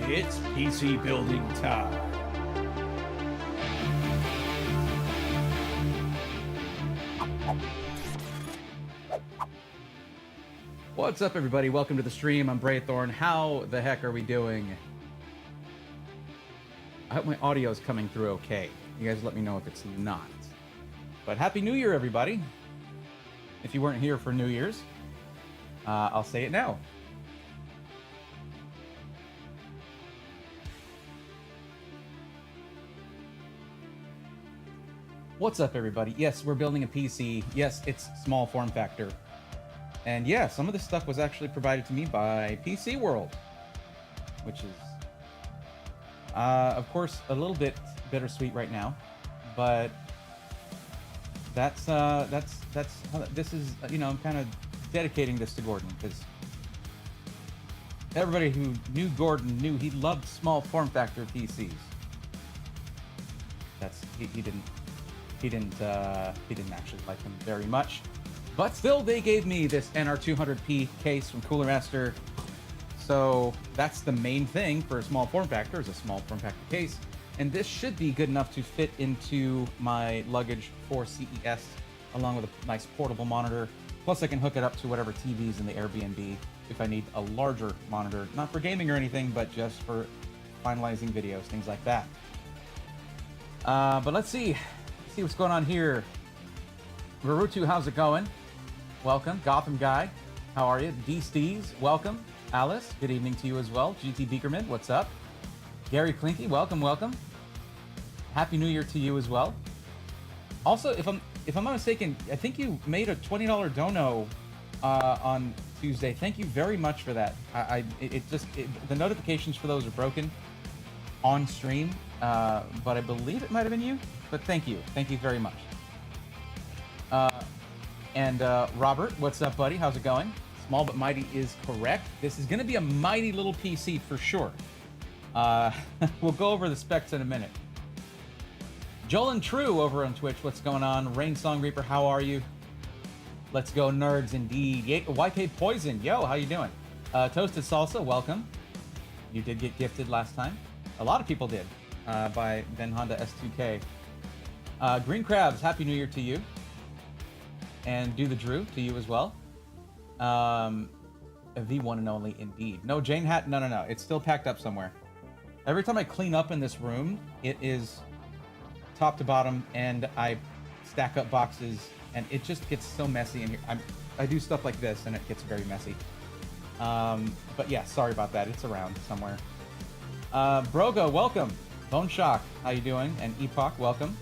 It's PC building time. What's up, everybody? Welcome to the stream. I'm Braythorn. How the heck are we doing? I hope my audio is coming through okay. You guys let me know if it's not. But Happy New Year, everybody. If you weren't here for New Year's, I'll say it now. What's up, everybody? Yes, we're building a PC. Yes, it's small form factor. And yeah, some of this stuff was actually provided to me by PC World, which is, of course, a little bit bittersweet right now, but that's this is, you know, I'm kind of dedicating this to Gordon, because everybody who knew Gordon knew he loved small form factor PCs. He didn't actually like them very much. But still, they gave me this NR200P case from Cooler Master. So that's the main thing for a small form factor, is a small form factor case. And this should be good enough to fit into my luggage for CES, along with a nice portable monitor. Plus, I can hook it up to whatever TVs in the Airbnb if I need a larger monitor. Not for gaming or anything, but just for finalizing videos, things like that. But let's see what's going on here. Rarutu, how's it going? Welcome. Gotham Guy, how are you? D Steez, welcome. Alice, good evening to you as well. GT Beakerman, what's up? Gary Clinky, welcome, welcome. Happy New Year to you as well. Also, if I'm not mistaken, I think you made a $20 dono on Tuesday. Thank you very much for that. The notifications for those are broken on stream, but I believe it might have been you. But thank you very much. Robert, what's up, buddy? How's it going? Small but mighty is correct. This is going to be a mighty little PC for sure. We'll go over the specs in a minute. Joel and True over on Twitch, what's going on? Rain Song Reaper, how are you? Let's go, nerds, indeed. YK Poison, yo, how you doing? Toasted Salsa, welcome. You did get gifted last time. A lot of people did, by Ben Honda S2K. Green Crabs, Happy New Year to you. And Do the Drew to you as well. The one and only, indeed. No, Jane Hat, no. It's still packed up somewhere. Every time I clean up in this room, it is top to bottom, and I stack up boxes, and it just gets so messy in here. I do stuff like this, and it gets very messy. But yeah, sorry about that. It's around somewhere. Brogo, welcome. Bone Shock, how you doing? And Epoch, welcome.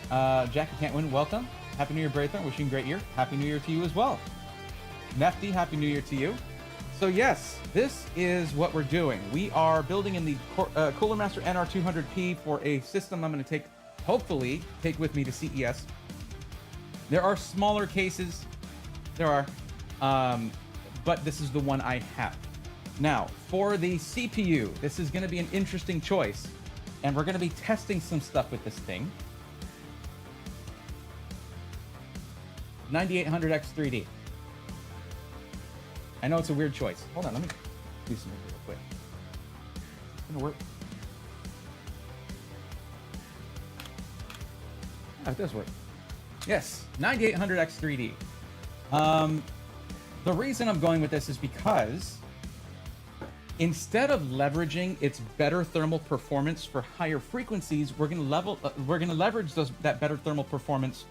Jackie Can't Win, welcome. Happy New Year, Braythorn. Wishing you a great year. Happy New Year to you as well. Nefty, Happy New Year to you. So yes, this is what we're doing. We are building in the Cooler Master NR200P for a system I'm going to hopefully take with me to CES. There are smaller cases. There are, but this is the one I have. Now, for the CPU, this is going to be an interesting choice, and we're going to be testing some stuff with this thing. 9800X3D. I know it's a weird choice. Hold on, let me do something real quick. It's gonna work. Oh, it does work. Yes, 9800X3D. The reason I'm going with this is because instead of leveraging its better thermal performance for higher frequencies, we're gonna leverage that better thermal performance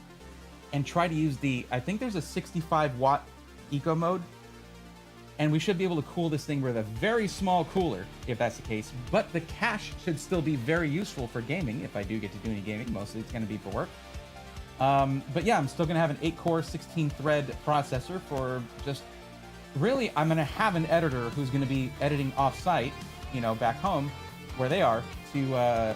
and try to use I think there's a 65 watt eco mode, and we should be able to cool this thing with a very small cooler, if that's the case. But the cache should still be very useful for gaming, if I do get to do any gaming. Mostly it's going to be for work. But yeah, I'm still going to have an 8-core, 16-thread processor for just... Really, I'm going to have an editor who's going to be editing off-site, you know, back home, where they are, to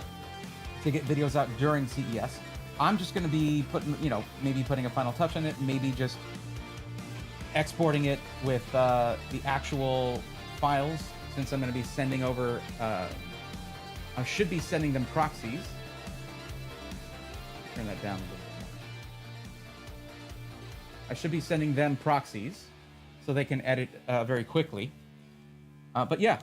get videos out during CES. I'm just going to be putting, you know, maybe putting a final touch on it, maybe just exporting it with the actual files, since I'm going to be sending over, I should be sending them proxies. Turn that down a little bit. I should be sending them proxies so they can edit very quickly. But yeah,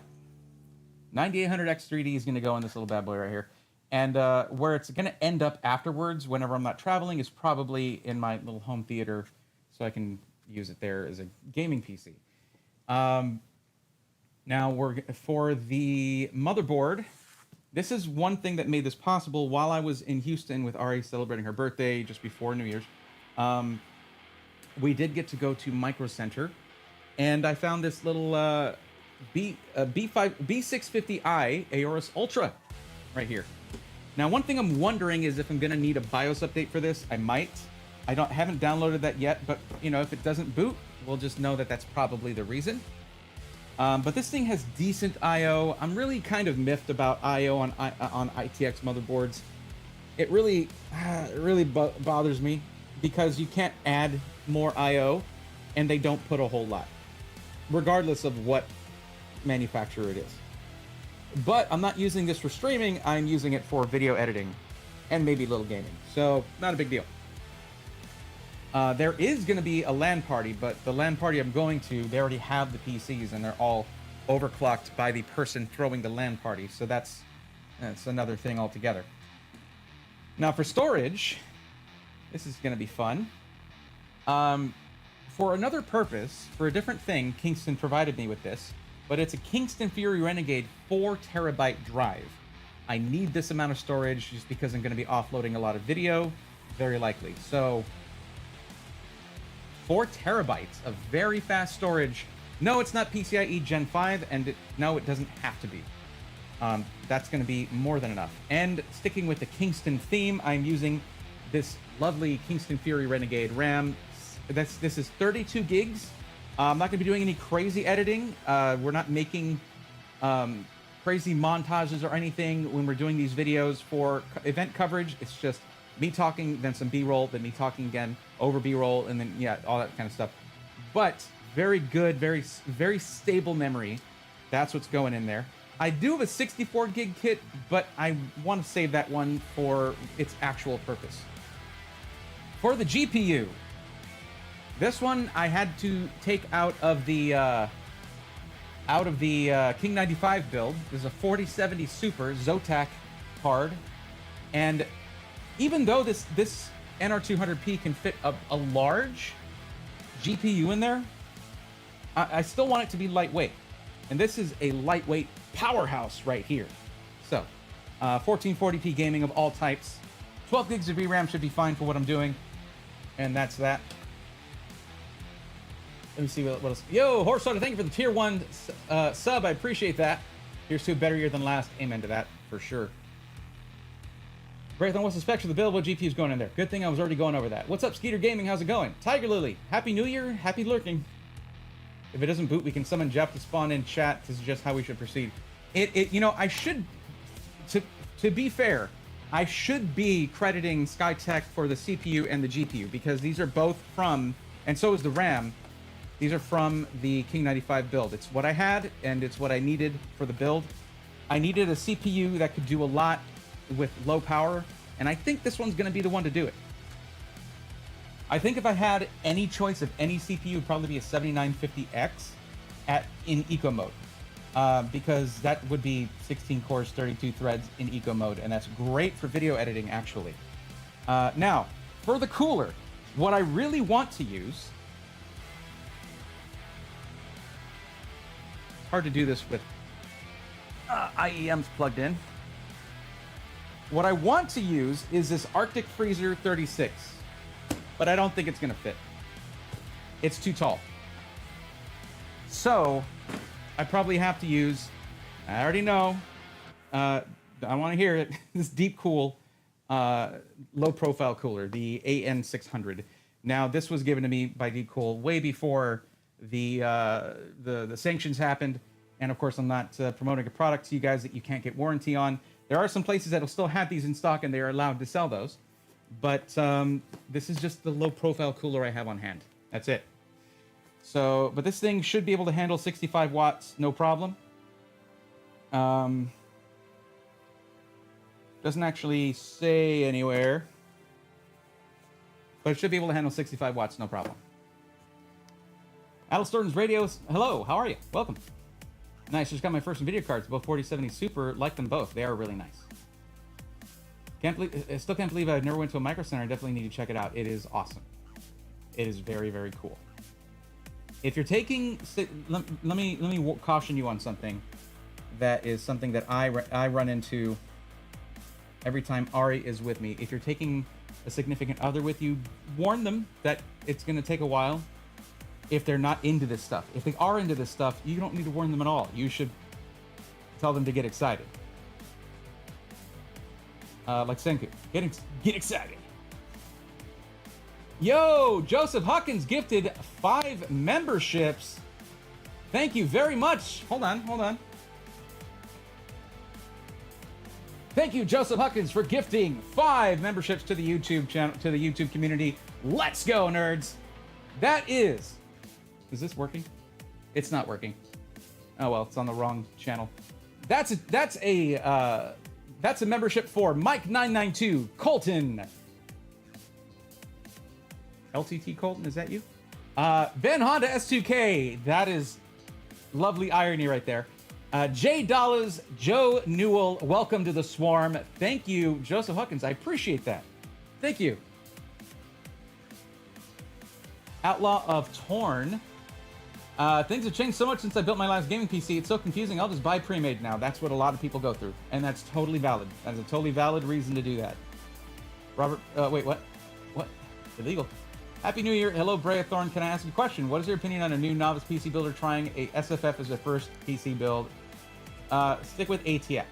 9800X3D is going to go in this little bad boy right here. And where it's going to end up afterwards, whenever I'm not traveling, is probably in my little home theater, so I can use it there as a gaming PC. Now, for the motherboard, this is one thing that made this possible. While I was in Houston with Ari celebrating her birthday just before New Year's, we did get to go to Micro Center, and I found this little B650i Aorus Ultra right here. Now, one thing I'm wondering is if I'm going to need a BIOS update for this. I might. I haven't downloaded that yet, but you know, if it doesn't boot, we'll just know that that's probably the reason. But this thing has decent I/O. I'm really kind of miffed about I/O on ITX motherboards. It really bothers me because you can't add more I/O, and they don't put a whole lot, regardless of what manufacturer it is. But I'm not using this for streaming. I'm using it for video editing and maybe a little gaming. So not a big deal. There is going to be a LAN party, but the LAN party I'm going to, they already have the PCs and they're all overclocked by the person throwing the LAN party. So that's another thing altogether. Now for storage, this is going to be fun. For another purpose, for a different thing, Kingston provided me with this, but it's a Kingston Fury Renegade 4 terabyte drive. I need this amount of storage just because I'm going to be offloading a lot of video, very likely. So 4 terabytes of very fast storage. No, it's not PCIe Gen 5, and no, it doesn't have to be. That's going to be more than enough. And sticking with the Kingston theme, I'm using this lovely Kingston Fury Renegade RAM. This is 32 gigs. I'm not going to be doing any crazy editing. We're not making crazy montages or anything when we're doing these videos for event coverage. It's just me talking, then some B-roll, then me talking again, over B-roll, and then, yeah, all that kind of stuff. But very good, very stable memory. That's what's going in there. I do have a 64 gig kit, but I want to save that one for its actual purpose. For the GPU, this one I had to take out of the King 95 build. This is a 4070 Super Zotac card, and even though this NR200P can fit a large GPU in there, I still want it to be lightweight, and this is a lightweight powerhouse right here. So 1440p gaming of all types, 12 gigs of VRAM should be fine for what I'm doing, and that's that. Let me see what else. Yo, Horse Soda, thank you for the tier 1 sub. I appreciate that. Here's to a better year than last. Amen to that, for sure. Braithon, what's the specs for the build? What GPU is going in there? Good thing I was already going over that. What's up, Skeeter Gaming? How's it going? Tiger Lily, Happy New Year. Happy lurking. If it doesn't boot, we can summon Jeff to spawn in chat to suggest how we should proceed. You know, I should, to be fair, I should be crediting Skytech for the CPU and the GPU because these are both from, and so is the RAM. These are from the King 95 build. It's what I had, and it's what I needed for the build. I needed a CPU that could do a lot with low power, and I think this one's going to be the one to do it. I think if I had any choice of any CPU, it'd probably be a 7950X in eco mode, because that would be 16 cores, 32 threads in eco mode, and that's great for video editing, actually. Now, for the cooler, what I really want to use... Hard to do this with IEMs plugged in. What I want to use is this Arctic Freezer 36, but I don't think it's going to fit. It's too tall. So I probably have to use, I already know, I want to hear it, this Deep Cool low profile cooler, the AN600. Now, this was given to me by Deep Cool way before the sanctions happened, and of course I'm not promoting a product to you guys that you can't get warranty on. There are some places that will still have these in stock and they are allowed to sell those, but this is just the low profile cooler I have on hand. That's it. So, but this thing should be able to handle 65 watts, no problem. Doesn't actually say anywhere, but it should be able to handle 65 watts, no problem. Alice Thornton's Radio. Hello, how are you? Welcome. Nice. Just got my first video cards, both 4070 Super. Like them both. They are really nice. I still can't believe I never went to a Micro Center. I definitely need to check it out. It is awesome. It is very, very cool. If you're taking, let me caution you on something. That is something that I run into every time Ari is with me. If you're taking a significant other with you, warn them that it's going to take a while. If they're not into this stuff, if they are into this stuff, you don't need to warn them at all. You should tell them to get excited. Like Senku, get excited. Yo, Joseph Huckins gifted 5 memberships. Thank you very much. Hold on. Thank you, Joseph Huckins, for gifting 5 memberships to the YouTube channel, to the YouTube community. Let's go, nerds. That is this working? It's not working. Oh well, it's on the wrong channel. That's a membership for Mike992 Colton. LTT Colton, is that you? Ben Honda S2K. That is lovely irony right there. J Dollars, Joe Newell, welcome to the swarm. Thank you, Joseph Huckins. I appreciate that. Thank you. Outlaw of Torn. Things have changed so much since I built my last gaming PC. It's so confusing. I'll just buy pre-made now. That's what a lot of people go through. And that's totally valid. That is a totally valid reason to do that. Robert, wait, what? What? Illegal. Happy New Year. Hello, Brea Thorn. Can I ask you a question? What is your opinion on a new novice PC builder trying a SFF as their first PC build? Stick with ATX.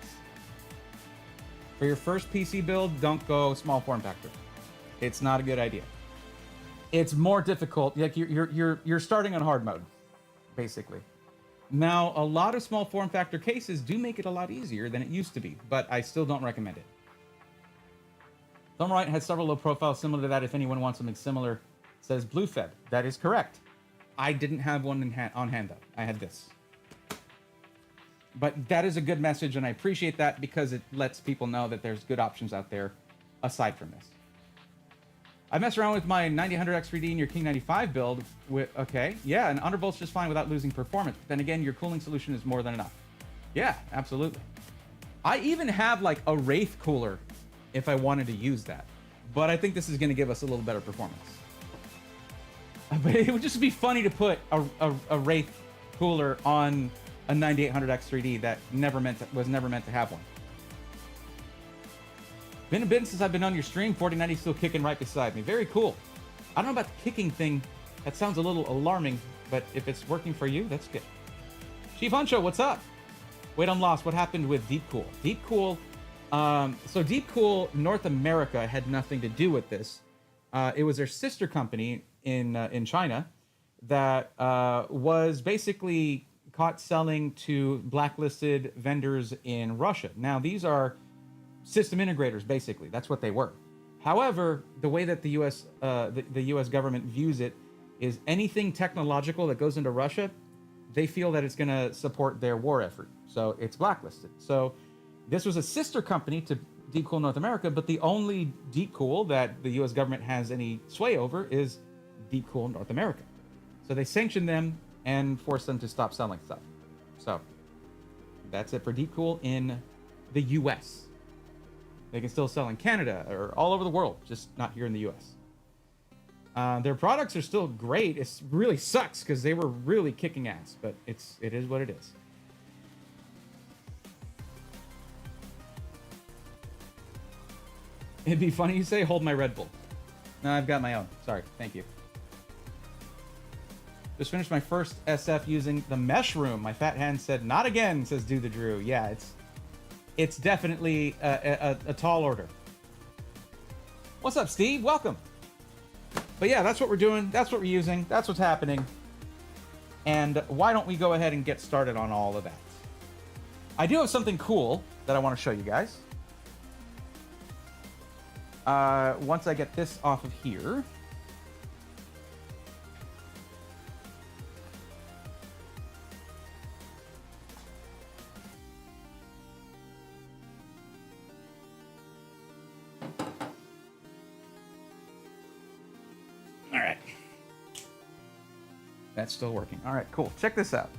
For your first PC build, don't go small form factor. It's not a good idea. It's more difficult. Like you're starting on hard mode, basically. Now, a lot of small form factor cases do make it a lot easier than it used to be, but I still don't recommend it. Thumbwright has several low profiles similar to that. If anyone wants something similar, says BlueFed. That is correct. I didn't have one on hand though. I had this. But that is a good message, and I appreciate that because it lets people know that there's good options out there aside from this. I messed around with my 9000X3D and your King 95 build with, okay, yeah, and undervolt's just fine without losing performance. But then again, your cooling solution is more than enough. Yeah, absolutely. I even have like a Wraith cooler if I wanted to use that. But I think this is going to give us a little better performance. But it would just be funny to put a Wraith cooler on a 9800X3D that was never meant to have one. Been a bit since I've been on your stream. 4090 still kicking right beside me. Very cool. I don't know about the kicking thing. That sounds a little alarming, but if it's working for you, that's good. Chief Huncho, what's up? Wait, I'm lost. What happened with Deepcool? Deepcool. So Deepcool North America had nothing to do with this. It was their sister company in China that was basically caught selling to blacklisted vendors in Russia. Now, these are system integrators, basically. That's what they were. However, the way that the U.S. The U.S. government views it is anything technological that goes into Russia, they feel that it's going to support their war effort. So it's blacklisted. So this was a sister company to Deepcool North America, but the only Deepcool that the U.S. government has any sway over is Deepcool North America. So they sanctioned them and forced them to stop selling stuff. So that's it for Deepcool in the U.S. They can still sell in Canada or all over the world, just not here in the U.S. Their products are still great. It really sucks because they were really kicking ass, but it is what it is. It'd be funny you say, hold my Red Bull. No, I've got my own. Sorry. Thank you. Just finished my first SF using the mesh room. My fat hand said, not again, says Do the Drew. Yeah, it's definitely a tall order. What's up, Steve? Welcome. But yeah, that's what we're doing. That's what we're using. That's what's happening. And why don't we go ahead and get started on all of that? I do have something cool that I want to show you guys. Once I get this off of here. All right. That's still working. All right, cool. Check this out.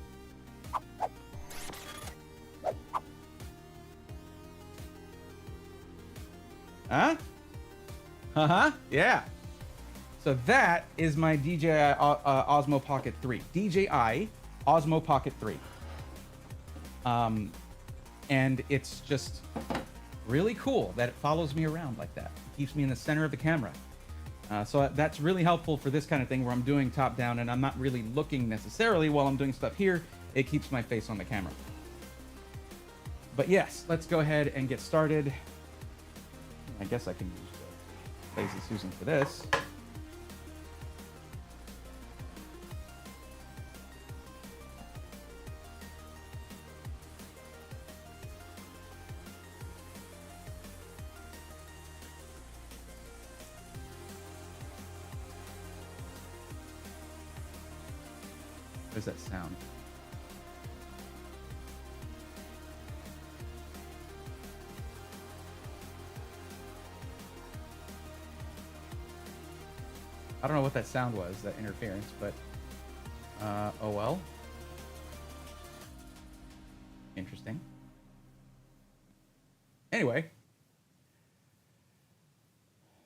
Huh? Uh-huh. Yeah. So that is my DJI Osmo Pocket 3. DJI Osmo Pocket 3. And it's just really cool that it follows me around like that. It keeps me in the center of the camera. So that's really helpful for this kind of thing where I'm doing top down and I'm not really looking necessarily while I'm doing stuff here. It keeps my face on the camera. But yes, let's go ahead and get started. I guess I can use the Lazy Susan for this. What does that sound? I don't know what that sound was, that interference, but oh well. Interesting. Anyway.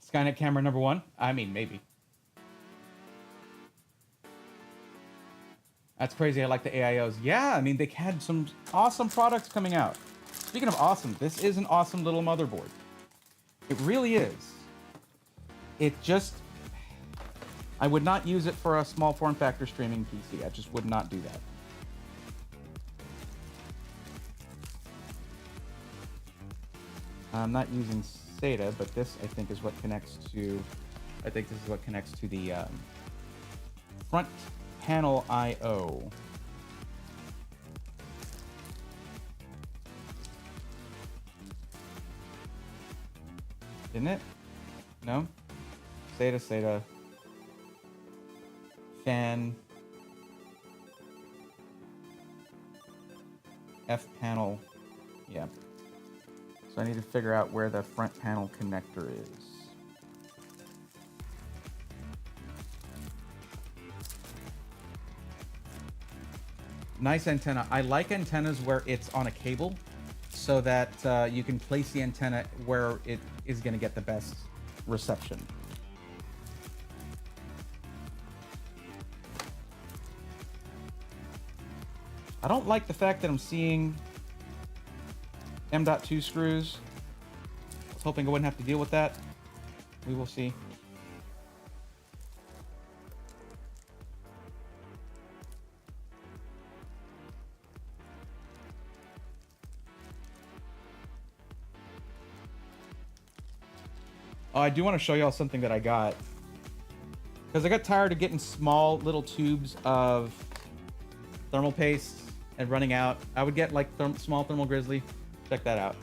Skynet camera number 1. I mean, maybe. That's crazy. I like the AIOs. Yeah, I mean, they had some awesome products coming out. Speaking of awesome, this is an awesome little motherboard. It really is. It just... I would not use it for a small form factor streaming PC. I just would not do that. I'm not using SATA, but this I think is what connects to... I think this is what connects to the front panel I/O. Didn't it? No? SATA. Fan. F panel. Yeah. So I need to figure out where the front panel connector is. Nice antenna. I like antennas where it's on a cable so that you can place the antenna where it is going to get the best reception. I don't like the fact that I'm seeing M.2 screws. I was hoping I wouldn't have to deal with that. We will see. Oh, I do want to show y'all something that I got. Because I got tired of getting small little tubes of thermal paste and running out. I would get like small thermal grizzly. Check that out.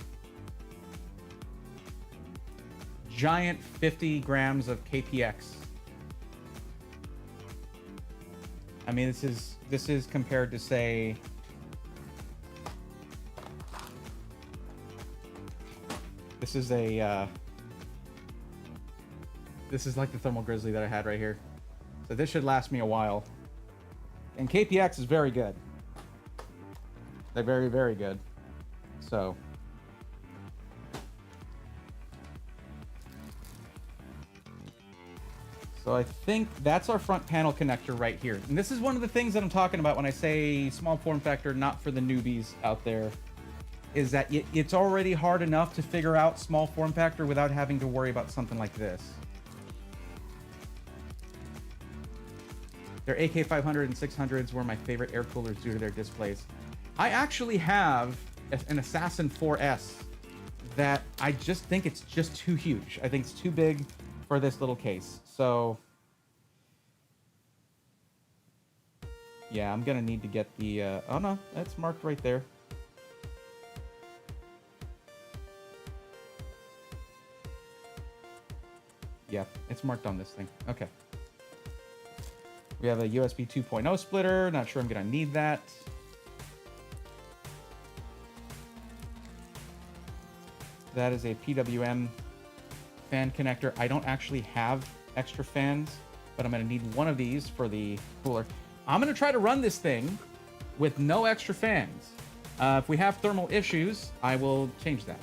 Giant 50 grams of KPX. I mean, this is compared to, say, this is a this is like the thermal grizzly that I had right here. So this should last me a while. And KPX is very good. They're very, very good. So I think that's our front panel connector right here. And this is one of the things that I'm talking about when I say small form factor, not for the newbies out there, is that it's already hard enough to figure out small form factor without having to worry about something like this. Their AK500 and 600s were my favorite air coolers due to their displays. I actually have an Assassin 4S that I just think it's just too huge. I think it's too big for this little case. So yeah, I'm gonna need to get the oh no, that's marked right there. Yeah, it's marked on this thing. Okay. We have a USB 2.0 splitter. Not sure I'm gonna need that. That is a PWM fan connector. I don't actually have extra fans, but I'm gonna need one of these for the cooler. I'm gonna try to run this thing with no extra fans. If we have thermal issues, I will change that.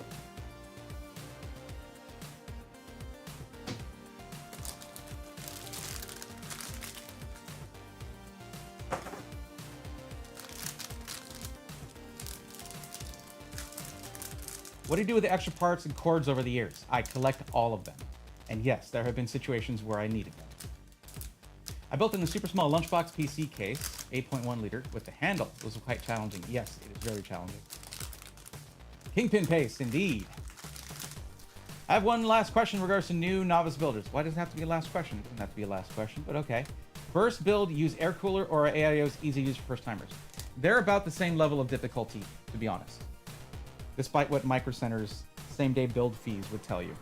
What do you do with the extra parts and cords over the years? I collect all of them. And yes, there have been situations where I needed them. I built in a super small lunchbox PC case, 8.1 liter, with the handle. It was quite challenging. Yes, it is very challenging. Kingpin paste, indeed. I have one last question in regards to new novice builders. Why does it have to be a last question? It doesn't have to be a last question, but okay. First build, use air cooler or AIOs easy to use for first timers. They're about the same level of difficulty, to be honest. Despite what Micro Center's same day build fees would tell you.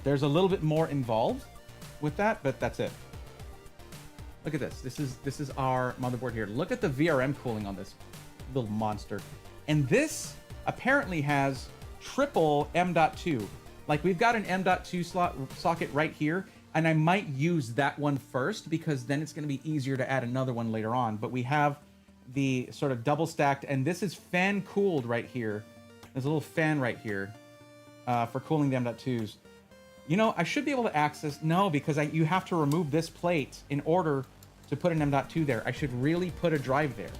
There's a little bit more involved with that, but that's it. Look at this. This is our motherboard here. Look at the VRM cooling on this little monster. And this apparently has triple M.2. Like, we've got an M.2 socket right here, and I might use that one first because then it's going to be easier to add another one later on. But we have the sort of double stacked, and this is fan cooled right here. There's a little fan right here for cooling the M.2s. You know, I should be able to access... No, because you have to remove this plate in order to put an M.2 there. I should really put a drive there.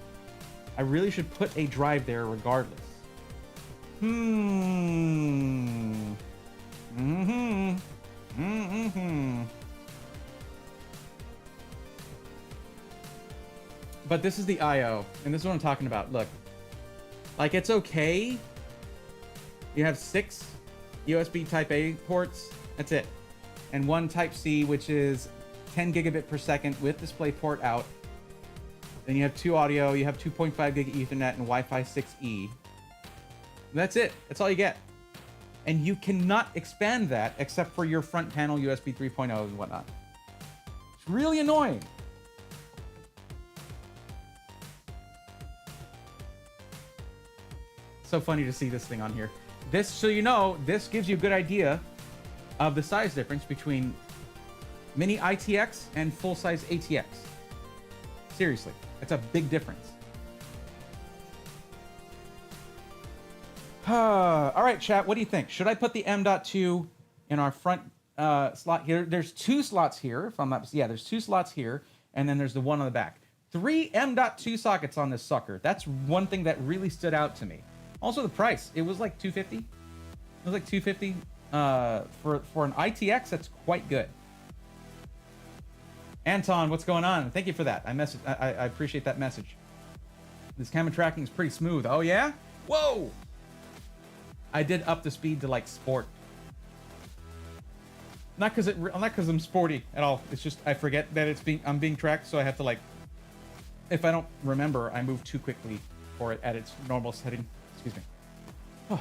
I really should put a drive there regardless. But this is the I/O, and this is what I'm talking about. Look. Like, it's okay. You have 6 USB Type-A ports. That's it. And 1 Type-C, which is 10 gigabit per second with DisplayPort out. Then you have 2 audio. You have 2.5 gig Ethernet and Wi-Fi 6E. That's it. That's all you get. And you cannot expand that except for your front panel USB 3.0 and whatnot. It's really annoying. So funny to see this thing on here. This, so you know, this gives you a good idea of the size difference between mini ITX and full-size ATX. Seriously, it's a big difference. All right, chat, what do you think? Should I put the M.2 in our front slot here? There's 2 slots here, if I'm not... Yeah, there's 2 slots here, and then there's the one on the back. 3 M.2 sockets on this sucker. That's one thing that really stood out to me. Also, the price. It was like $250. It was like $250 for an ITX. That's quite good. Anton, what's going on? Thank you for that. I appreciate that message. This camera tracking is pretty smooth. Oh yeah? Whoa! I did up the speed to like sport. Not because I'm sporty at all. It's just I forget that I'm being tracked, so I have to, like, if I don't remember, I move too quickly for it at its normal setting. Excuse me. Oh.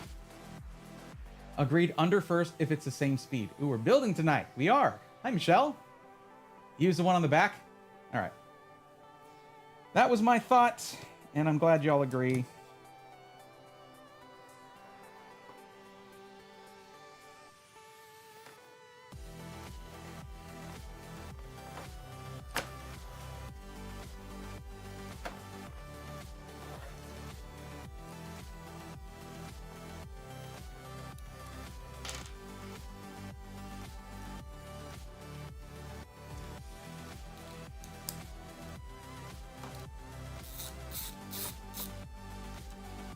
Agreed, under first if it's the same speed. Ooh, we're building tonight. We are. Hi, Michelle. Use the one on the back. All right. That was my thought, and I'm glad y'all agree.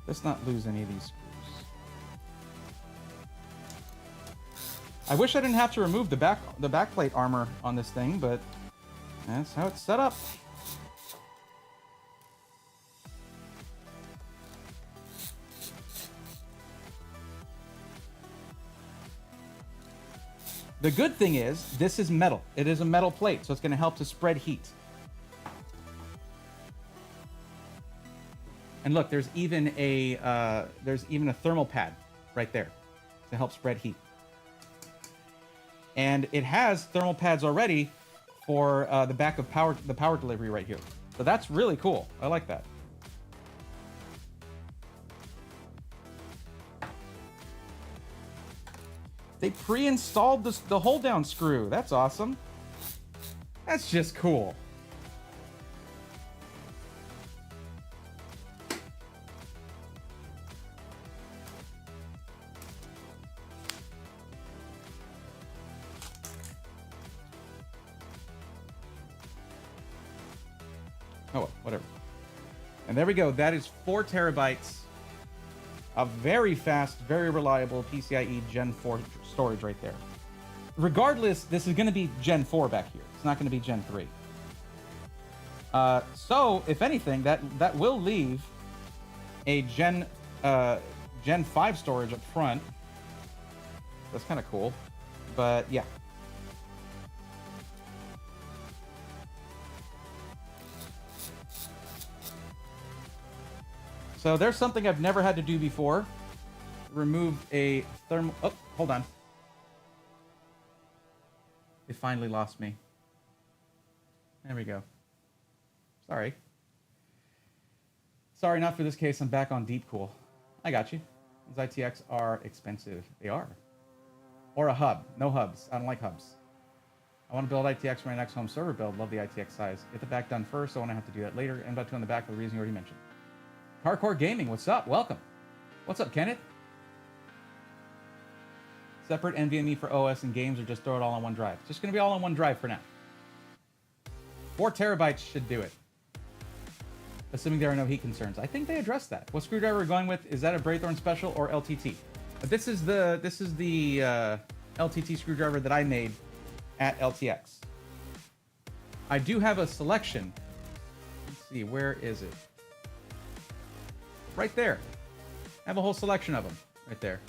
Let's not lose any of these screws. I wish I didn't have to remove the backplate armor on this thing, but that's how it's set up. The good thing is, this is metal. It is a metal plate, so it's going to help to spread heat. And look, there's even a thermal pad right there to help spread heat. And it has thermal pads already for the back of the power delivery right here. So that's really cool. I like that. They pre-installed the hold-down screw. That's awesome. That's just cool. Oh, whatever. And there we go. That is 4 terabytes A very fast, very reliable PCIe Gen 4 storage right there. Regardless, this is going to be Gen 4 back here. It's not going to be Gen 3. So, if anything, that will leave a Gen 5 storage up front. That's kind of cool. But, yeah. So there's something I've never had to do before. Remove a thermal... Oh, hold on. It finally lost me. There we go. Sorry. Sorry, not for this case. I'm back on Deep Cool. I got you. Those ITX are expensive. They are. Or a hub. No hubs. I don't like hubs. I want to build ITX for my next home server build. Love the ITX size. Get the back done first. I want to have to do that later. And about 2 on the back for the reason you already mentioned. Hardcore Gaming, what's up? Welcome. What's up, Kenneth? Separate NVMe for OS and games, or just throw it all on one drive? Just going to be all on one drive for now. 4 terabytes should do it. Assuming there are no heat concerns. I think they addressed that. What screwdriver we're going with? Is that a Braithorn Special or LTT? This is the LTT screwdriver that I made at LTX. I do have a selection. Let's see, where is it? Right there. I have a whole selection of them right there.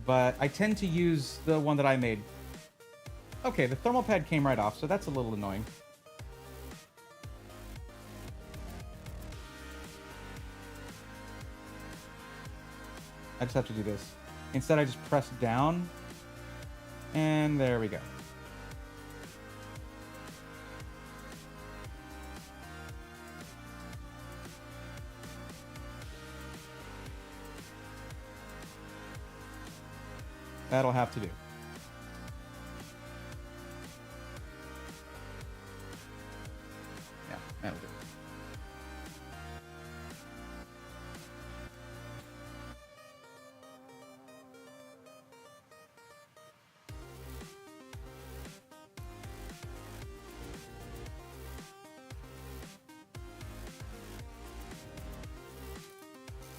But I tend to use the one that I made. Okay, the thermal pad came right off, so that's a little annoying. I just have to do this. Instead, I just press down. And there we go. That'll have to do. Yeah, that'll do.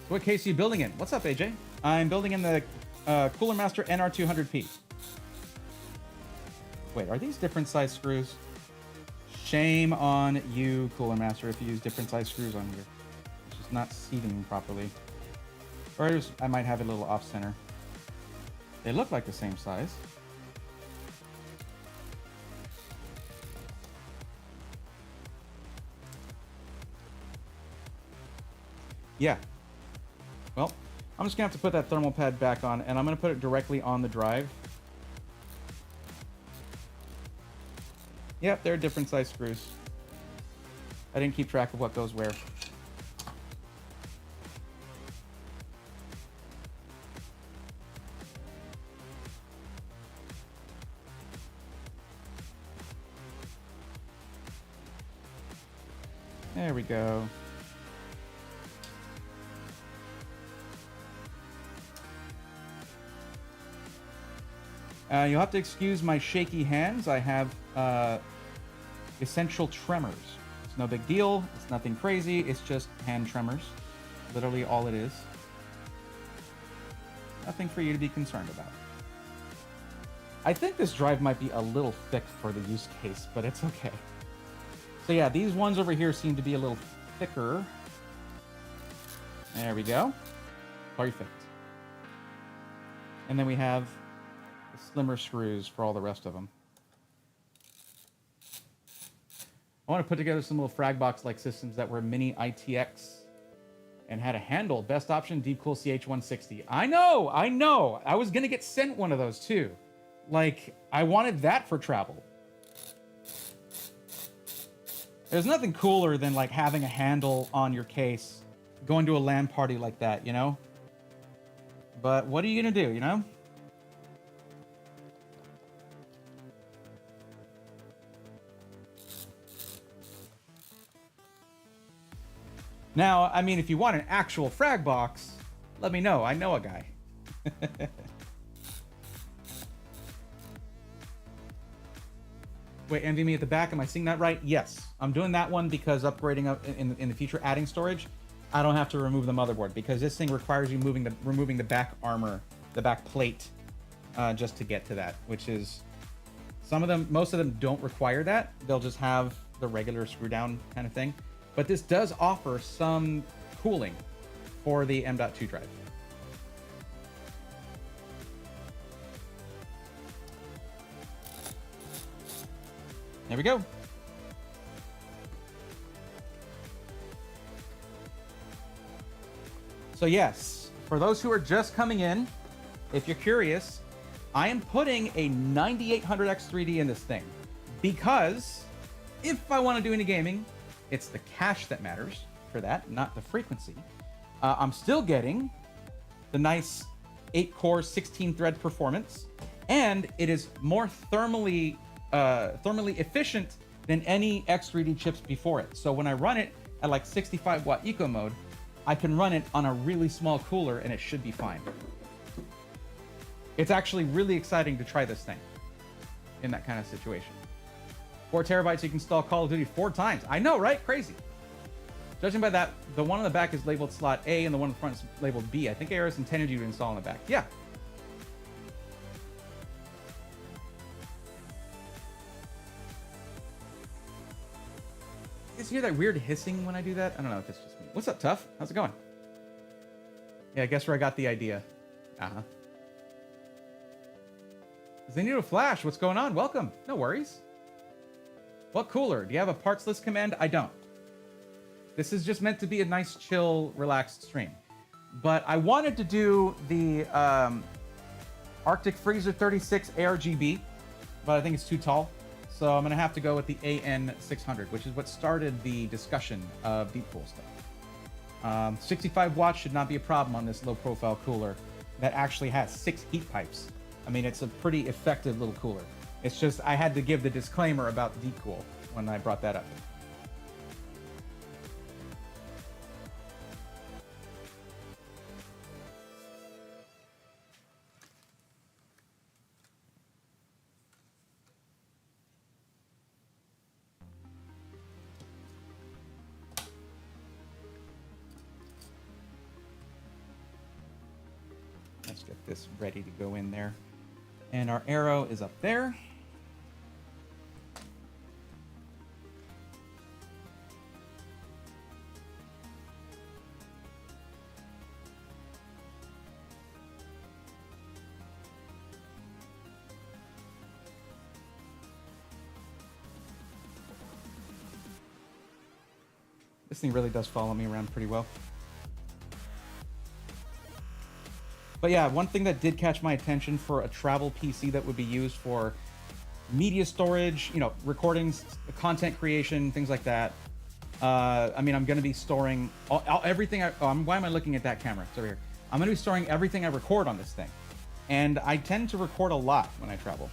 What case are you building in? What's up, AJ? I'm building in the Cooler Master NR200P. Wait, are these different size screws? Shame on you, Cooler Master, if you use different size screws on here. It's just not seating properly. Or I might have it a little off center. They look like the same size. Yeah. Well, I'm just going to have to put that thermal pad back on, and I'm going to put it directly on the drive. Yep, they're different size screws. I didn't keep track of what goes where. There we go. You'll have to excuse my shaky hands. I have essential tremors. It's no big deal. It's nothing crazy. It's just hand tremors. Literally all it is. Nothing for you to be concerned about. I think this drive might be a little thick for the use case, but it's okay. So yeah, these ones over here seem to be a little thicker. There we go. Perfect. And then we have slimmer screws for all the rest of them. I want to put together some little frag box like systems that were mini ITX and had a handle. Best option, Deep Cool CH160. I know. I was going to get sent one of those too. Like, I wanted that for travel. There's nothing cooler than like having a handle on your case, going to a LAN party like that, you know? But what are you going to do, you know? Now, I mean, if you want an actual frag box, let me know. I know a guy. Wait, NVMe at the back. Am I seeing that right? Yes. I'm doing that one because upgrading up in the future, adding storage. I don't have to remove the motherboard because this thing requires you removing the back armor, the back plate, just to get to that, which is most of them don't require that. They'll just have the regular screw down kind of thing. But this does offer some cooling for the M.2 drive. There we go. So yes, for those who are just coming in, if you're curious, I am putting a 9800X3D in this thing because if I want to do any gaming, it's the cache that matters for that, not the frequency. I'm still getting the nice 8-core, 16-thread performance, and it is more thermally efficient than any X3D chips before it. So when I run it at like 65 watt eco mode, I can run it on a really small cooler and it should be fine. It's actually really exciting to try this thing in that kind of situation. 4 terabytes, you can install Call of Duty 4 times. I know, right? Crazy. Judging by that, the one on the back is labeled slot A and the one in front is labeled B. I think ARS intended you to install on the back. Yeah. You guys hear that weird hissing when I do that? I don't know if it's just me. What's up, Tough? How's it going? Yeah, guess where I got the idea. Uh-huh. Zenito Flash, what's going on? Welcome. No worries. What cooler? Do you have a parts list command? I don't. This is just meant to be a nice, chill, relaxed stream. But I wanted to do the Arctic Freezer 36 ARGB, but I think it's too tall. So I'm going to have to go with the AN600, which is what started the discussion of deep cool stuff. 65 watts should not be a problem on this low-profile cooler that actually has 6 heat pipes. I mean, it's a pretty effective little cooler. It's just I had to give the disclaimer about deep cool when I brought that up. Let's get this ready to go in there. And our arrow is up there. This thing really does follow me around pretty well. But yeah, one thing that did catch my attention for a travel PC that would be used for media storage, you know, recordings, content creation, things like that. I mean, I'm going to be storing everything. Why am I looking at that camera? It's over here. I'm going to be storing everything I record on this thing. And I tend to record a lot when I travel.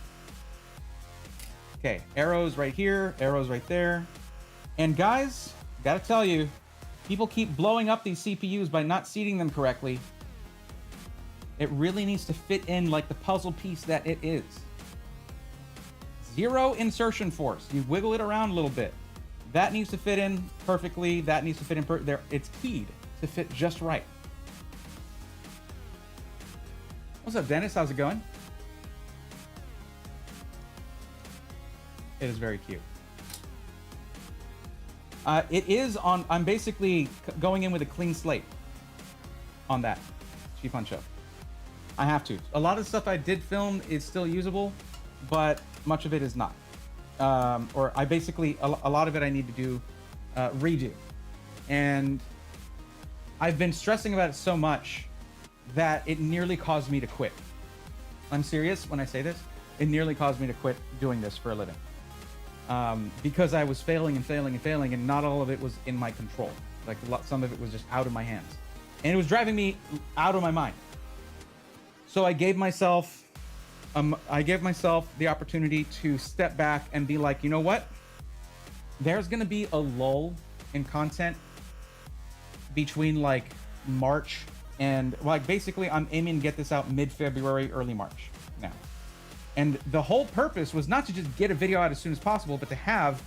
Okay, arrows right here, arrows right there. And guys, gotta tell you, people keep blowing up these CPUs by not seating them correctly. It really needs to fit in like the puzzle piece that it is. 0 insertion force. You wiggle it around a little bit. That needs to fit in perfectly. That needs to fit in there. It's keyed to fit just right. What's up, Dennis? How's it going? It is very cute. It is on. I'm basically going in with a clean slate on that Chief on Show. I have to. A lot of the stuff I did film is still usable, but much of it is not. Or I basically, a lot of it I need to do redo. And I've been stressing about it so much that it nearly caused me to quit. I'm serious when I say this. It nearly caused me to quit doing this for a living. Because I was failing and failing and failing, and not all of it was in my control. Like some of it was just out of my hands. And it was driving me out of my mind. So I gave myself the opportunity to step back and be like, you know what? There's gonna be a lull in content between like March and like basically I'm aiming to get this out mid-February, early March now. And the whole purpose was not to just get a video out as soon as possible, but to have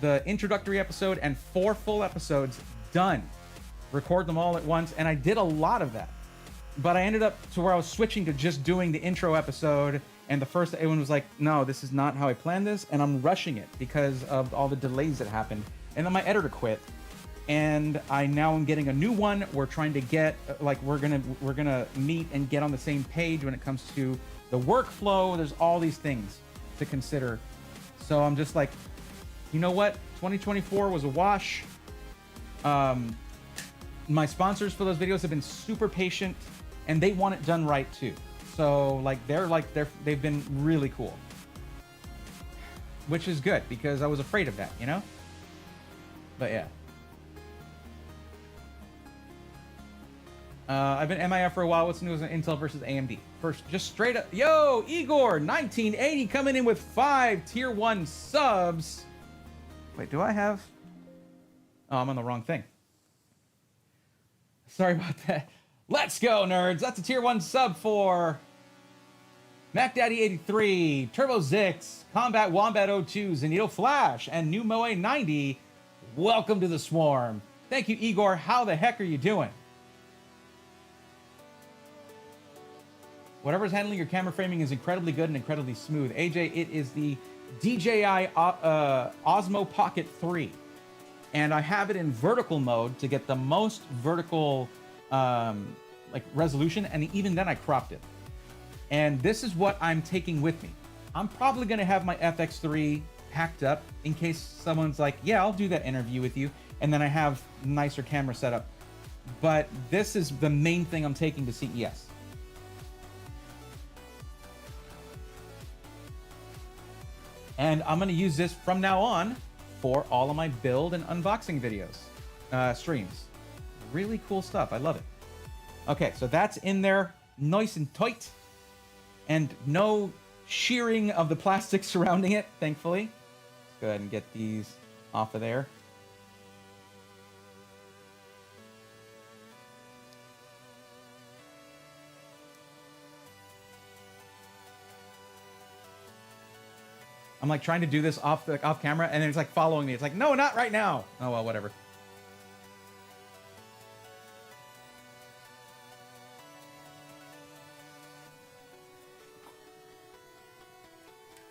the introductory episode and 4 full episodes done record them all at once, and I did a lot of that. But I ended up to where I was switching to just doing the intro episode, and the first one was like, no, this is not how I planned this, and I'm rushing it because of all the delays that happened. And then my editor quit, and I now am getting a new one. We're trying to get, like, we're gonna meet and get on the same page when it comes to the workflow. There's all these things to consider. So I'm just like, you know what? 2024 was a wash. My sponsors for those videos have been super patient, and they want it done right too. So they've been really cool, which is good because I was afraid of that, you know. But yeah, I've been MIF for a while. What's new on Intel versus AMD? First, just straight up, yo, Igor 1980 coming in with 5 tier 1 subs. Wait, do I have? Oh, I'm on the wrong thing. Sorry about that. Let's go, nerds. That's a tier 1 sub for MacDaddy83, Turbo Zix, Combat Wombat 02, Zenito Flash, and New Moe 90. Welcome to the swarm. Thank you, Igor. How the heck are you doing? Whatever's handling your camera framing is incredibly good and incredibly smooth. AJ, it is the DJI Osmo Pocket 3. And I have it in vertical mode to get the most vertical like resolution, and even then I cropped it. And this is what I'm taking with me. I'm probably gonna have my FX3 packed up in case someone's like, yeah, I'll do that interview with you, and then I have nicer camera setup. But this is the main thing I'm taking to CES. And I'm gonna use this from now on for all of my build and unboxing videos, streams. Really cool stuff, I love it. Okay, so that's in there, nice and tight, and no shearing of the plastic surrounding it, thankfully. Let's go ahead and get these off of there. I'm like trying to do this off camera, and then it's like following me. It's like, no, not right now. Oh well, whatever.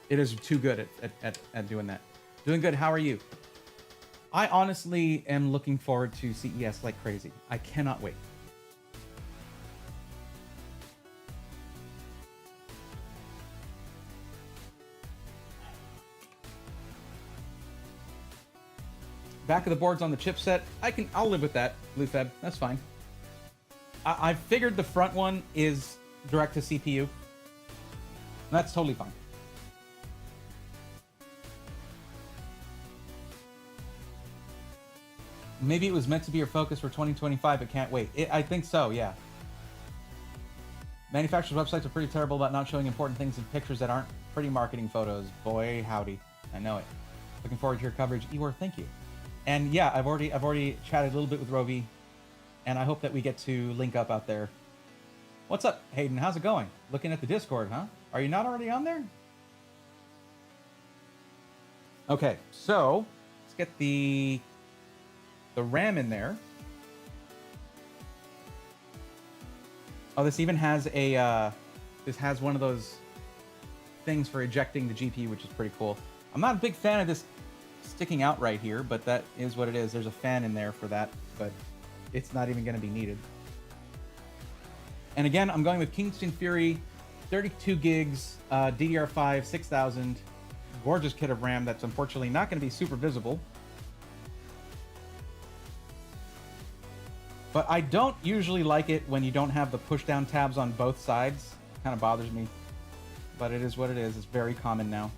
It is too good at doing that. Doing good. How are you? I honestly am looking forward to CES like crazy. I cannot wait. Back of the board's on the chipset. I'll live with that, BlueFeb. That's fine. I figured the front one is direct to CPU. That's totally fine. Maybe it was meant to be your focus for 2025, but can't wait. I think so, yeah. Manufacturers' websites are pretty terrible about not showing important things in pictures that aren't pretty marketing photos. Boy, howdy. I know it. Looking forward to your coverage. Igor, thank you. And yeah, I've already chatted a little bit with Rovi, and I hope that we get to link up out there. What's up, Hayden? How's it going? Looking at the Discord, huh? Are you not already on there? Okay, so let's get the RAM in there. Oh, this even has a this has one of those things for ejecting the GPU, which is pretty cool. I'm not a big fan of this sticking out right here, but that is what it is. There's a fan in there for that, but it's not even going to be needed. And again, I'm going with Kingston Fury, 32 gigs, DDR5, 6000, gorgeous kit of RAM that's unfortunately not going to be super visible. But I don't usually like it when you don't have the push-down tabs on both sides. It kind of bothers me. But it is what it is. It's very common now.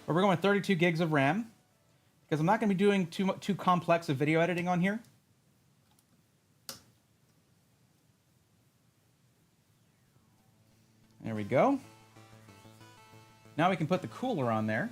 But we're going with 32 gigs of RAM, because I'm not going to be doing too complex of video editing on here. There we go. Now we can put the cooler on there.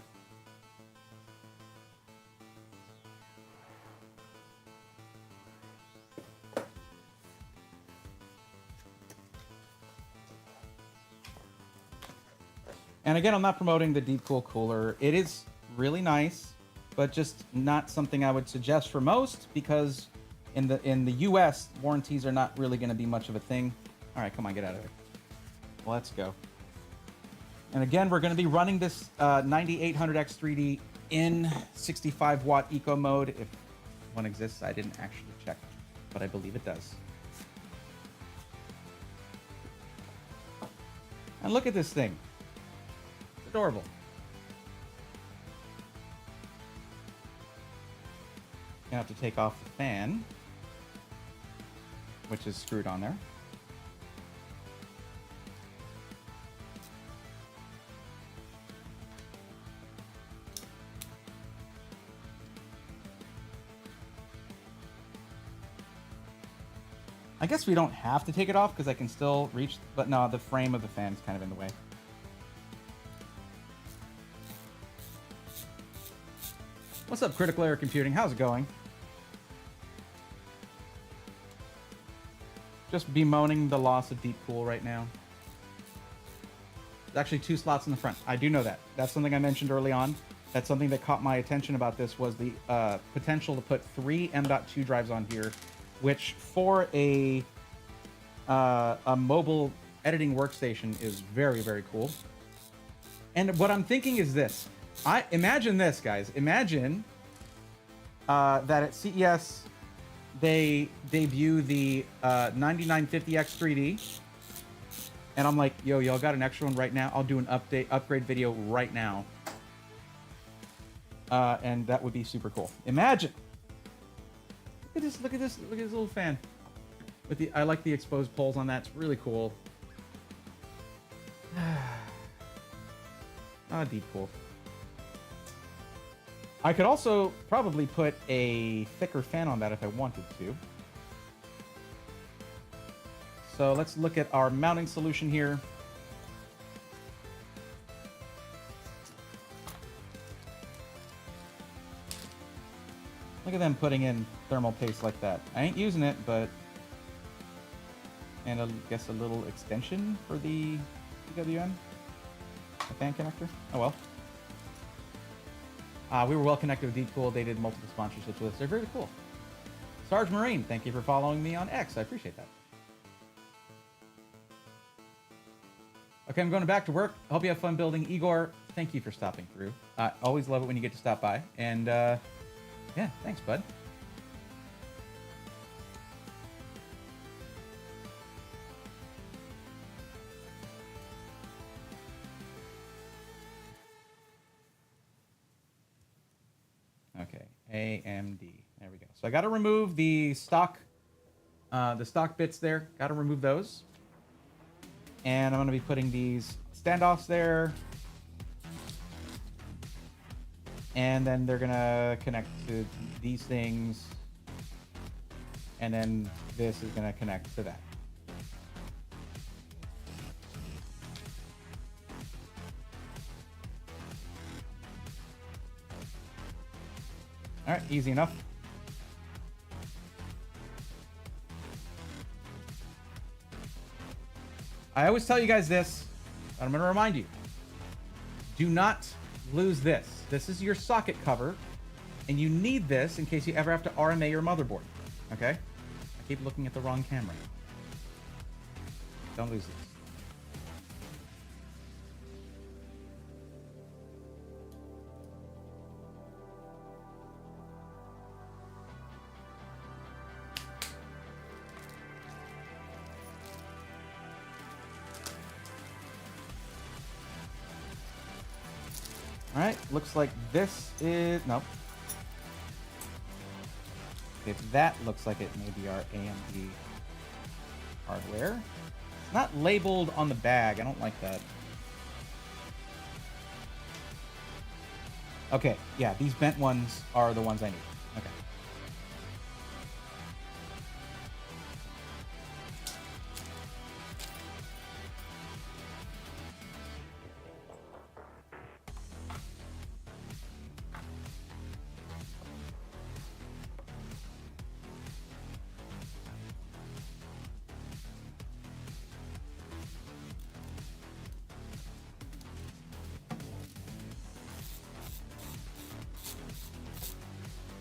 And again, I'm not promoting the Deep Cool cooler. It is really nice, but just not something I would suggest for most, because in the US, warranties are not really going to be much of a thing. All right, come on, get out of there. Let's go. And again, we're going to be running this 9800X3D in 65 watt eco mode. If one exists, I didn't actually check, but I believe it does. And look at this thing. It's adorable. Gonna have to take off the fan, which is screwed on there. I guess we don't have to take it off because I can still reach, but no, the frame of the fan is kind of in the way. What's up, Critical Error Computing? How's it going? Just bemoaning the loss of Deep Cool right now. There's actually 2 slots in the front. I do know that. That's something I mentioned early on. That's something that caught my attention about this, was the potential to put 3 M.2 drives on here, which for a mobile editing workstation is very, very cool. And what I'm thinking is this. Imagine this, guys. Imagine that at CES they debut the 9950X3D, and I'm like, yo, y'all got an extra one right now? I'll do an upgrade video right now. And that would be super cool. Imagine. Look at this, look at this, look at this little fan. With the, I like the exposed poles on that. It's really cool. Deep Cool. I could also probably put a thicker fan on that if I wanted to. So let's look at our mounting solution here. Look at them putting in thermal paste like that. I ain't using it, but... And I guess a little extension for the PWM. A fan connector. Oh well. We were well connected with Deep Cool. They did multiple sponsorships with us. They're very cool. Sarge Marine, thank you for following me on X. I appreciate that. Okay, I'm going back to work. Hope you have fun building. Igor, thank you for stopping through. Always love it when you get to stop by. And yeah, thanks, bud. Okay, AMD. There we go. So I got to remove the stock bits there. Got to remove those. And I'm going to be putting these standoffs there. And then they're going to connect to these things. And then this is going to connect to that. All right, easy enough. I always tell you guys this, but I'm going to remind you. Do not lose this. This is your socket cover, and you need this in case you ever have to RMA your motherboard. Okay? I keep looking at the wrong camera. Don't lose this. All right, looks like this is, nope. If that looks like it may be our AMD hardware. It's not labeled on the bag. I don't like that. Okay, yeah, these bent ones are the ones I need. Okay.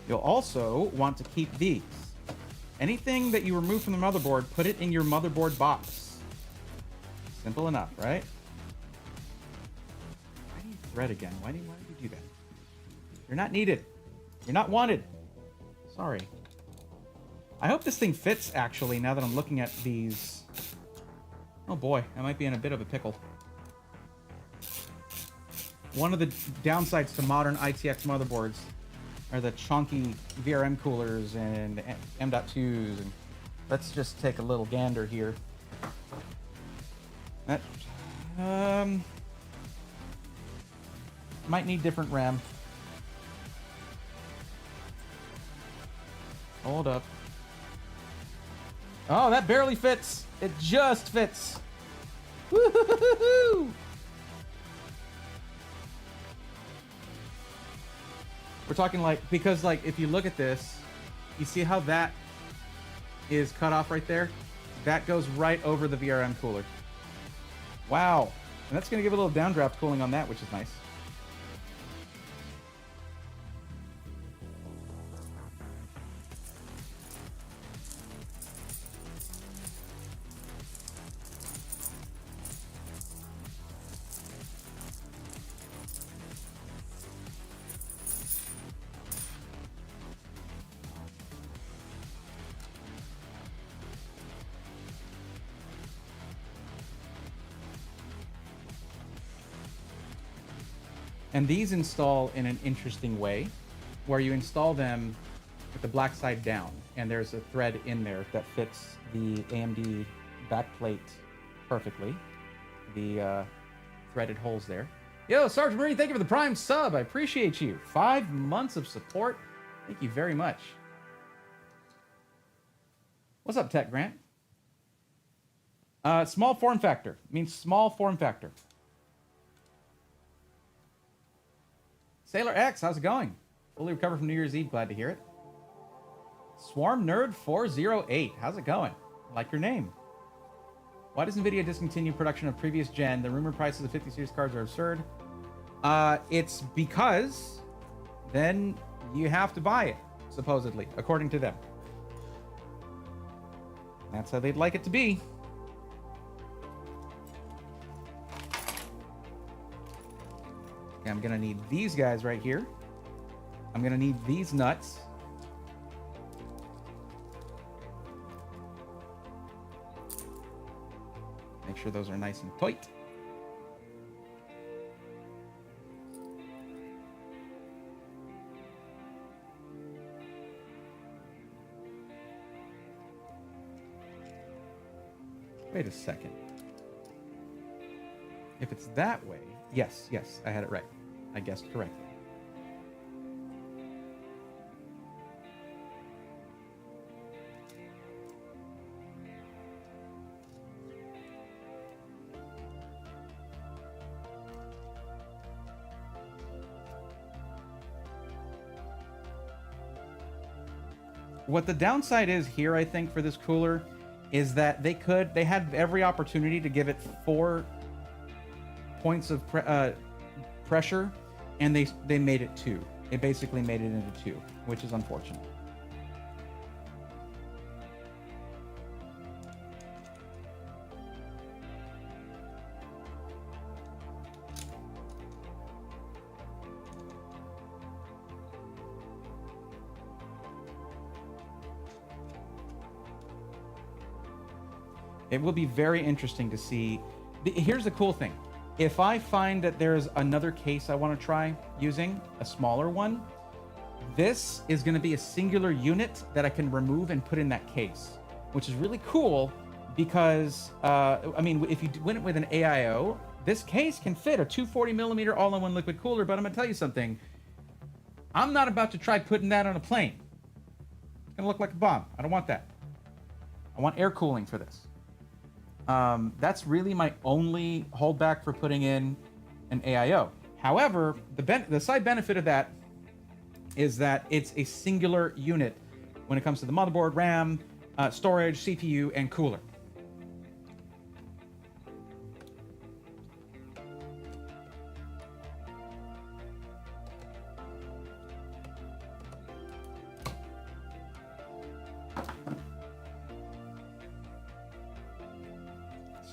You'll also want to keep these. Anything that you remove from the motherboard, put it in your motherboard box. Simple enough, right? Why do you thread again? Why do you do that? You're not needed. You're not wanted. Sorry. I hope this thing fits, actually, now that I'm looking at these. Oh boy, I might be in a bit of a pickle. One of the downsides to modern ITX motherboards are the chunky VRM coolers and M.2s. And let's just take a little gander here. That might need different RAM. Hold up. Oh, that barely fits. It just fits. Woo-hoo-hoo-hoo-hoo! We're talking like, because like, if you look at this, you see how that is cut off right there? That goes right over the VRM cooler. Wow. And that's going to give a little downdraft cooling on that, which is nice. And these install in an interesting way, where you install them with the black side down, and there's a thread in there that fits the AMD backplate perfectly. The threaded holes there. Yo, Sergeant Marine, thank you for the Prime sub. I appreciate you. 5 months of support. Thank you very much. What's up, Tech Grant? Small form factor. Means small form factor. Sailor X, how's it going? Fully recovered from New Year's Eve. Glad to hear it. Swarm Nerd 408, how's it going? Like your name. Why does NVIDIA discontinue production of previous gen? The rumored prices of 50 series cards are absurd. It's because then you have to buy it, supposedly, according to them. That's how they'd like it to be. Okay, I'm gonna need these guys right here. I'm gonna need these nuts. Make sure those are nice and tight. Wait a second. If it's that way, yes, I had it right. I guessed correctly. What the downside is here, I think, for this cooler is that they had every opportunity to give it 4 points of pressure, and they made it 2. They basically made it into 2, which is unfortunate. It will be very interesting to see. Here's the cool thing. If I find that there's another case I want to try using, a smaller one, this is going to be a singular unit that I can remove and put in that case, which is really cool because, I mean, if you went with an AIO, this case can fit a 240 millimeter all-in-one liquid cooler, but I'm going to tell you something. I'm not about to try putting that on a plane. It's going to look like a bomb. I don't want that. I want air cooling for this. That's really my only holdback for putting in an AIO. However, the side benefit of that is that it's a singular unit when it comes to the motherboard, RAM, storage, CPU, and cooler.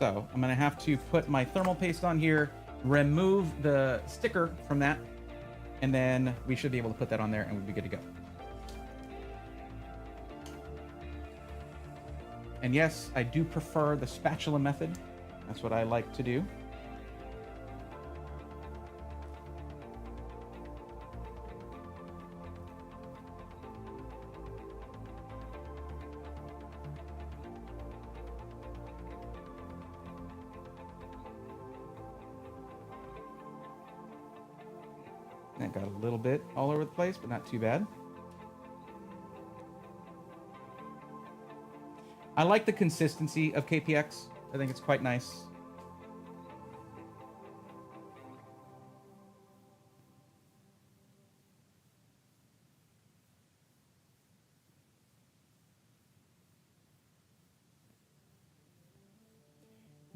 So I'm gonna have to put my thermal paste on here, remove the sticker from that, and then we should be able to put that on there and we'll be good to go. And yes, I do prefer the spatula method. That's what I like to do. That got a little bit all over the place, but not too bad. I like the consistency of KPX. I think it's quite nice.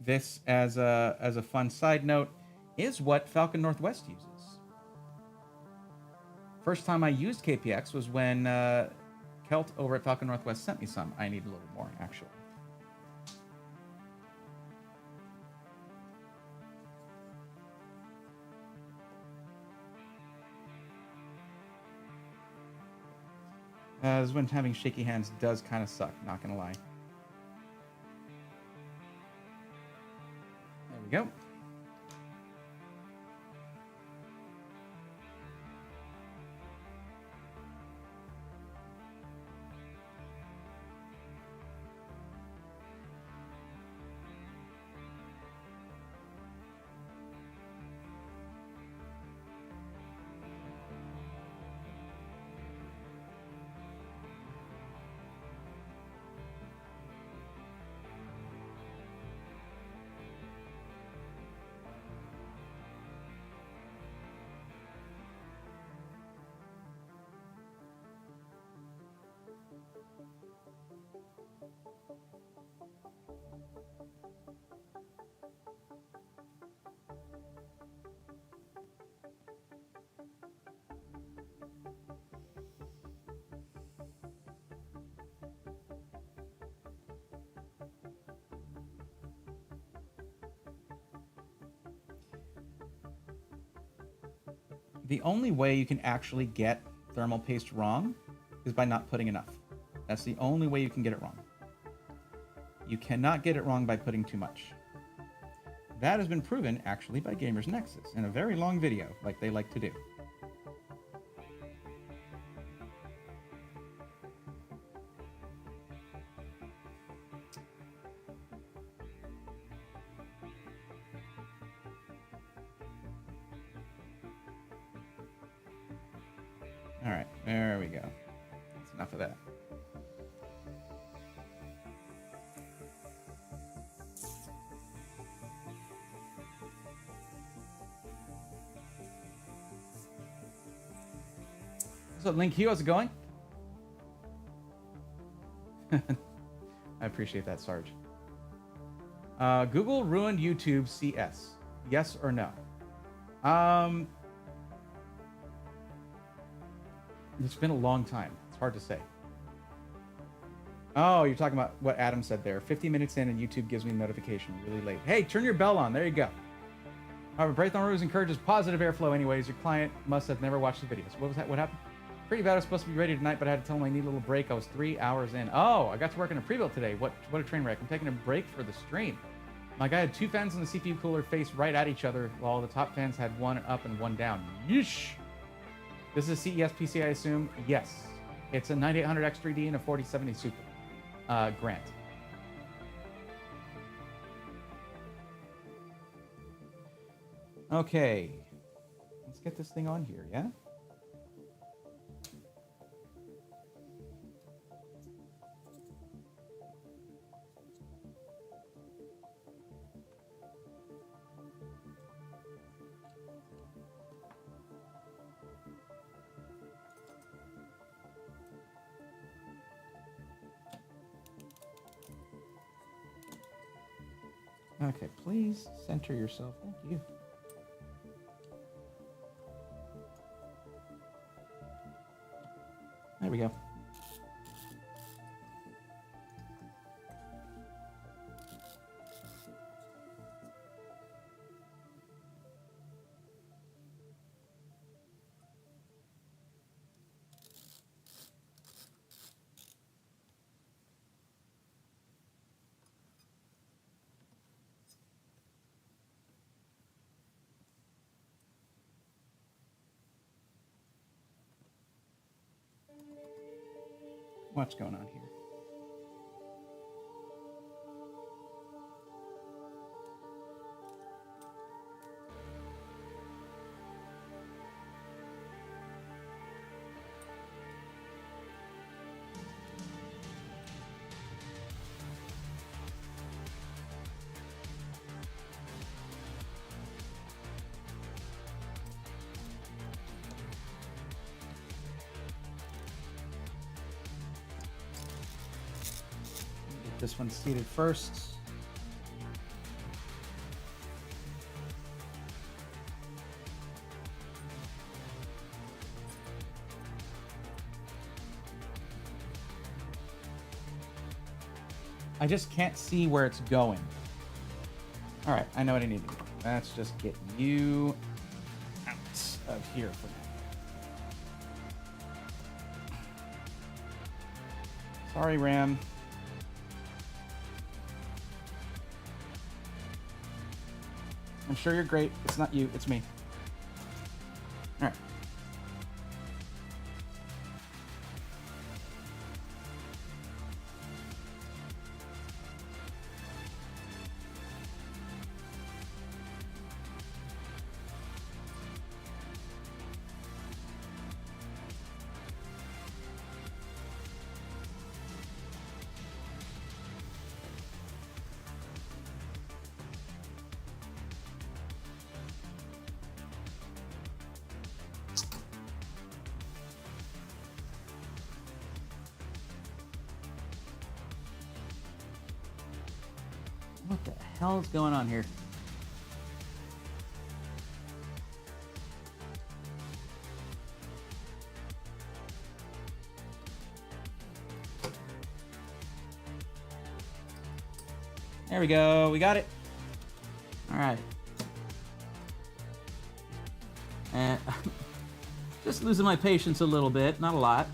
This, as a fun side note, is what Falcon Northwest uses. First time I used KPX was when Kelt over at Falcon Northwest sent me some. I need a little more, actually. As when having shaky hands does kind of suck, not gonna lie. There we go. The only way you can actually get thermal paste wrong is by not putting enough. That's the only way you can get it wrong. You cannot get it wrong by putting too much. That has been proven actually by Gamers Nexus in a very long video, like they like to do. All right, there we go. That's enough of that. So, Link Hugh, how's it going? I appreciate that, Sarge. Google ruined YouTube CS. Yes or no? It's been a long time. It's hard to say. Oh, you're talking about what Adam said there. 50 minutes in and YouTube gives me a notification really late. Hey, turn your bell on. There you go. However, Braithorn Ruse encourages positive airflow anyways. Your client must have never watched the videos. What was that? What happened? Pretty bad. I was supposed to be ready tonight, but I had to tell him I need a little break. I was 3 hours in. Oh, I got to work in a pre-built today. What a train wreck. I'm taking a break for the stream. My guy had 2 fans in the CPU cooler faced right at each other, while the top fans had one up and one down. Yeesh. This is a CES PC, I assume. Yes. It's a 9800 X3D and a 4070 Super. Grant. Okay. Let's get this thing on here, yeah? Okay, please center yourself. Thank you. There we go. What's going on here? This one's seated first. I just can't see where it's going. All right, I know what I need to do. Let's just get you out of here for now. Sorry, Ram. I'm sure you're great. It's not you, it's me. All right. What the hell is going on here? There we go. We got it. All right. And just losing my patience a little bit, not a lot.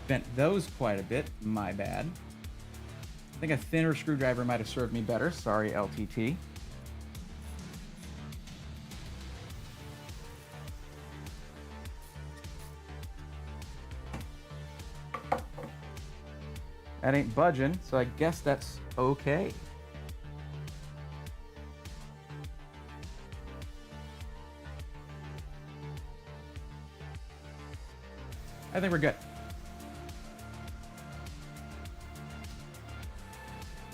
Bent those quite a bit, my bad. I think a thinner screwdriver might have served me better. Sorry, LTT. That ain't budging, so I guess that's okay. I think we're good.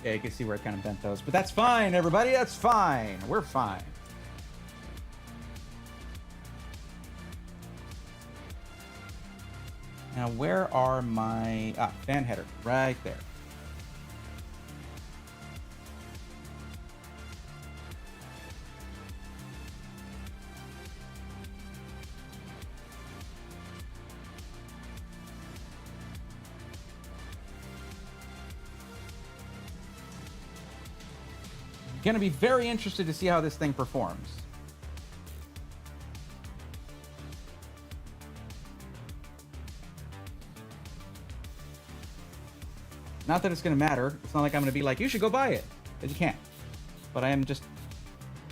Yeah, you can see where it kind of bent those. But that's fine, everybody. That's fine. We're fine. Now, where are my... fan header. Right there. Going to be very interested to see how this thing performs. Not that it's going to matter. It's not like I'm going to be like, you should go buy it, because you can't. But I am just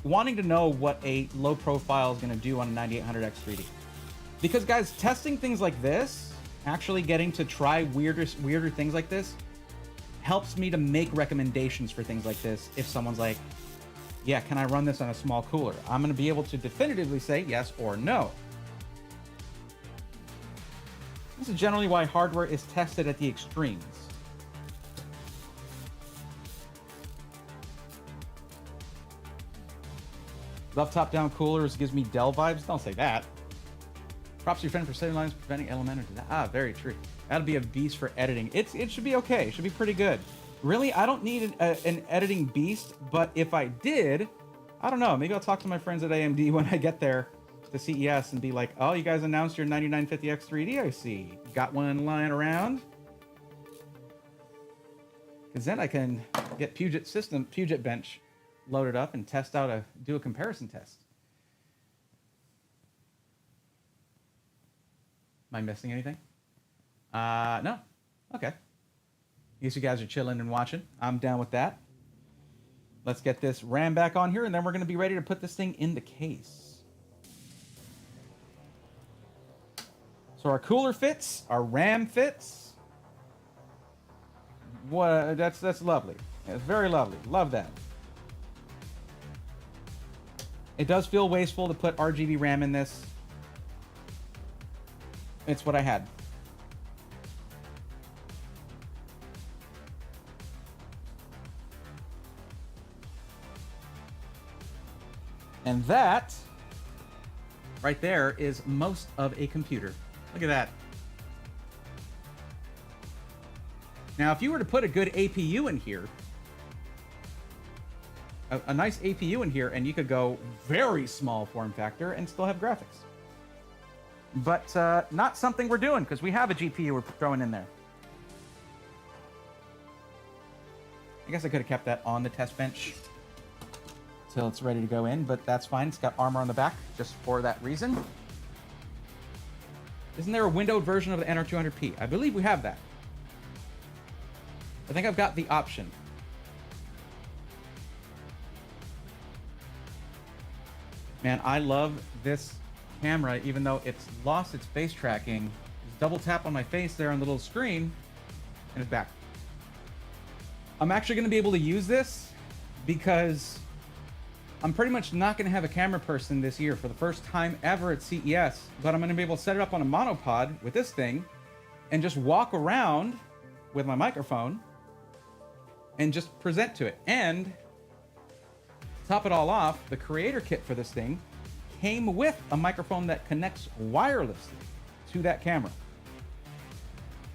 wanting to know what a low profile is going to do on a 9800X3D. Because guys, testing things like this, actually getting to try weirder things like this, helps me to make recommendations for things like this. If someone's like, yeah, can I run this on a small cooler? I'm going to be able to definitively say yes or no. This is generally why hardware is tested at the extremes. Love top-down coolers gives me Dell vibes. Don't say that. Props to your friend for saving lines, preventing elemental. Very true. That'll be a beast for editing. It should be okay. It should be pretty good. Really, I don't need an editing beast, but if I did, I don't know. Maybe I'll talk to my friends at AMD when I get there to CES and be like, oh, you guys announced your 9950X 3D, I see. Got one lying around? Because then I can get Puget Bench loaded up and do a comparison test. Am I missing anything? No. Okay. I guess you guys are chilling and watching. I'm down with that. Let's get this RAM back on here, and then we're going to be ready to put this thing in the case. So our cooler fits, our RAM fits. What? That's lovely. It's very lovely. Love that. It does feel wasteful to put RGB RAM in this. It's what I had. And that right there is most of a computer. Look at that. Now, if you were to put a good APU in here, a nice APU in here, and you could go very small form factor and still have graphics. But not something we're doing, because we have a GPU we're throwing in there. I guess I could have kept that on the test bench till it's ready to go in, but that's fine. It's got armor on the back just for that reason. Isn't there a windowed version of the NR200P? I believe we have that. I think I've got the option. Man, I love this camera, even though it's lost its face tracking. Just double tap on my face there on the little screen, and it's back. I'm actually going to be able to use this because I'm pretty much not going to have a camera person this year for the first time ever at CES, but I'm going to be able to set it up on a monopod with this thing and just walk around with my microphone and just present to it. And to top it all off, the creator kit for this thing came with a microphone that connects wirelessly to that camera.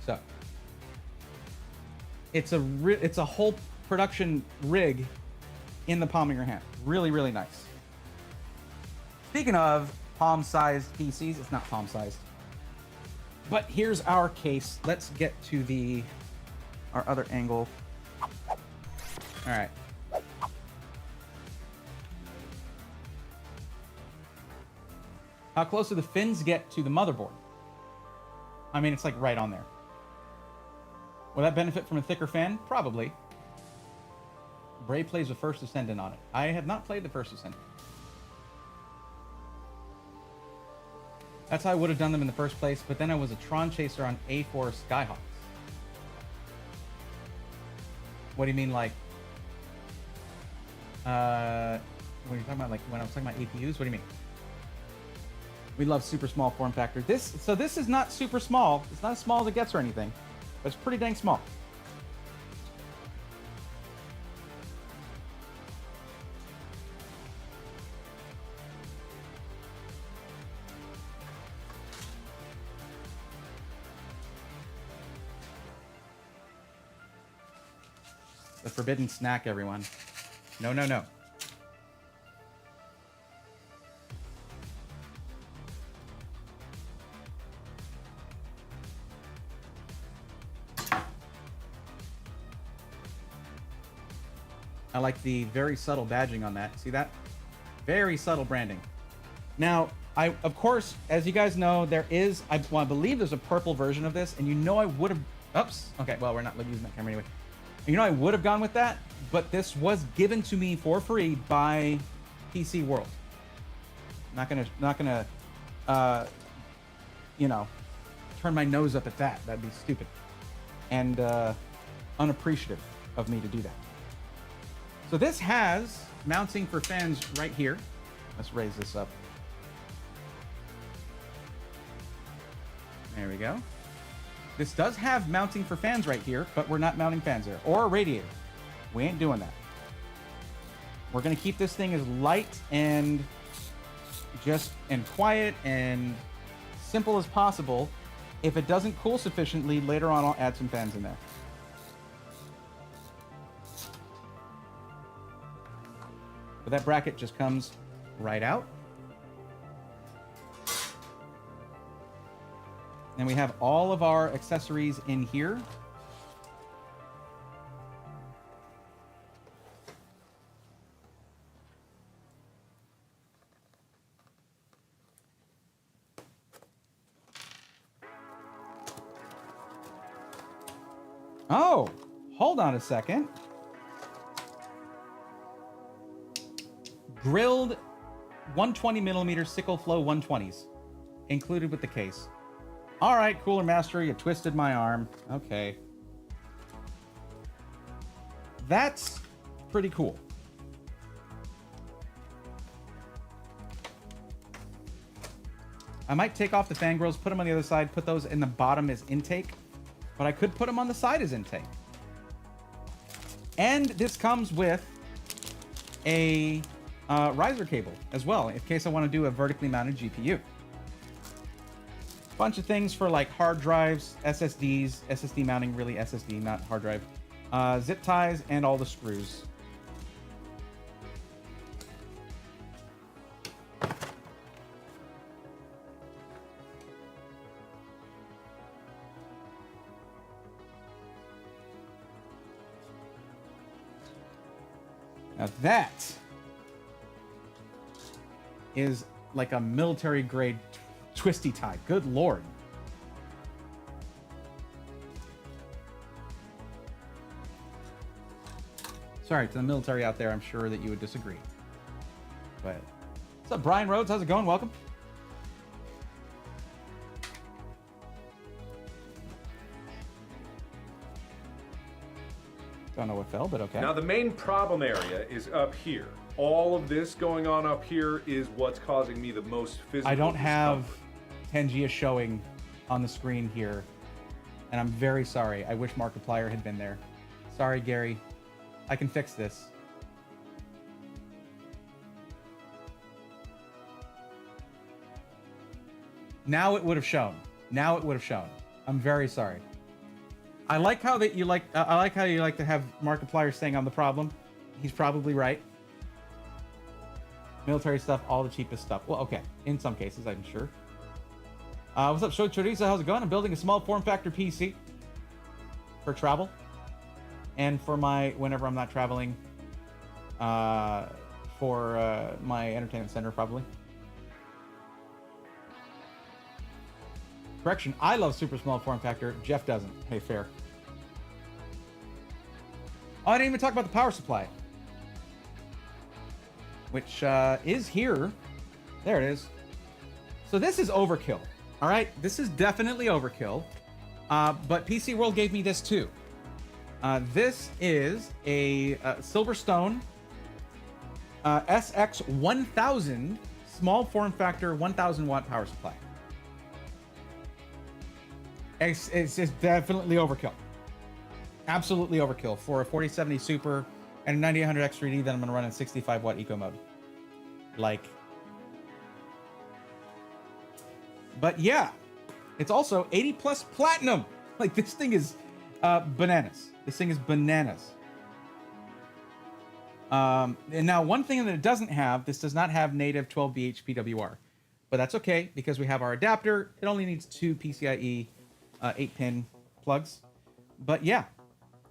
So it's a whole production rig in the palm of your hand. Really, really nice. Speaking of palm-sized PCs, it's not palm-sized. But here's our case. Let's get to our other angle. All right. How close do the fins get to the motherboard? I mean, it's like right on there. Will that benefit from a thicker fan? Probably. Bray plays the First Ascendant on it. I have not played the First Ascendant. That's how I would have done them in the first place, but then I was a Tron chaser on A4 Skyhawks. What do you mean, like... when you're talking about, like, when I was talking about APUs? What do you mean? We love super small form factor. So this is not super small. It's not as small as it gets or anything, but it's pretty dang small. The forbidden snack, everyone. No, no, no. I like the very subtle badging on that. See that? Very subtle branding. Now, of course, as you guys know, there is, I believe there's a purple version of this, and you know I would have, oops, okay, well, we're not using that camera anyway. You know I would have gone with that, but this was given to me for free by PC World. Not gonna, you know, turn my nose up at that. That'd be stupid and unappreciative of me to do that. So this has mounting for fans right here. Let's raise this up. There we go. This does have mounting for fans right here, but we're not mounting fans there. Or a radiator. We ain't doing that. We're going to keep this thing as light and quiet and simple as possible. If it doesn't cool sufficiently, later on I'll add some fans in there. But that bracket just comes right out. And we have all of our accessories in here. Oh, hold on a second. Grilled 120 millimeter sickle flow 120s included with the case. All right, Cooler Master, you twisted my arm. Okay. That's pretty cool. I might take off the fangirls, put them on the other side, put those in the bottom as intake, but I could put them on the side as intake. And this comes with a riser cable as well, in case I want to do a vertically mounted GPU. Bunch of things for like hard drives, SSDs, SSD mounting, really SSD, not hard drive, zip ties, and all the screws. Now that is like a military grade twisty tie. Good Lord. Sorry to the military out there, I'm sure that you would disagree. But what's up, Brian Rhodes? How's it going? Welcome. Don't know what fell, but okay. Now the main problem area is up here. All of this going on up here is what's causing me the most physical I don't have discomfort. Tangia showing on the screen here, and I'm very sorry. I wish Markiplier had been there. Sorry, Gary. I can fix this. Now it would have shown. Now it would have shown. I'm very sorry. I like how that you like. I like how you like to have Markiplier saying I'm the problem. He's probably right. Military stuff, all the cheapest stuff. Well, okay, in some cases, I'm sure. What's up, Show Chorizo? How's it going? I'm building a small form factor PC for travel and for my whenever I'm not traveling. For my entertainment center, probably. Correction, I love super small form factor. Jeff doesn't. Hey, fair. Oh, I didn't even talk about the power supply, which is here. There it is. So this is overkill. All right, this is definitely overkill. But PC World gave me this too. This is a Silverstone SX1000 small form factor 1000 watt power supply. It's just definitely overkill. Absolutely overkill for a 4070 Super and a 9800X3D that I'm going to run in 65 watt eco mode. Like, but yeah, it's also 80 plus platinum. Like, this thing is bananas. This thing is bananas. And now one thing that it doesn't have, this does not have native 12VH PWR, but that's okay because we have our adapter. It only needs 2 PCIe 8-pin plugs. But yeah,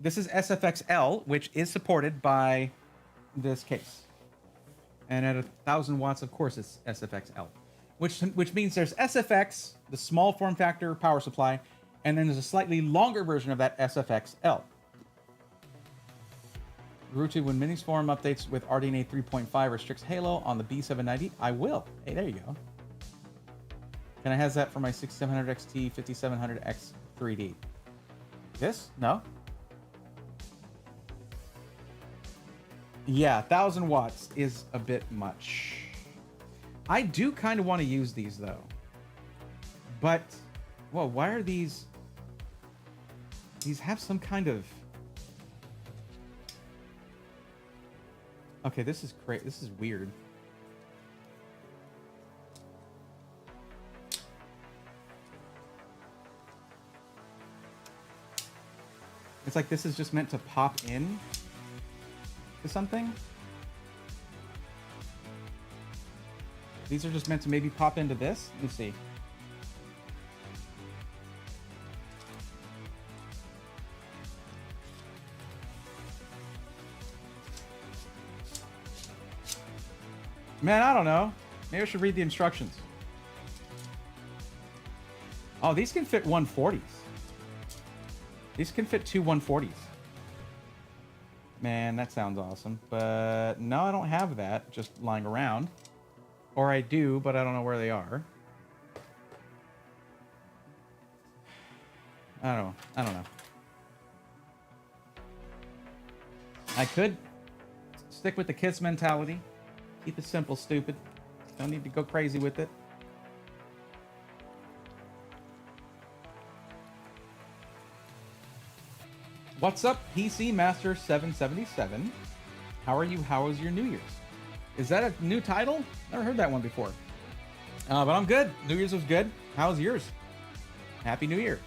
this is SFX-L, which is supported by this case. And at 1000 watts, of course, it's SFX-L, which means there's SFX, the small form factor power supply, and then there's a slightly longer version of that SFX-L. Rutu, when minis form updates with RDNA 3.5 restricts Halo on the B790, I will. Hey, there you go. And it has that for my 6700 XT 5700X 3D. This? No? Yeah, 1000 watts is a bit much. I do kind of want to use these though. But, whoa, why are these? These have some kind of. Okay, this is great. This is weird. It's like this is just meant to pop in to something. These are just meant to maybe pop into this. Let me see. Man, I don't know. Maybe I should read the instructions. Oh, these can fit 140s. These can fit two 140s. Man, that sounds awesome. But no, I don't have that just lying around. Or I do, but I don't know where they are. I don't know. I could stick with the KISS mentality. Keep it simple, stupid. Don't need to go crazy with it. What's up, PC Master 777? How are you? How was your New Year's? Is that a new title? Never heard that one before. But I'm good. New Year's was good. How was yours? Happy New Year.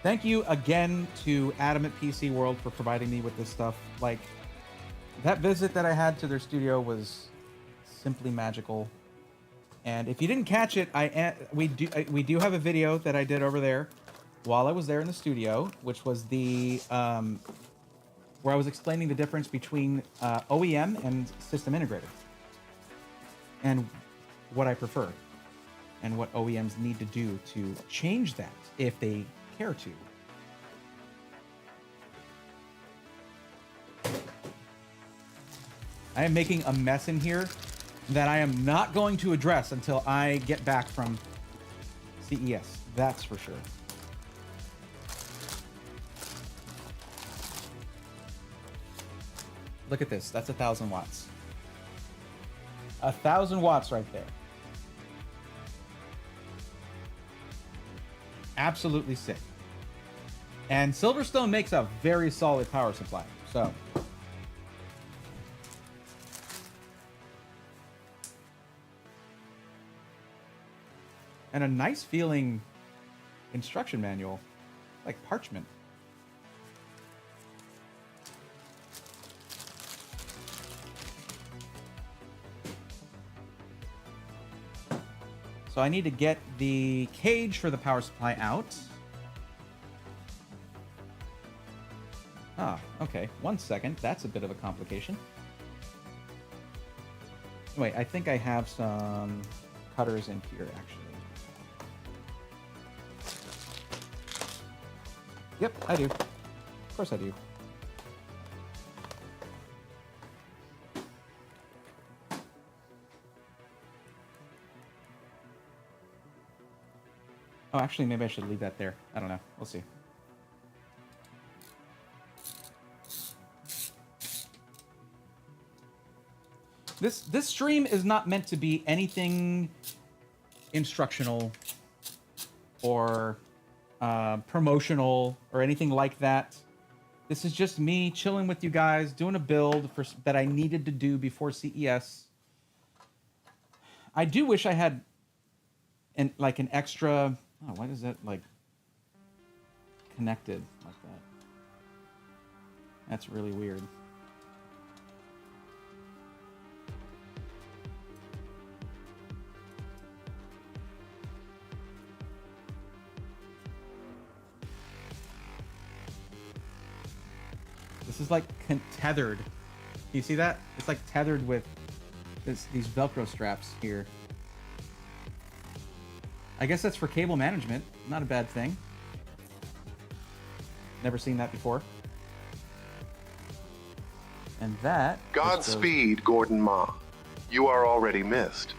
Thank you again to Adam at PC World for providing me with this stuff. Like, that visit that I had to their studio was simply magical. And if you didn't catch it, we do have a video that I did over there while I was there in the studio, which was the where I was explaining the difference between OEM and system integrator, and what I prefer, and what OEMs need to do to change that if they care to. I am making a mess in here that I am not going to address until I get back from CES. That's for sure. Look at this. That's 1,000 watts. 1,000 watts right there. Absolutely sick. And Silverstone makes a very solid power supply. So, and a nice feeling instruction manual, like parchment. So I need to get the cage for the power supply out. Ah, okay. 1 second. That's a bit of a complication. Wait, I think I have some cutters in here, actually. Yep, I do. Of course I do. Oh, actually, maybe I should leave that there. I don't know. We'll see. This stream is not meant to be anything instructional or promotional or anything like that. This is just me chilling with you guys, doing a build that I needed to do before CES. I do wish I had an extra. Oh, why is that like connected like that? That's really weird. This is like tethered. You see that? It's like tethered with these Velcro straps here. I guess that's for cable management. Not a bad thing. Never seen that before. And that... Godspeed, Gordon Ma. You are already missed.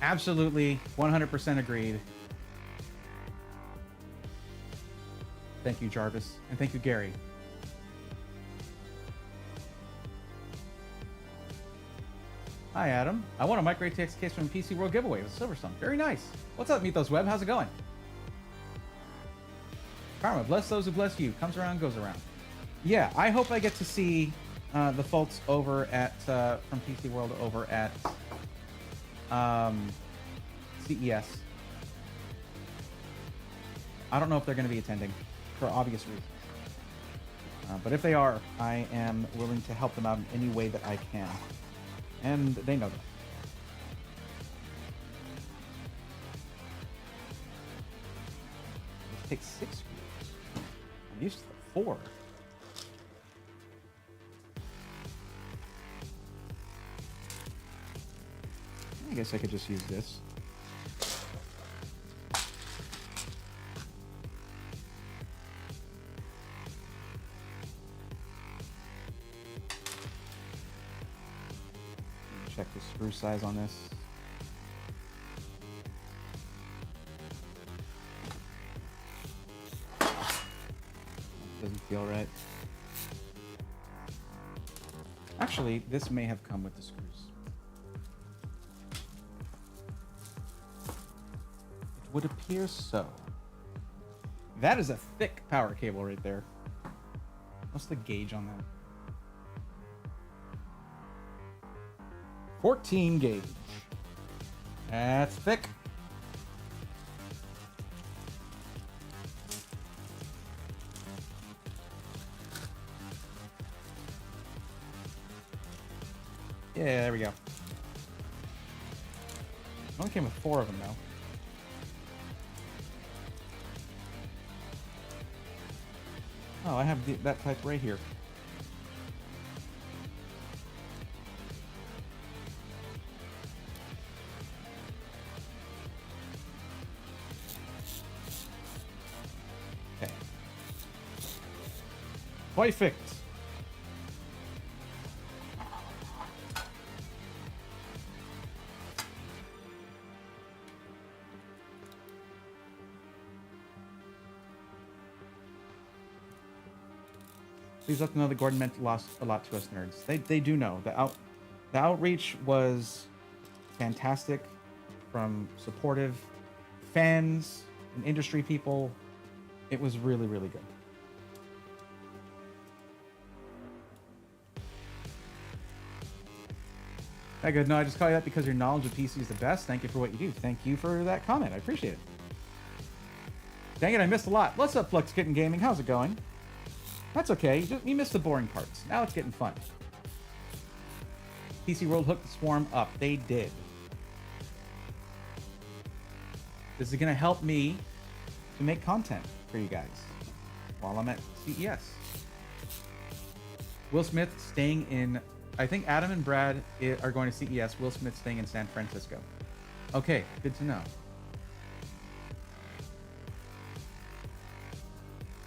Absolutely, 100% agreed. Thank you, Jarvis. And thank you, Gary. Hi, Adam. I won a Micro ATX case from PC World giveaway with Silverstone. Very nice. What's up, Mythos Web? How's it going? Karma, bless those who bless you. Comes around, goes around. Yeah, I hope I get to see the folks over at from PC World over at CES. I don't know if they're going to be attending for obvious reasons. But if they are, I am willing to help them out in any way that I can. And they know that. take 6 screws. I'm used to the 4. I guess I could just use this. Check the screw size on this. Doesn't feel right. Actually, this may have come with the screws. It would appear so. That is a thick power cable right there. What's the gauge on that? 14 gauge. That's thick. Yeah, there we go. Only came with 4 of them though. Oh, I have that type right here. Okay. Perfect. Please let them know that Gordon meant lost a lot to us nerds. They do know. The outreach was fantastic from supportive fans and industry people. It was really, really good. Hey, good. No, I just call you that because your knowledge of PC is the best. Thank you for what you do. Thank you for that comment. I appreciate it. Dang it, I missed a lot. What's up, Flux Kitten Gaming? How's it going? That's okay. You missed the boring parts. Now it's getting fun. PC World hooked the swarm up. They did. This is going to help me to make content for you guys while I'm at CES. Will Smith staying in... I think Adam and Brad are going to CES. Will Smith staying in San Francisco. Okay, good to know.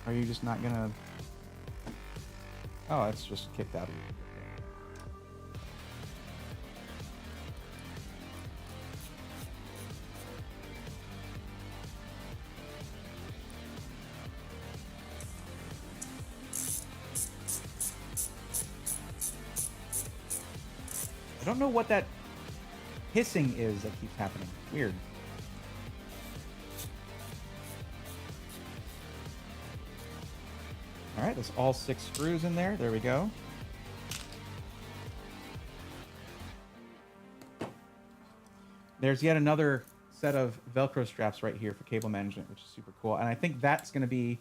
Are you just not going to... Oh, it's just kicked out of you. I don't know what that hissing is that keeps happening. Weird. All right, that's all 6 screws in there. There we go. There's yet another set of Velcro straps right here for cable management, which is super cool. And I think that's going to be...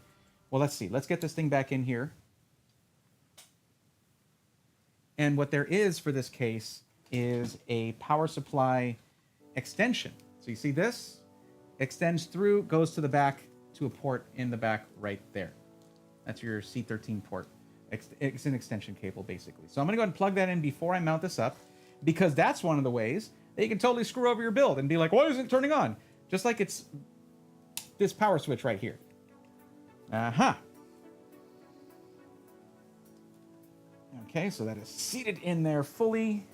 Well, let's see. Let's get this thing back in here. And what there is for this case is a power supply extension. So you see this? Extends through, goes to the back to a port in the back right there. That's your C13 port. It's an extension cable, basically. So I'm going to go ahead and plug that in before I mount this up, because that's one of the ways that you can totally screw over your build and be like, why isn't it turning on? Just like it's this power switch right here. Uh-huh. Okay, so that is seated in there fully.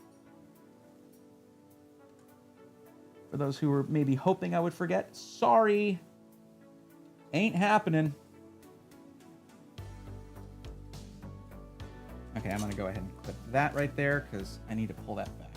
For those who were maybe hoping I would forget, sorry. Ain't happening. Okay, I'm going to go ahead and clip that right there because I need to pull that back.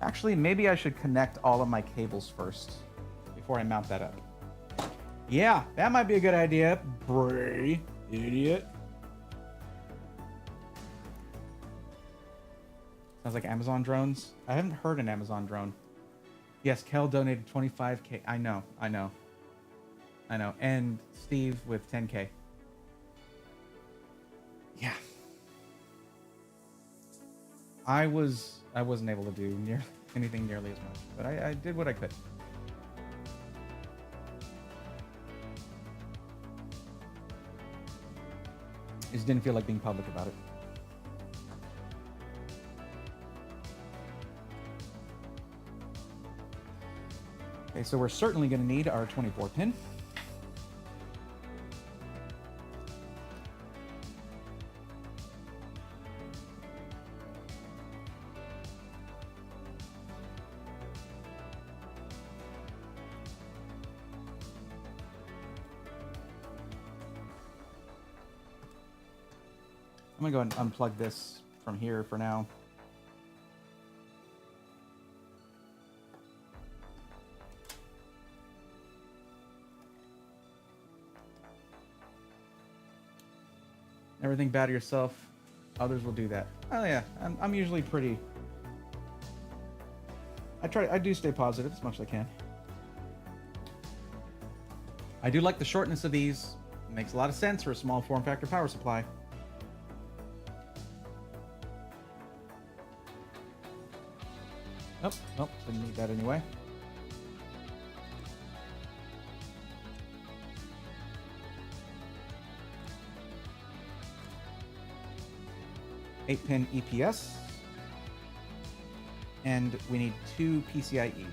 Actually, maybe I should connect all of my cables first before I mount that up. Yeah, that might be a good idea. Bray, idiot. Sounds like Amazon drones. I haven't heard an Amazon drone. Yes, Kel donated 25K. I know. And Steve with 10K. Yeah. I wasn't able to do anything nearly as much, but I did what I could. Just didn't feel like being public about it. Okay, so we're certainly going to need our 24 pin. I'm going to go and unplug this from here for now. Everything bad to yourself. Others will do that. Oh yeah, I'm usually pretty... I do stay positive as much as I can. I do like the shortness of these. It makes a lot of sense for a small form factor power supply. Nope, didn't need that anyway. Eight-pin EPS. And we need 2 PCIe.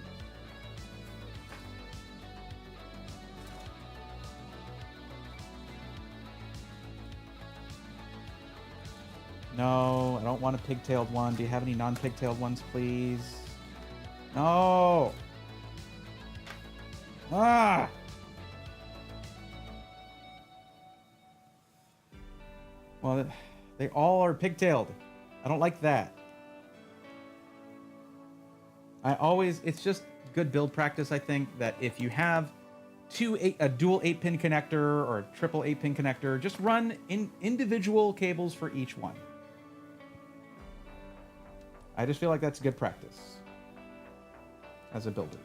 No, I don't want a pigtailed one. Do you have any non-pigtailed ones, please? No! Ah! Well, they all are pigtailed. I don't like that. It's just good build practice, I think, that if you have a dual 8-pin connector or a triple 8-pin connector, just run individual cables for each one. I just feel like that's good practice as a builder.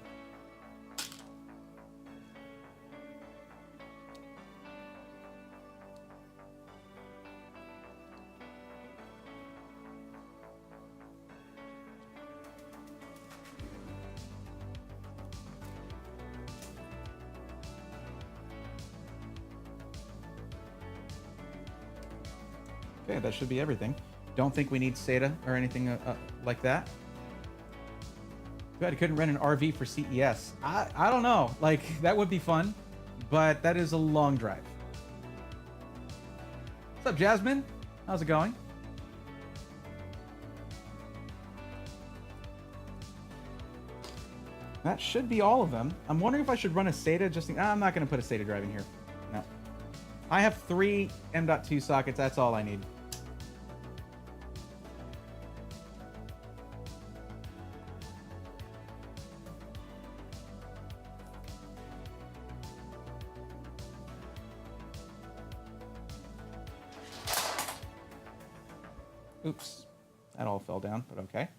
Okay, that should be everything. Don't think we need SATA or anything like that. Too bad I couldn't rent an RV for CES. I don't know. Like, that would be fun, but that is a long drive. What's up, Jasmine? How's it going? That should be all of them. I'm wondering if I should run a SATA just... I'm not going to put a SATA drive in here. No. I have 3 M.2 sockets. That's all I need. Oops. That all fell down, but okay.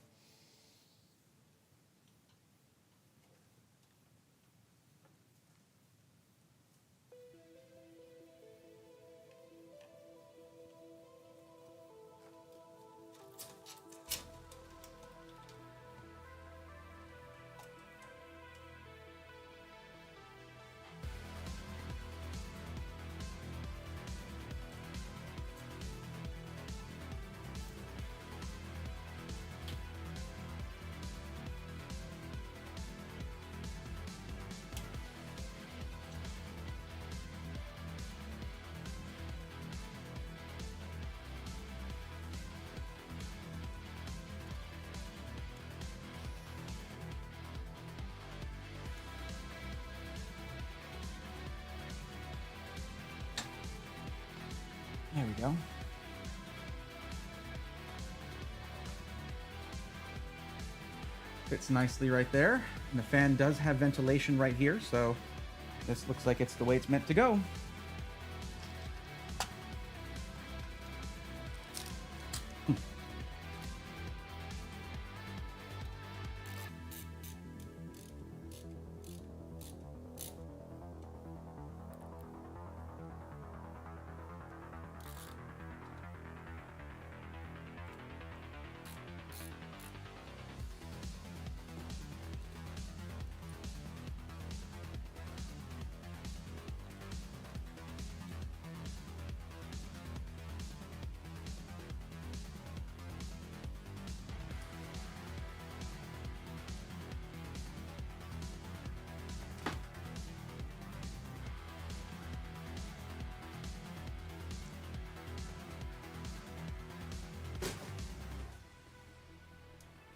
There we go. Fits nicely right there. And the fan does have ventilation right here, so this looks like it's the way it's meant to go.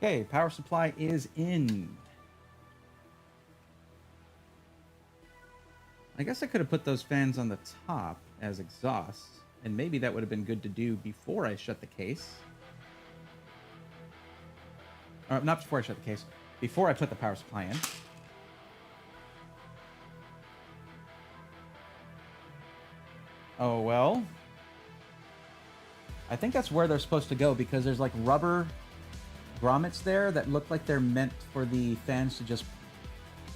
Okay, power supply is in. I guess I could have put those fans on the top as exhausts, and maybe that would have been good to do before I shut the case. Or not before I shut the case, before I put the power supply in. Oh, well. I think that's where they're supposed to go because there's like rubber grommets there that look like they're meant for the fans to just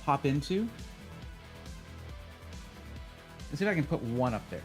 pop into. Let's see if I can put one up there.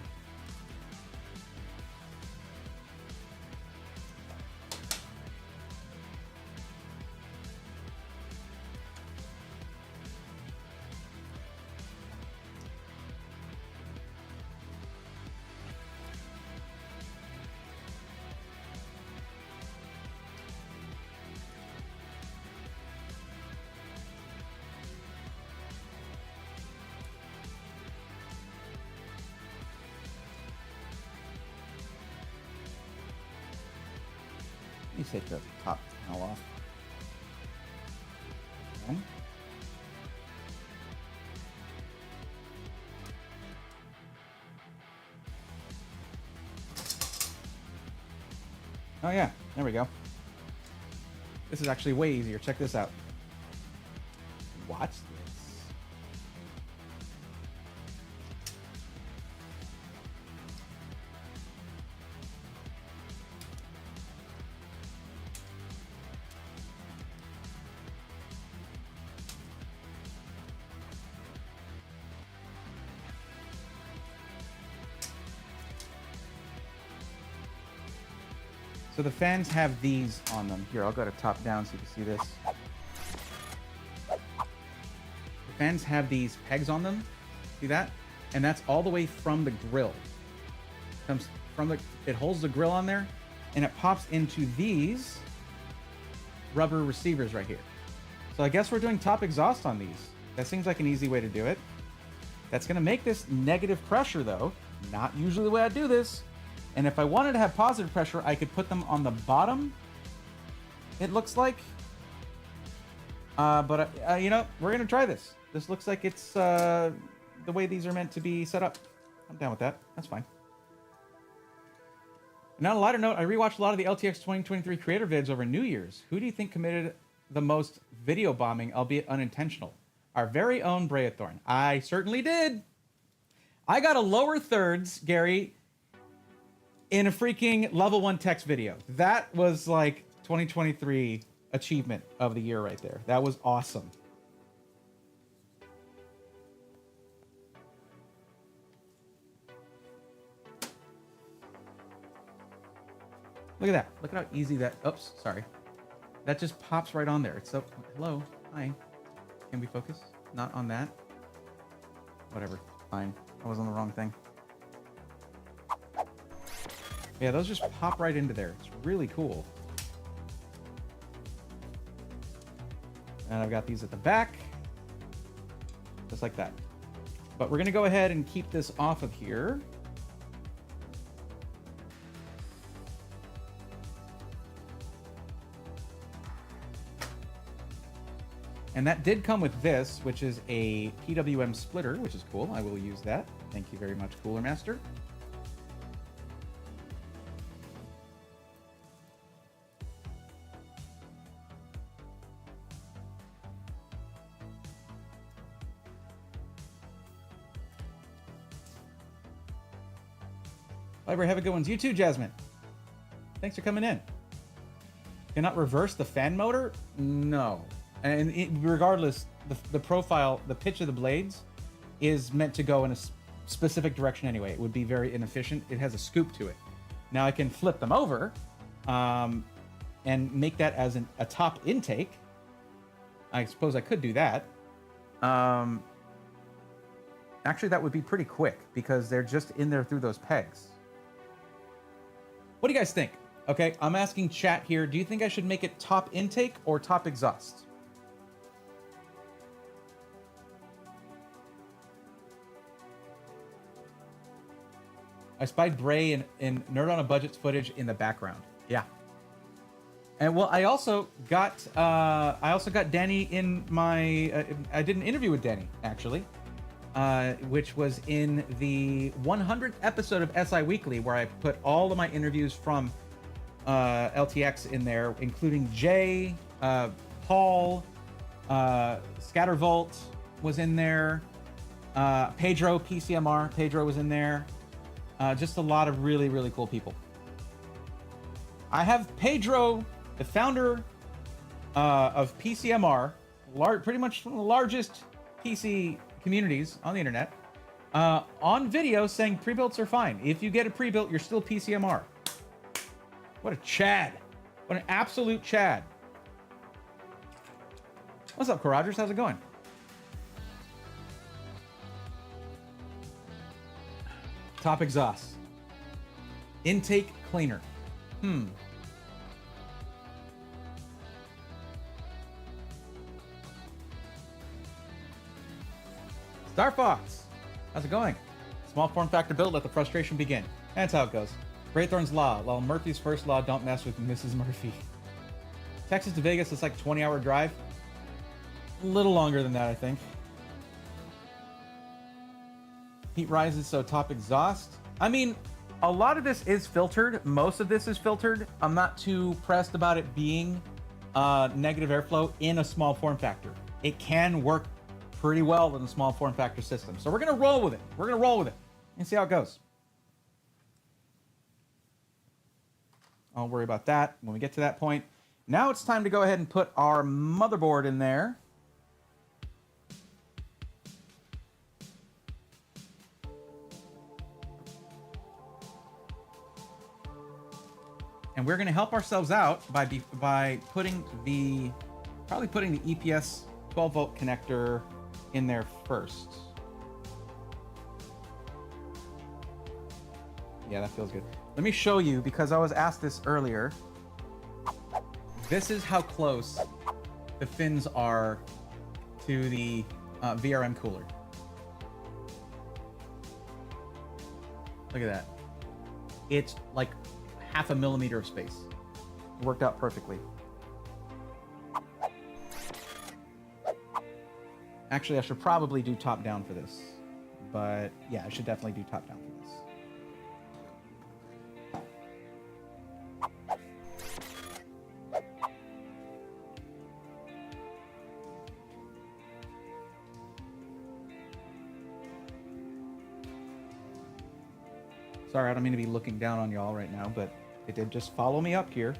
Let me take the top panel off. Okay. Oh yeah, there we go. This is actually way easier. Check this out. Watch this. So the fans have these on them. Here, I'll go to top down so you can see this. The fans have these pegs on them. See that? And that's all the way from the grill. Comes from the, it holds the grill on there, and it pops into these rubber receivers right here. So I guess we're doing top exhaust on these. That seems like an easy way to do it. That's gonna make this negative pressure though. Not usually the way I do this. And if I wanted to have positive pressure, I could put them on the bottom, it looks like. But you know, we're going to try this. This looks like it's the way these are meant to be set up. I'm down with that. That's fine. Now, on a lighter note, I rewatched a lot of the LTX 2023 creator vids over New Year's. Who do you think committed the most video bombing, albeit unintentional? Our very own Breathorn. I certainly did. I got a lower thirds, Gary, in a freaking level 1 text video. That was like 2023 achievement of the year right there. That was awesome. Look at that. Look at how easy that, oops, sorry. That just pops right on there. It's so, hello, hi. Can we focus? Not on that? Whatever, fine. I was on the wrong thing. Yeah, those just pop right into there. It's really cool. And I've got these at the back. Just like that. But we're going to go ahead and keep this off of here. And that did come with this, which is a PWM splitter, which is cool. I will use that. Thank you very much, Cooler Master. Library, have a good one. You too, Jasmine. Thanks for coming in. Cannot reverse the fan motor? No. And regardless, the profile, the pitch of the blades is meant to go in a specific direction anyway. It would be very inefficient. It has a scoop to it. Now I can flip them over and make that as a top intake. I suppose I could do that. Actually, that would be pretty quick because they're just in there through those pegs. What do you guys think? Okay, I'm asking chat here. Do you think I should make it top intake or top exhaust? I spied Bray in Nerd on a Budget's footage in the background. Yeah. And well, I also got Danny in my. I did an interview with Danny actually, which was in the 100th episode of SI Weekly, where I put all of my interviews from LTX in there, including Jay, Paul, Scattervolt was in there, Pedro PCMR. Pedro was in there. Just a lot of really, really cool people. I have Pedro, the founder of PCMR, pretty much one of the largest PC communities on the internet, on video saying pre-builts are fine. If you get a pre-built, you're still PCMR. What a Chad. What an absolute Chad. What's up, Rogers? How's it going? Top exhaust. Intake cleaner. Star Fox, how's it going? Small form factor build, let the frustration begin. That's how it goes. Graythorn's Law, well, Murphy's first law, don't mess with Mrs. Murphy. Texas to Vegas, it's like a 20-hour drive. A little longer than that, I think. Heat rises, so top exhaust. I mean, a lot of this is filtered. Most of this is filtered. I'm not too pressed about it being negative airflow in a small form factor. It can work pretty well in a small form factor system. So we're going to roll with it. We're going to roll with it and see how it goes. I'll worry about that when we get to that point. Now it's time to go ahead and put our motherboard in there. And we're going to help ourselves out by putting the EPS 12 volt connector in there first. Yeah, that feels good. Let me show you, because I was asked this earlier. This is how close the fins are to the VRM cooler. Look at that. It's like half a millimeter of space. It worked out perfectly. Actually, I should probably do top down for this. But yeah, I should definitely do top down for this. Sorry, I don't mean to be looking down on y'all right now, but it did just follow me up here.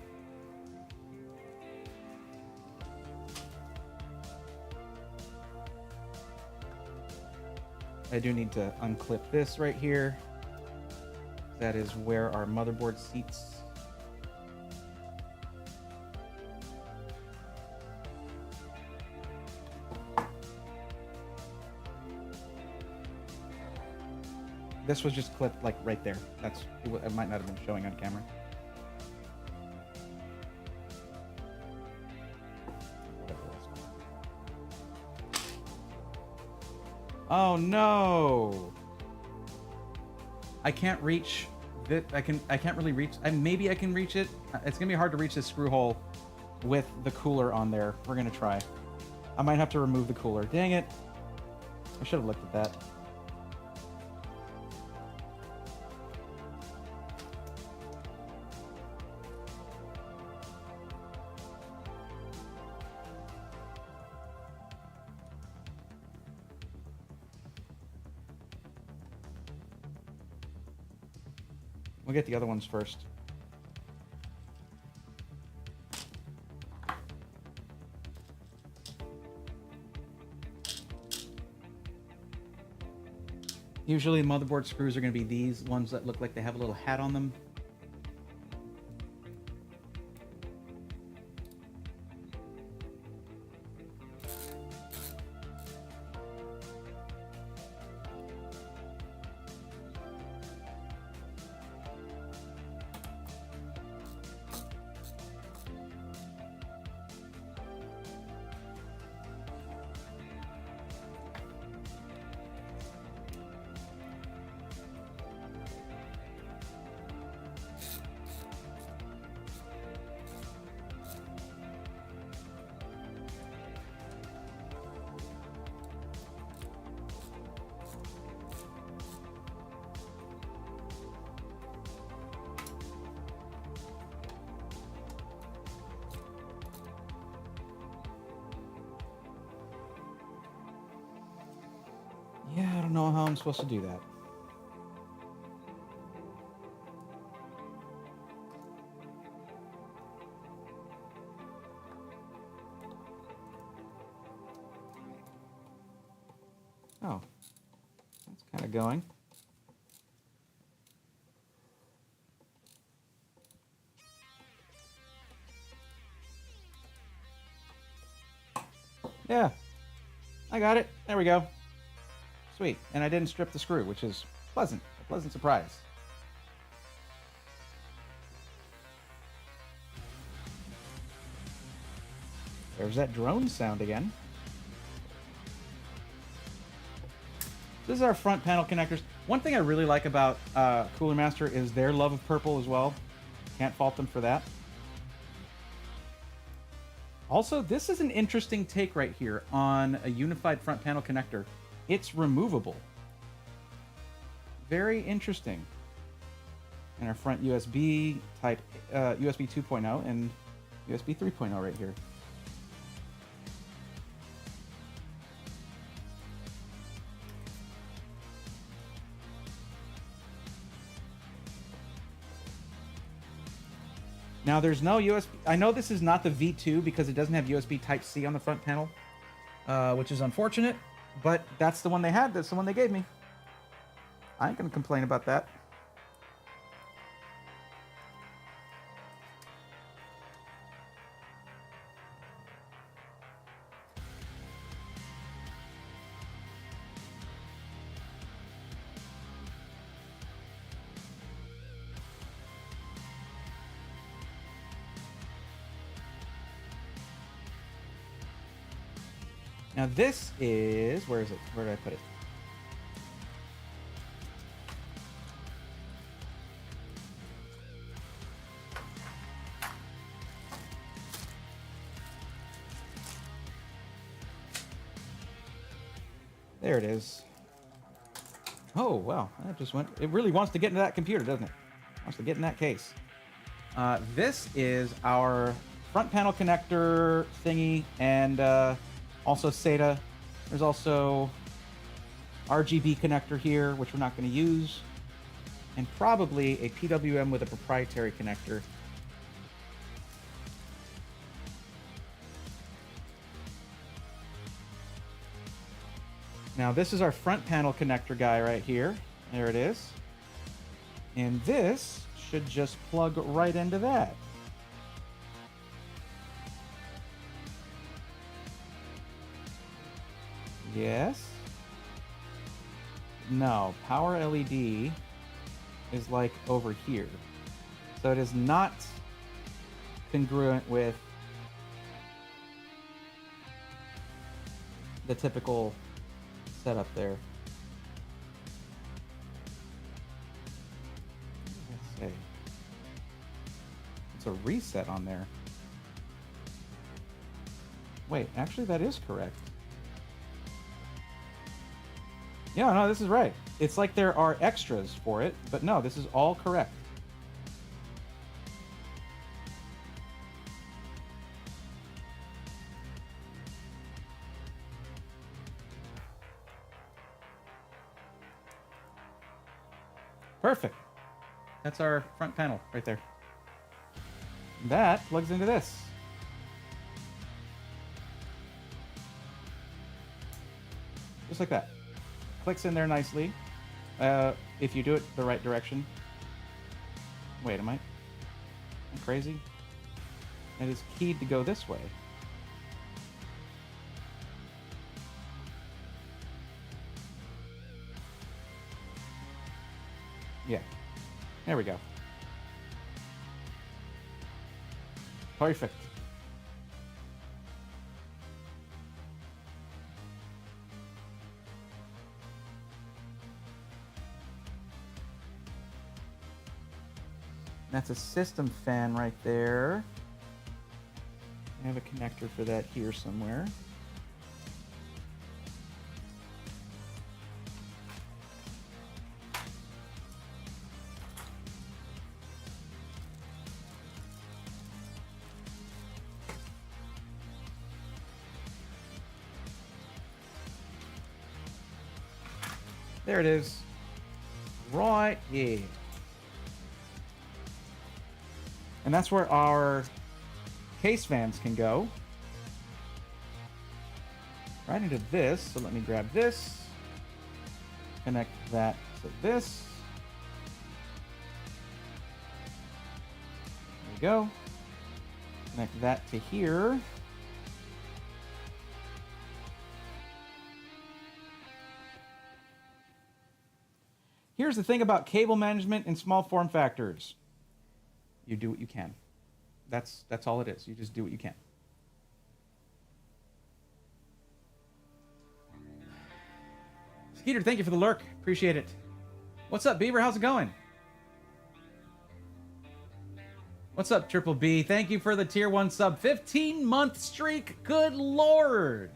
I do need to unclip this right here. That is where our motherboard seats. This was just clipped like right there. It might not have been showing on camera. Oh no! I can't reach it. I can't really reach. Maybe I can reach it. It's gonna be hard to reach this screw hole with the cooler on there. We're gonna try. I might have to remove the cooler. Dang it! I should have looked at that. We'll get the other ones first. Usually motherboard screws are going to be these ones that look like they have a little hat on them. know how I'm supposed to do that. Oh, that's kind of going. Yeah, I got it. There we go. Sweet. And I didn't strip the screw, which is pleasant. A pleasant surprise. There's that drone sound again. This is our front panel connectors. One thing I really like about Cooler Master is their love of purple as well. Can't fault them for that. Also, this is an interesting take right here on a unified front panel connector. It's removable. Very interesting. And our front USB type, USB 2.0 and USB 3.0 right here. Now there's no USB. I know this is not the V2 because it doesn't have USB Type-C on the front panel, which is unfortunate, but that's the one they had. That's the one they gave me. I ain't gonna complain about that. Now this is, where is it? Where did I put it? There it is. Oh, wow. That just went, it really wants to get into that computer, doesn't it? Wants to get in that case. This is our front panel connector thingy, and also SATA. There's also RGB connector here, which we're not going to use, and probably a PWM with a proprietary connector. Now this is our front panel connector guy right here. There it is. And this should just plug right into that. Yes. No, power LED is like over here. So it is not congruent with the typical setup there. Let's see. It's a reset on there. Wait, actually that is correct. Yeah, no, this is right. It's like there are extras for it, but no, this is all correct. Perfect. That's our front panel right there. That plugs into this. Just like that. Clicks in there nicely. If you do it the right direction. Wait, am I crazy? It is keyed to go this way. Yeah. There we go. Perfect. That's a system fan right there. I have a connector for that here somewhere. There it is. Right here. And that's where our case fans can go. Right into this. So let me grab this. Connect that to this. There we go. Connect that to here. Here's the thing about cable management in small form factors. You do what you can. That's all it is. You just do what you can. Skeeter, thank you for the lurk. Appreciate it. What's up, Beaver? How's it going? What's up, Triple B? Thank you for the tier 1 sub. 15-month streak. Good Lord.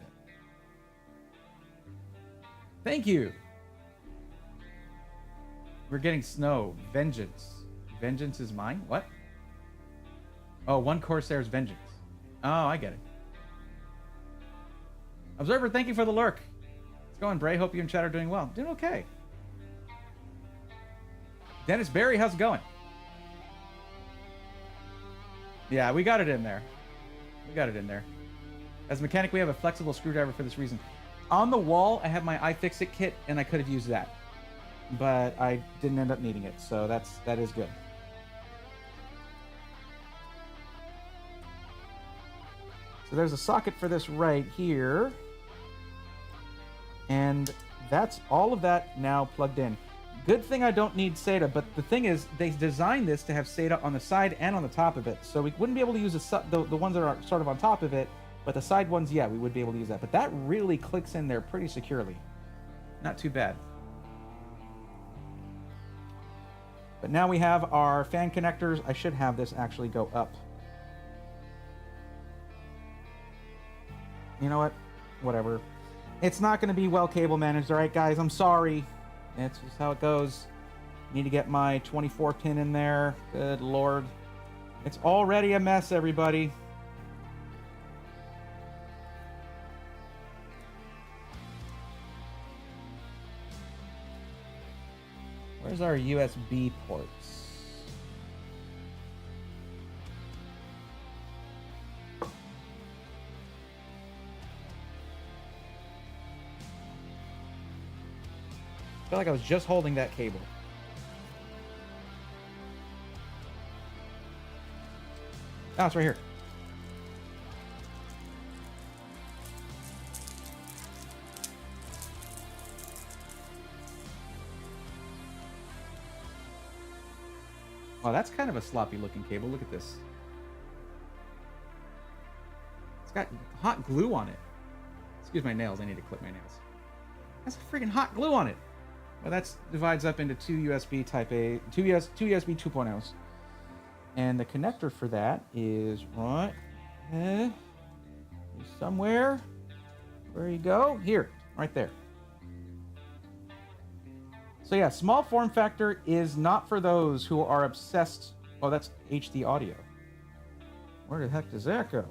Thank you. We're getting snow. Vengeance. Vengeance is mine? What? Oh, one Corsair's vengeance. Oh, I get it. Observer, thank you for the lurk. How's it going, Bray? Hope you and chat are doing well. Doing okay. Dennis Barry, how's it going? Yeah, we got it in there. We got it in there. As a mechanic, we have a flexible screwdriver for this reason. On the wall, I have my iFixit kit, and I could have used that. But I didn't end up needing it, so that is good. So there's a socket for this right here. And that's all of that now plugged in. Good thing I don't need SATA, but the thing is, they designed this to have SATA on the side and on the top of it. So we wouldn't be able to use the ones that are sort of on top of it, but the side ones, yeah, we would be able to use that. But that really clicks in there pretty securely. Not too bad. But now we have our fan connectors. I should have this actually go up. You know what? Whatever. It's not going to be well cable managed, all right, guys? I'm sorry. That's just how it goes. Need to get my 24 pin in there. Good Lord. It's already a mess, everybody. Where's our USB ports? I feel like I was just holding that cable. Oh, it's right here. Wow, that's kind of a sloppy looking cable. Look at this. It's got hot glue on it. Excuse my nails, I need to clip my nails. That's freaking hot glue on it. Well, that divides up into two USB Type A, two USB 2.0s. And the connector for that is right somewhere. Where you go? Here, right there. So yeah, small form factor is not for those who are obsessed. Oh, that's HD audio. Where the heck does that go?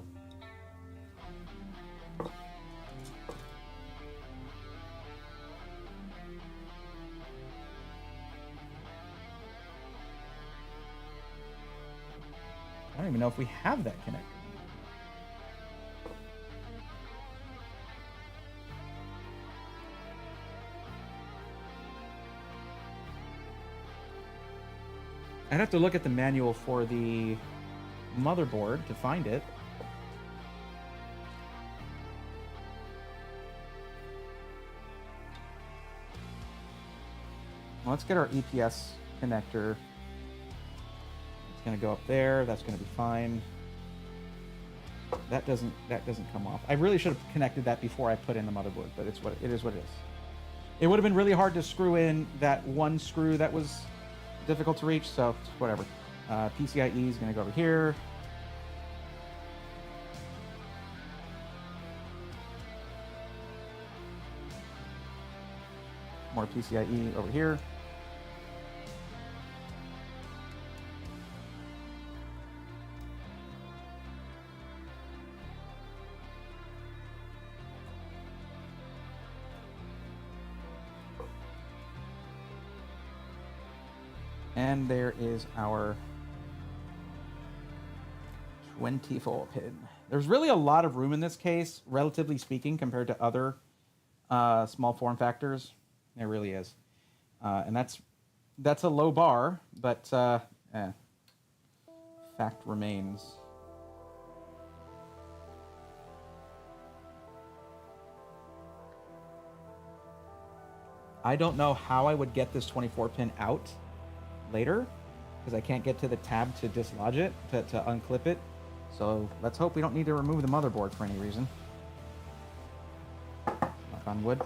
I don't even know if we have that connector. I'd have to look at the manual for the motherboard to find it. Well, let's get our EPS connector. It's going to go up there. That's going to be fine. That doesn't come off. I really should have connected that before I put in the motherboard, but it is what it is. It would have been really hard to screw in that one screw that was difficult to reach, so whatever. PCIe is going to go over here. More PCIe over here. And there is our 24 pin. There's really a lot of room in this case, relatively speaking, compared to other small form factors. There really is. And that's a low bar, but fact remains. I don't know how I would get this 24 pin out later, because I can't get to the tab to dislodge it, to unclip it. So let's hope we don't need to remove the motherboard for any reason. Knock on wood.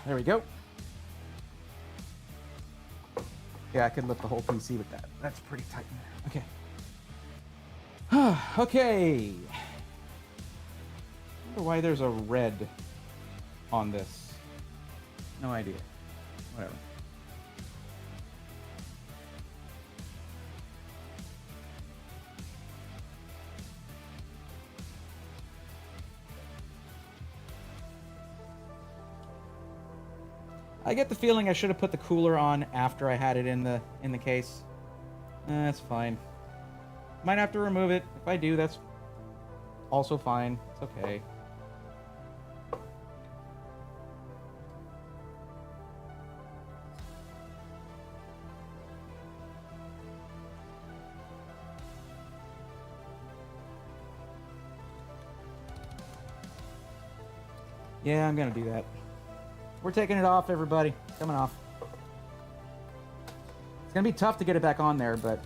There we go. Yeah, I could lift the whole PC with that. That's pretty tight in there. Okay. Okay. I wonder why there's a red on this. No idea. Whatever. I get the feeling I should have put the cooler on after I had it in the case. That's fine. Might have to remove it. If I do, that's also fine. It's okay. Yeah, I'm gonna do that. We're taking it off, everybody. It's coming off. It's gonna be tough to get it back on there, but...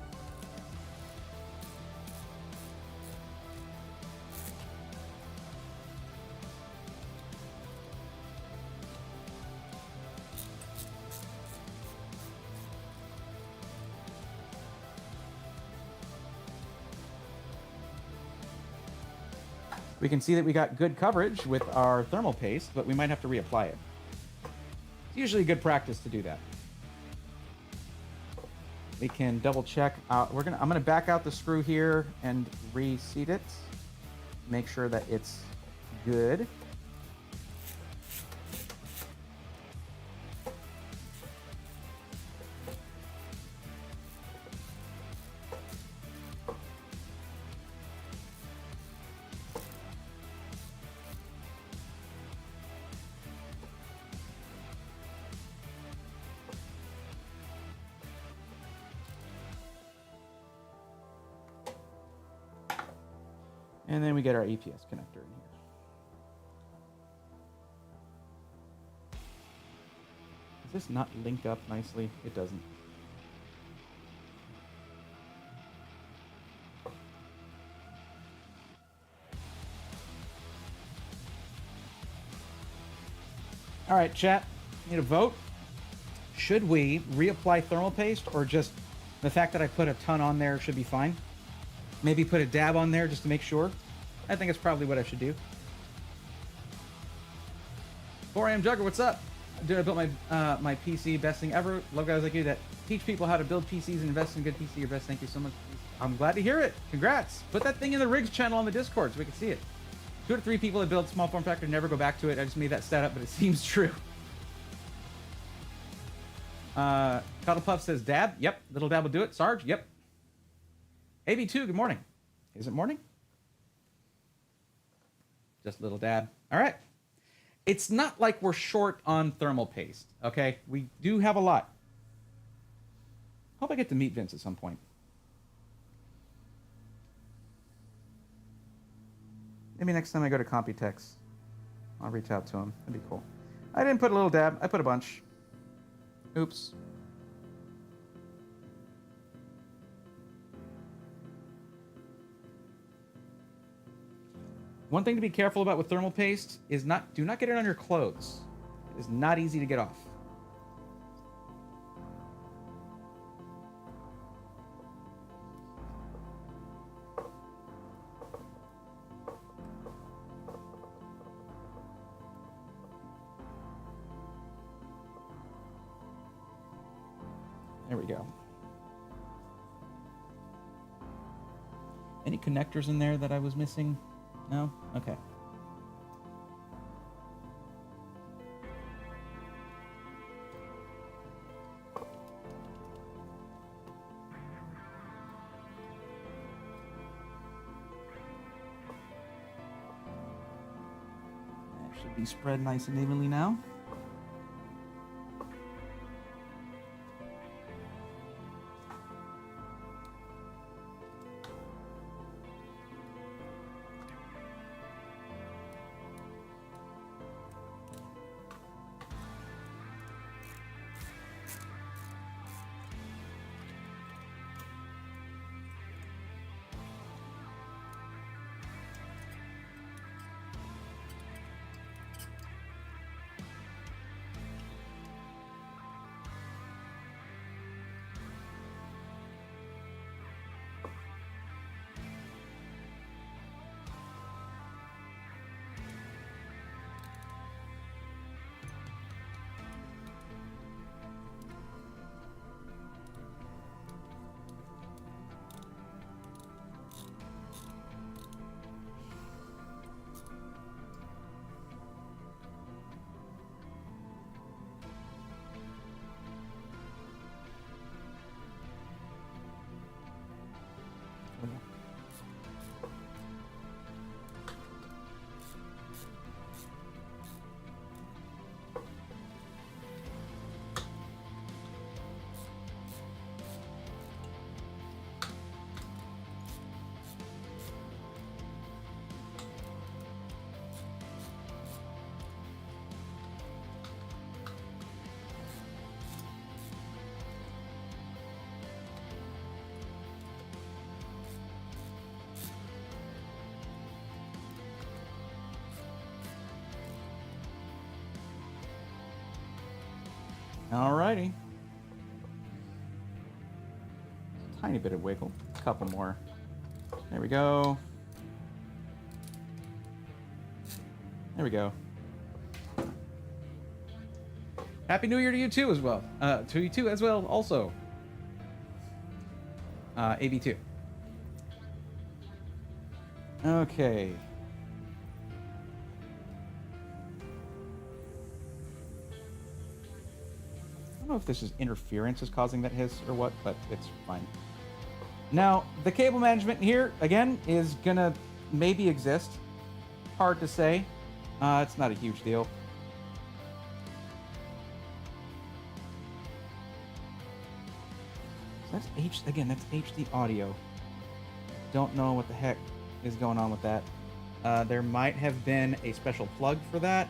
we can see that we got good coverage with our thermal paste, but we might have to reapply it. It's usually good practice to do that. We can double check out. I'm gonna back out the screw here and reseat it. Make sure that it's good. And then we get our APS connector in here. Does this not link up nicely? It doesn't. All right, chat. Need a vote. Should we reapply thermal paste, or just the fact that I put a ton on there should be fine? Maybe put a dab on there just to make sure. I think it's probably what I should do. 4 a.m. Jugger, what's up? Dude, I built my PC, best thing ever. Love guys like you that teach people how to build PCs and invest in good PC. Your best. Thank you so much. I'm glad to hear it. Congrats. Put that thing in the Rigs channel on the Discord so we can see it. 2 to 3 people that build small form factor never go back to it. I just made that stat up, but it seems true. Cuddlepuff says dab. Yep. Little dab will do it. Sarge. Yep. AB2, good morning. Is it morning? Just a little dab. All right. It's not like we're short on thermal paste, okay? We do have a lot. Hope I get to meet Vince at some point. Maybe next time I go to Computex, I'll reach out to him. That'd be cool. I didn't put a little dab. I put a bunch. Oops. One thing to be careful about with thermal paste is do not get it on your clothes. It is not easy to get off. There we go. Any connectors in there that I was missing? No? Okay. That should be spread nice and evenly now. Alrighty. Tiny bit of wiggle. A couple more. There we go. There we go. Happy New Year to you too as well. To you too as well also. AB2. Okay. I don't know if this is interference is causing that hiss or what, but it's fine. Now, the cable management here, again, is gonna maybe exist. Hard to say. It's not a huge deal. So that's that's HD audio. Don't know what the heck is going on with that. There might have been a special plug for that.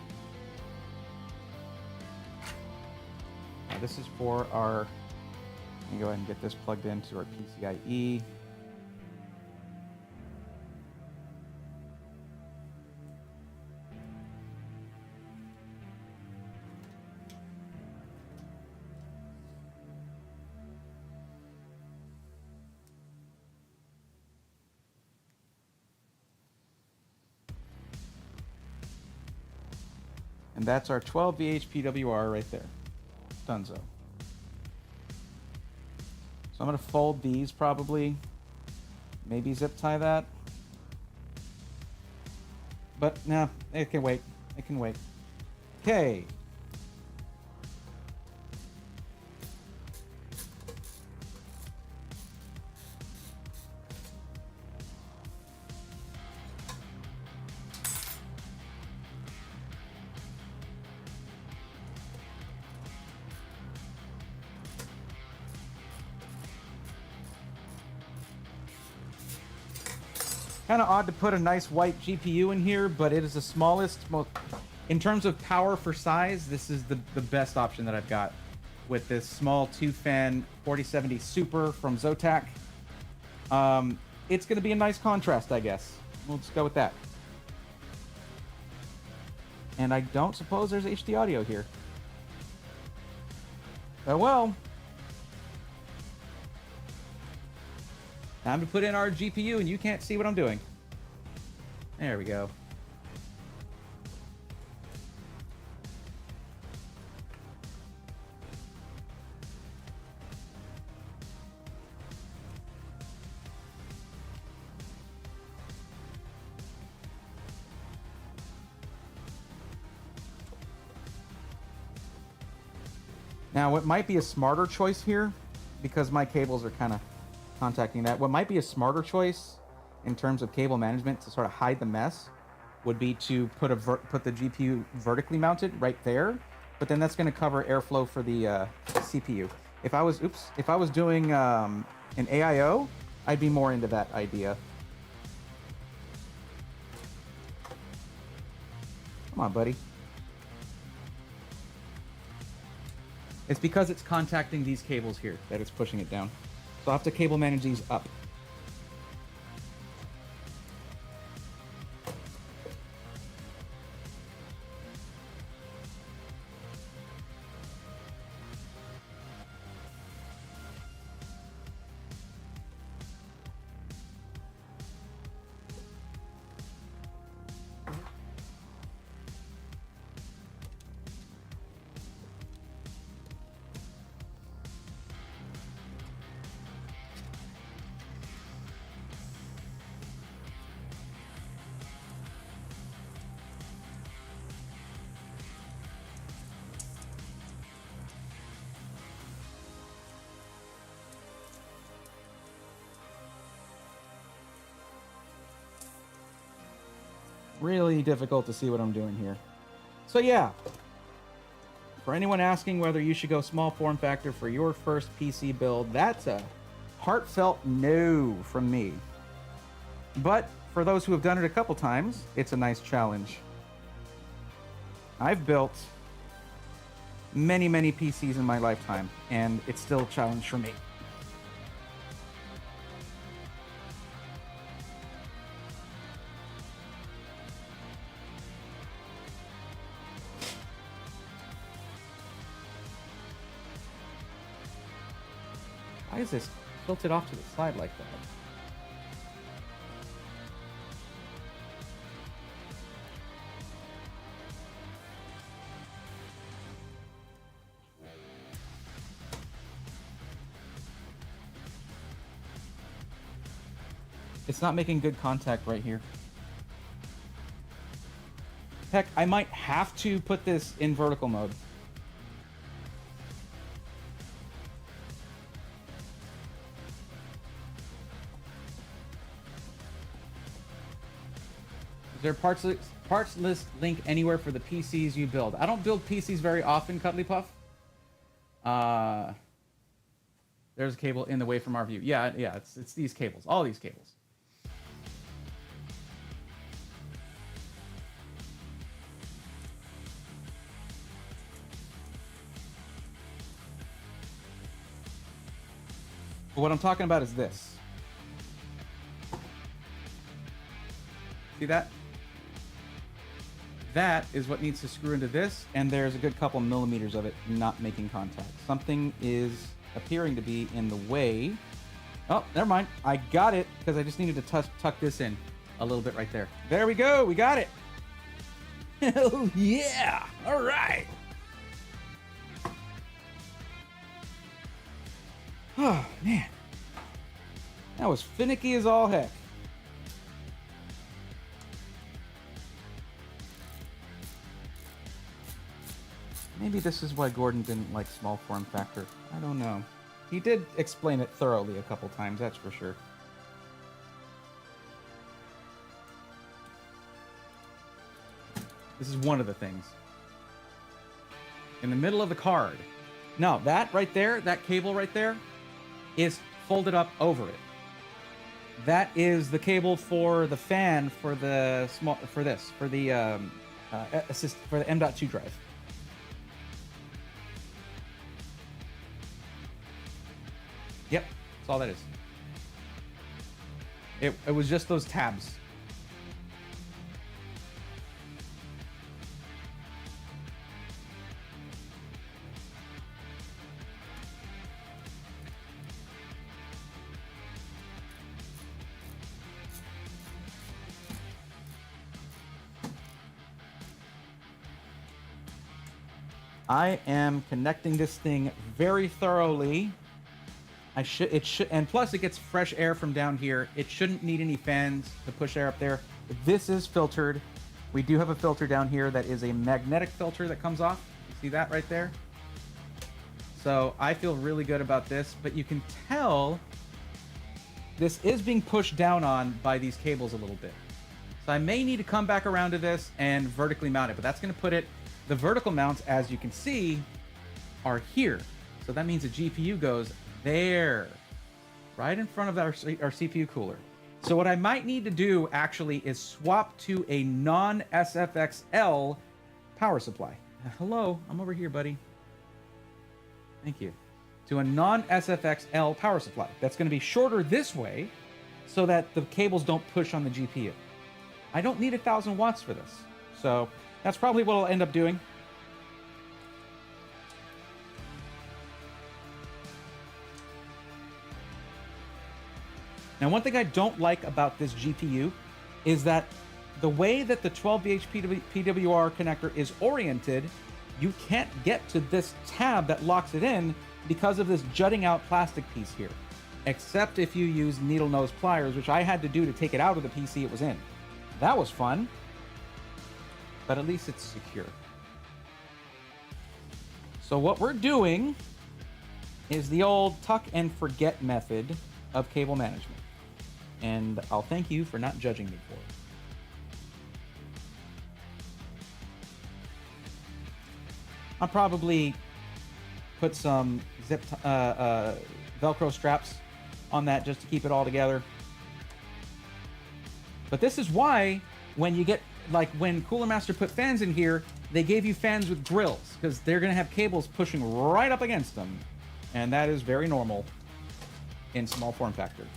This is for our, let me go ahead and get this plugged into our PCIe. And that's our 12 VH PWR right there. Dunzo. So I'm going to fold these probably. Maybe zip tie that. But no, it can wait. It can wait. Okay. Kind of odd to put a nice white GPU in here, but it is the smallest, most, in terms of power for size, this is the best option that I've got with this small 2-fan 4070 Super from Zotac. It's going to be a nice contrast, I guess. We'll just go with that. And I don't suppose there's HD audio here. Oh well. Time to put in our GPU and you can't see what I'm doing. There we go. Now, what might be a smarter choice here, because my cables are kind of contacting that, what might be a smarter choice in terms of cable management to sort of hide the mess would be to put the GPU vertically mounted right there, but then that's going to cover airflow for the CPU. If I was doing an AIO, I'd be more into that idea. Come on, buddy. It's because it's contacting these cables here that it's pushing it down. So I'll have to cable manage these up. Really difficult to see what I'm doing here. So yeah, for anyone asking whether you should go small form factor for your first PC build, that's a heartfelt no from me. But for those who have done it a couple times, it's a nice challenge. I've built many, many PCs in my lifetime, and it's still a challenge for me. Why is this tilted off to the side like that? It's not making good contact right here. Heck, I might have to put this in vertical mode. Is there a parts list link anywhere for the PCs you build? I don't build PCs very often, Cuddly Puff. There's a cable in the way from our view. Yeah, it's these cables, all these cables. But what I'm talking about is this. See that? That is what needs to screw into this, and there's a good couple millimeters of it not making contact. Something is appearing to be in the way. Oh, never mind. I got it, because I just needed to tuck this in a little bit right there. There we go. We got it. Hell yeah. All right. Oh, man. That was finicky as all heck. Maybe this is why Gordon didn't like small form factor. I don't know. He did explain it thoroughly a couple times, that's for sure. This is one of the things. In the middle of the card. Now, that right there, that cable right there, is folded up over it. That is the cable for the fan for the for the M.2 drive. Yep, that's all that is. It was just those tabs. I am connecting this thing very thoroughly. And plus it gets fresh air from down here. It shouldn't need any fans to push air up there. This is filtered. We do have a filter down here that is a magnetic filter that comes off. You see that right there? So I feel really good about this, but you can tell this is being pushed down on by these cables a little bit. So I may need to come back around to this and vertically mount it, but that's going to put it, the vertical mounts, as you can see, are here. So that means the GPU goes there, right in front of our CPU cooler. So what I might need to do actually is swap to a non-SFXL power supply. Hello, I'm over here, buddy. Thank you. To a non-SFXL power supply. That's going to be shorter this way so that the cables don't push on the GPU. I don't need 1,000 watts for this. So that's probably what I'll end up doing. Now, one thing I don't like about this GPU is that the way that the 12VH PWR connector is oriented, you can't get to this tab that locks it in because of this jutting out plastic piece here. Except if you use needle nose pliers, which I had to do to take it out of the PC it was in. That was fun, but at least it's secure. So what we're doing is the old tuck and forget method of cable management. And I'll thank you for not judging me for it. I'll probably put some zip Velcro straps on that just to keep it all together. But this is why when you get, like when Cooler Master put fans in here, they gave you fans with grills because they're going to have cables pushing right up against them. And that is very normal in small form factor.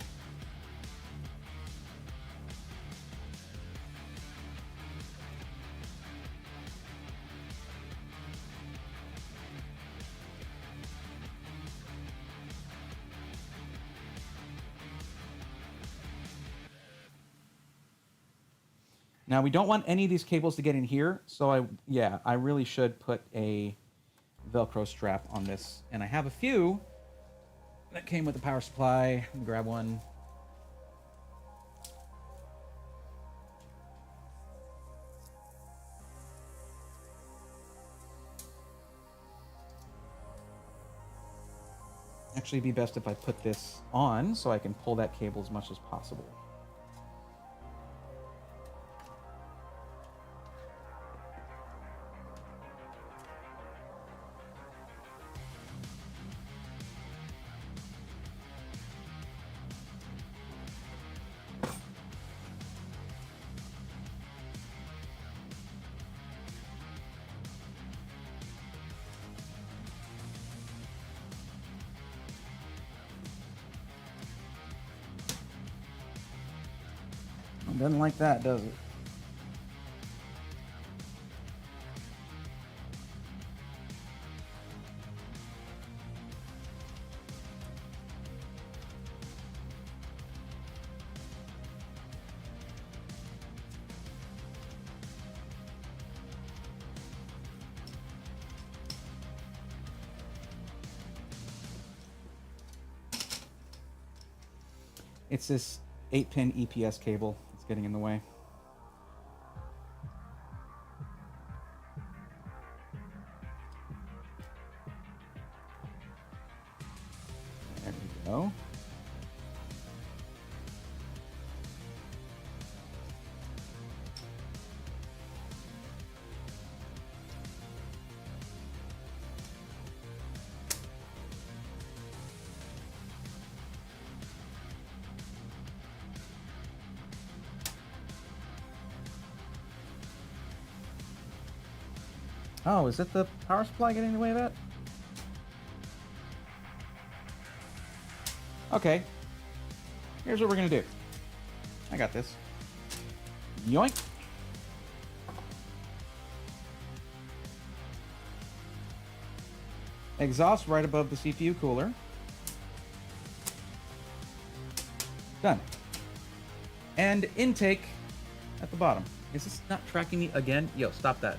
Now, we don't want any of these cables to get in here, so I really should put a Velcro strap on this. And I have a few that came with the power supply. Let me grab one. Actually, it'd be best if I put this on so I can pull that cable as much as possible. Doesn't like that, does it? It's this 8-pin EPS cable. Getting in the way. There we go. Oh, is it the power supply getting in the way of that? Okay. Here's what we're gonna do. I got this. Yoink. Exhaust right above the CPU cooler. Done. And intake at the bottom. Is this not tracking me again? Yo, stop that.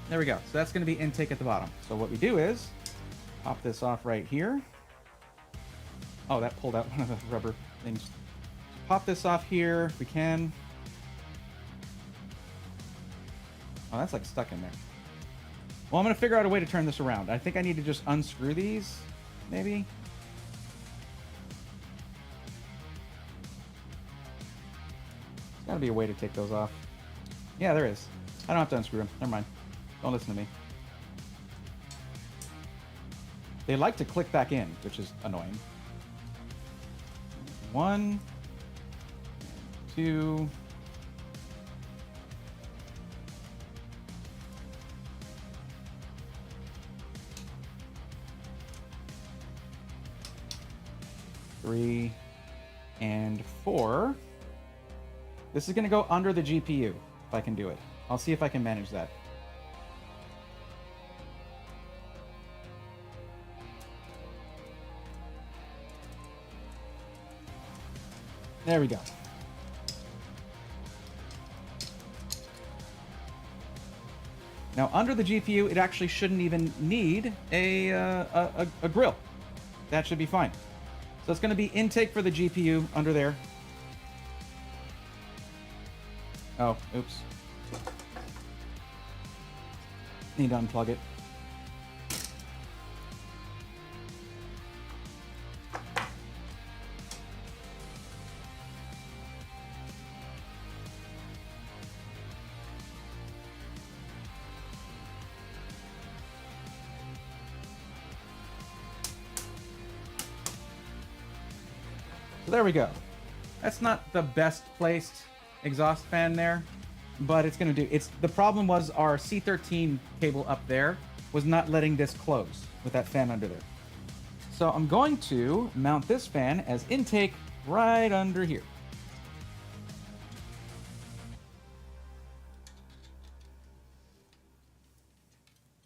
There we go. So that's going to be intake at the bottom. So what we do is pop this off right here. Oh, that pulled out one of the rubber things. Pop this off here if we can. Oh, that's like stuck in there. Well, I'm going to figure out a way to turn this around. I think I need to just unscrew these, maybe. There's got to be a way to take those off. Yeah, there is. I don't have to unscrew them. Never mind. Don't listen to me. They like to click back in, which is annoying. 1, 2. Three and 4. This is going to go under the GPU, if I can do it. I'll see if I can manage that. There we go. Now, under the GPU, it actually shouldn't even need a grill. That should be fine. So it's going to be intake for the GPU under there. Oh, oops. Need to unplug it. So there we go. That's not the best placed exhaust fan there, but it's going to do. The problem was our C13 cable up there was not letting this close with that fan under there. So I'm going to mount this fan as intake right under here.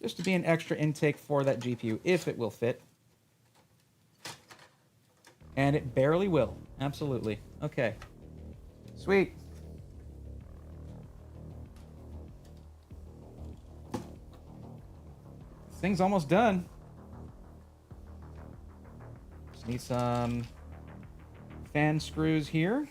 Just to be an extra intake for that GPU, if it will fit. And it barely will. Absolutely. Okay. Sweet. This thing's almost done. Just need some fan screws here.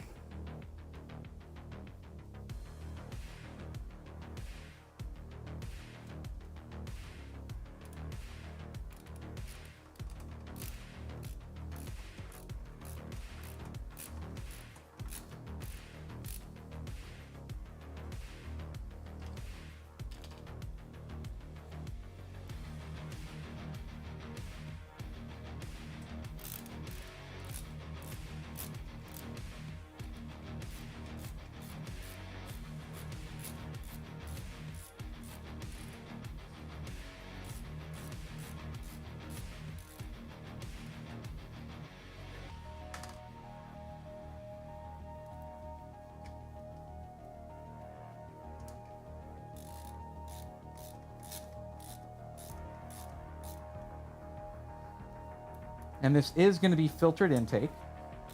And this is going to be filtered intake.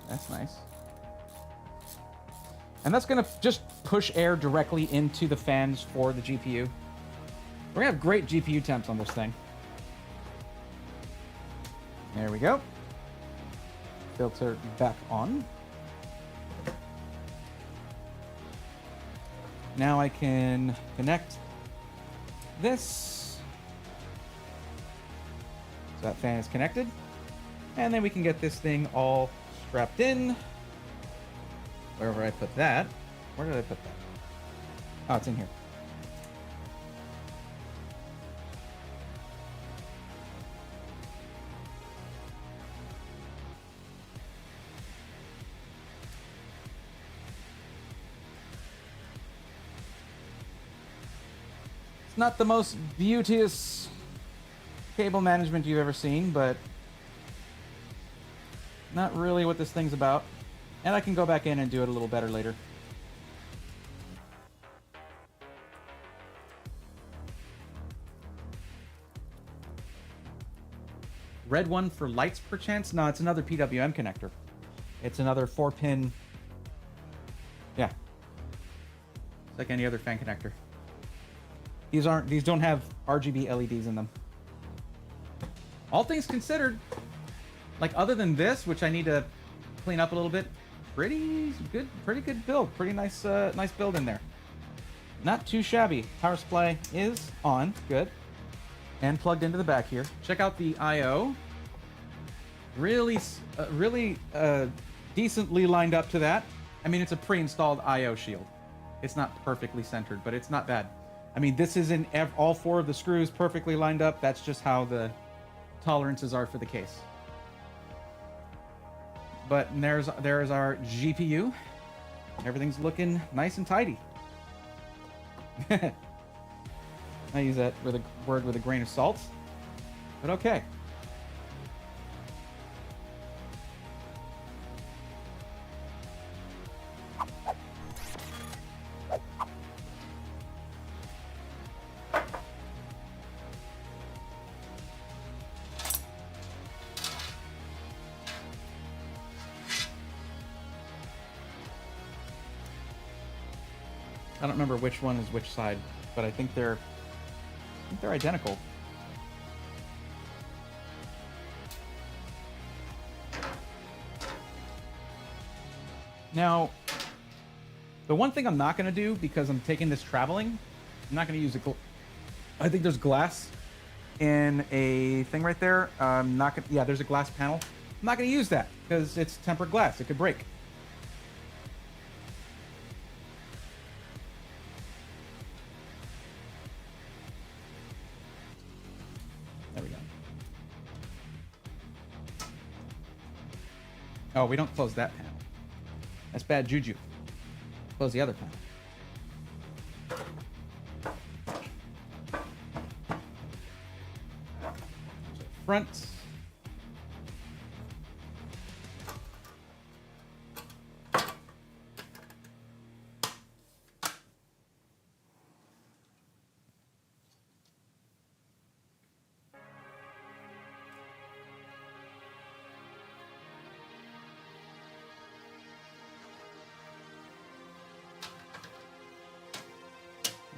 That's nice. And that's going to just push air directly into the fans for the GPU. We're going to have great GPU temps on this thing. There we go. Filter back on. Now I can connect this. So that fan is connected. And then we can get this thing all strapped in. Wherever I put that. Where did I put that? Oh, it's in here. It's not the most beauteous cable management you've ever seen, but not really what this thing's about. And I can go back in and do it a little better later. Red one for lights, perchance? No, it's another PWM connector. It's another 4-pin. Yeah. It's like any other fan connector. These don't have RGB LEDs in them. All things considered, like other than this, which I need to clean up a little bit, pretty good build. Pretty nice nice build in there. Not too shabby. Power supply is on. Good. and plugged into the back here. Check out the I/O. Really decently lined up to that. I mean, it's a pre-installed I/O shield. It's not perfectly centered, but it's not bad. I mean, this is in all 4 of the screws perfectly lined up. That's just how the tolerances are for the case. But there's our GPU. Everything's looking nice and tidy. I use that word with a grain of salt, but okay. I don't remember which one is which side, but I think they're identical. Now, the one thing I'm not going to do, because I'm taking this traveling, I'm not going to use I think there's glass in a thing right there. Yeah, there's a glass panel. I'm not going to use that because it's tempered glass. It could break. There we go. Oh, we don't close that panel. That's bad juju. Close the other panel. Front.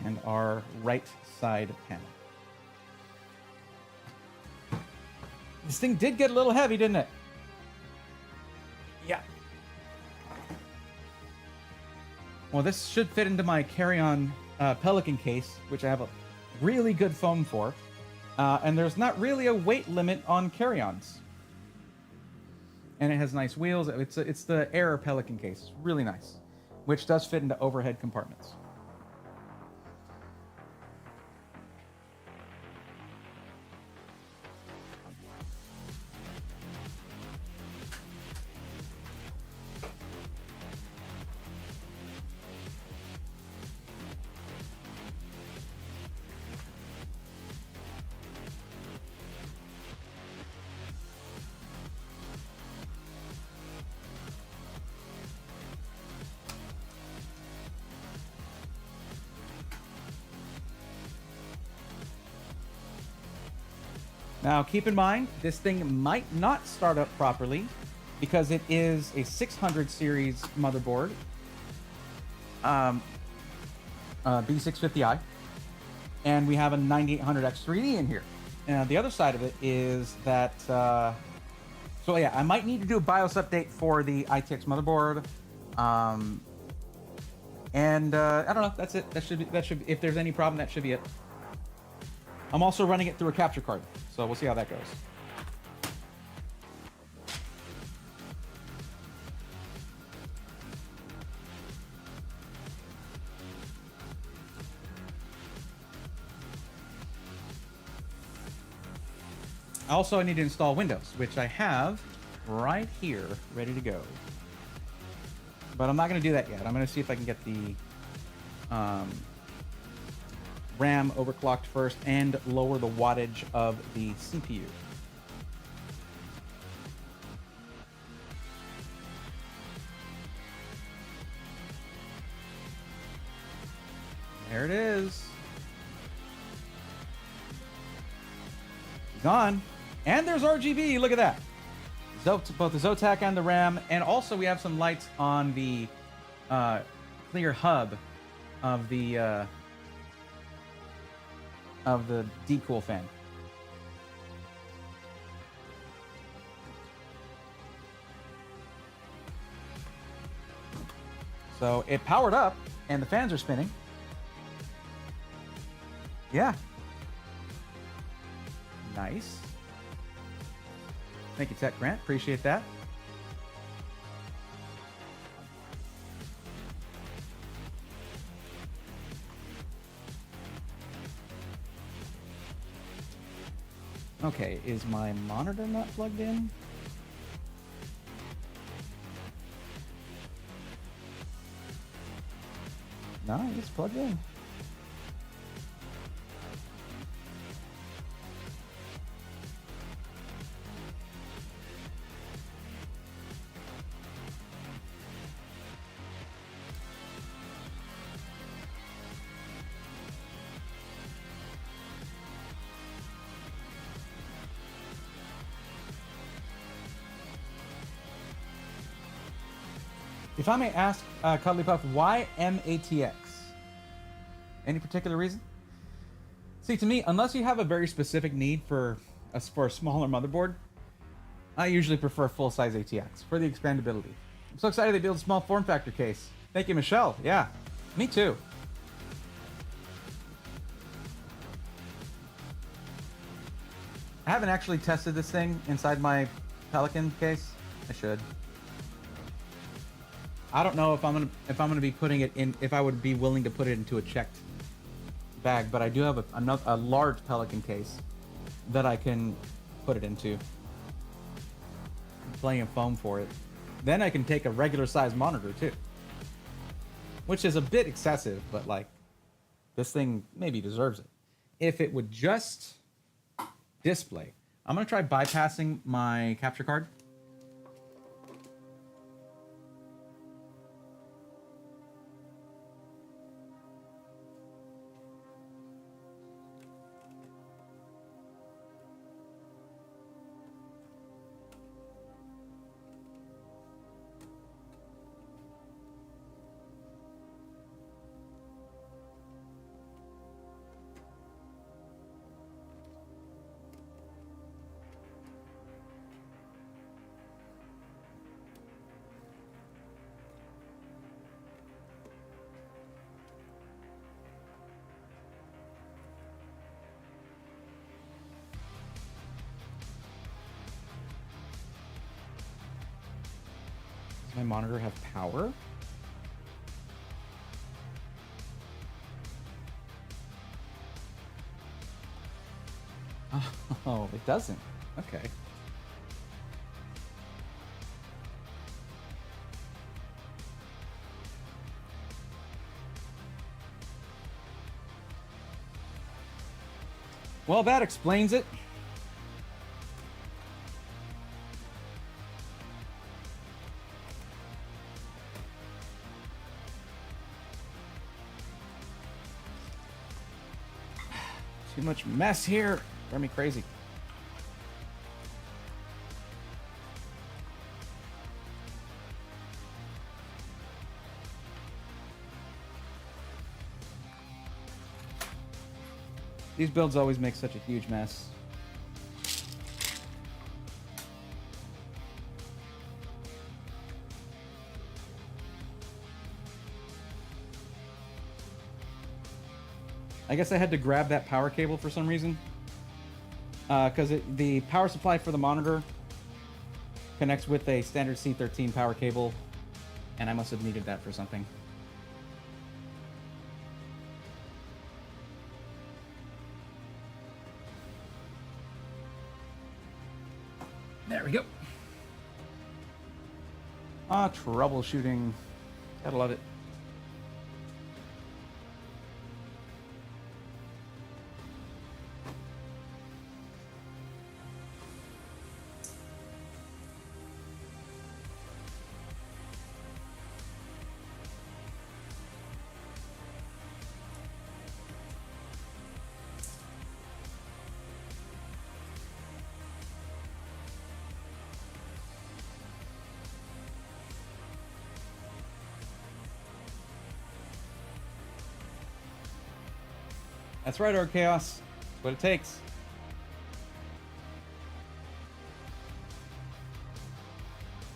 And our right side panel. This thing did get a little heavy, didn't it? Yeah. Well, this should fit into my carry-on Pelican case, which I have a really good foam for. And there's not really a weight limit on carry-ons. And it has nice wheels. It's the Air Pelican case. It's really nice, which does fit into overhead compartments. Now, keep in mind, this thing might not start up properly because it is a 600 series motherboard, B650i, and we have a 9800X3D in here. And the other side of it is that, so yeah, I might need to do a BIOS update for the ITX motherboard. And I don't know, that's it. That should, if there's any problem, that should be it. I'm also running it through a capture card, so we'll see how that goes. Also, I need to install Windows, which I have right here, ready to go. But I'm not going to do that yet. I'm going to see if I can get the RAM overclocked first and lower the wattage of the CPU. There it is. Gone. And there's RGB. Look at that. Both the Zotac and the RAM. And also we have some lights on the clear hub of the decool fan. So it powered up and the fans are spinning. Yeah. Nice. Thank you, Tech Grant. Appreciate that. Okay, is my monitor not plugged in? No, it's plugged in. If I may ask, Cuddly Puff, why MATX? Any particular reason? See, to me, unless you have a very specific need for a smaller motherboard, I usually prefer full-size ATX for the expandability. I'm so excited they built a small form factor case. Thank you, Michelle. Yeah, me too. I haven't actually tested this thing inside my Pelican case. I should. I don't know if I'm gonna be putting it in, if I would be willing to put it into a checked bag, but I do have a large Pelican case that I can put it into. Plenty of foam for it. Then I can take a regular size monitor too, which is a bit excessive, but like this thing maybe deserves it. If it would just display, I'm gonna try bypassing my capture card. Does my monitor have power? Oh, it doesn't. Okay. Well, that explains it. Too much mess here. Drive me crazy. These builds always make such a huge mess. I guess I had to grab that power cable for some reason. Because the power supply for the monitor connects with a standard C13 power cable, and I must have needed that for something. There we go. Ah, troubleshooting. Gotta love it. That's right, Orc Chaos. That's what it takes.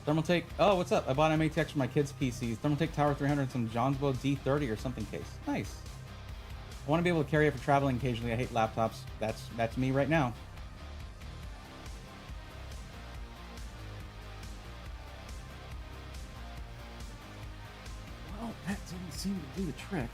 Thermaltake. Oh, what's up? I bought an MATX for my kids' PCs. Thermaltake Tower 300 and some Johnsbow D30 or something case. Nice. I want to be able to carry it for traveling occasionally. I hate laptops. That's me right now. seem to do the trick.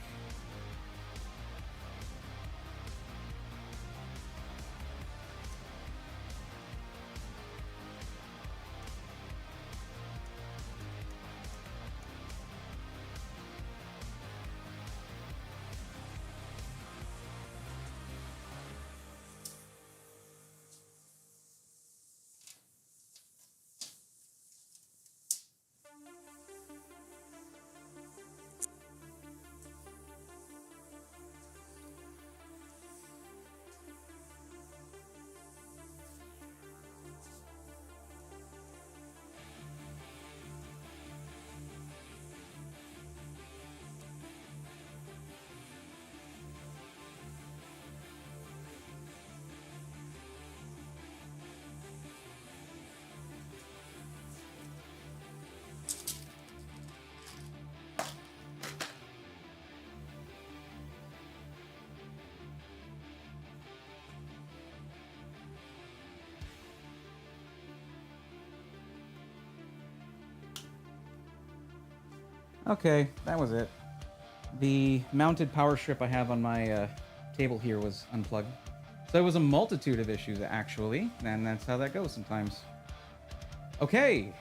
Okay, that was it. The mounted power strip I have on my table here was unplugged. So it was a multitude of issues, actually, and that's how that goes sometimes. Okay.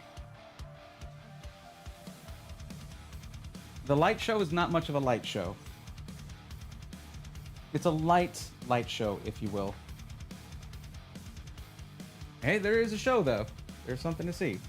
The light show is not much of a light show. It's a light show, if you will. Hey, there is a show, though. There's something to see.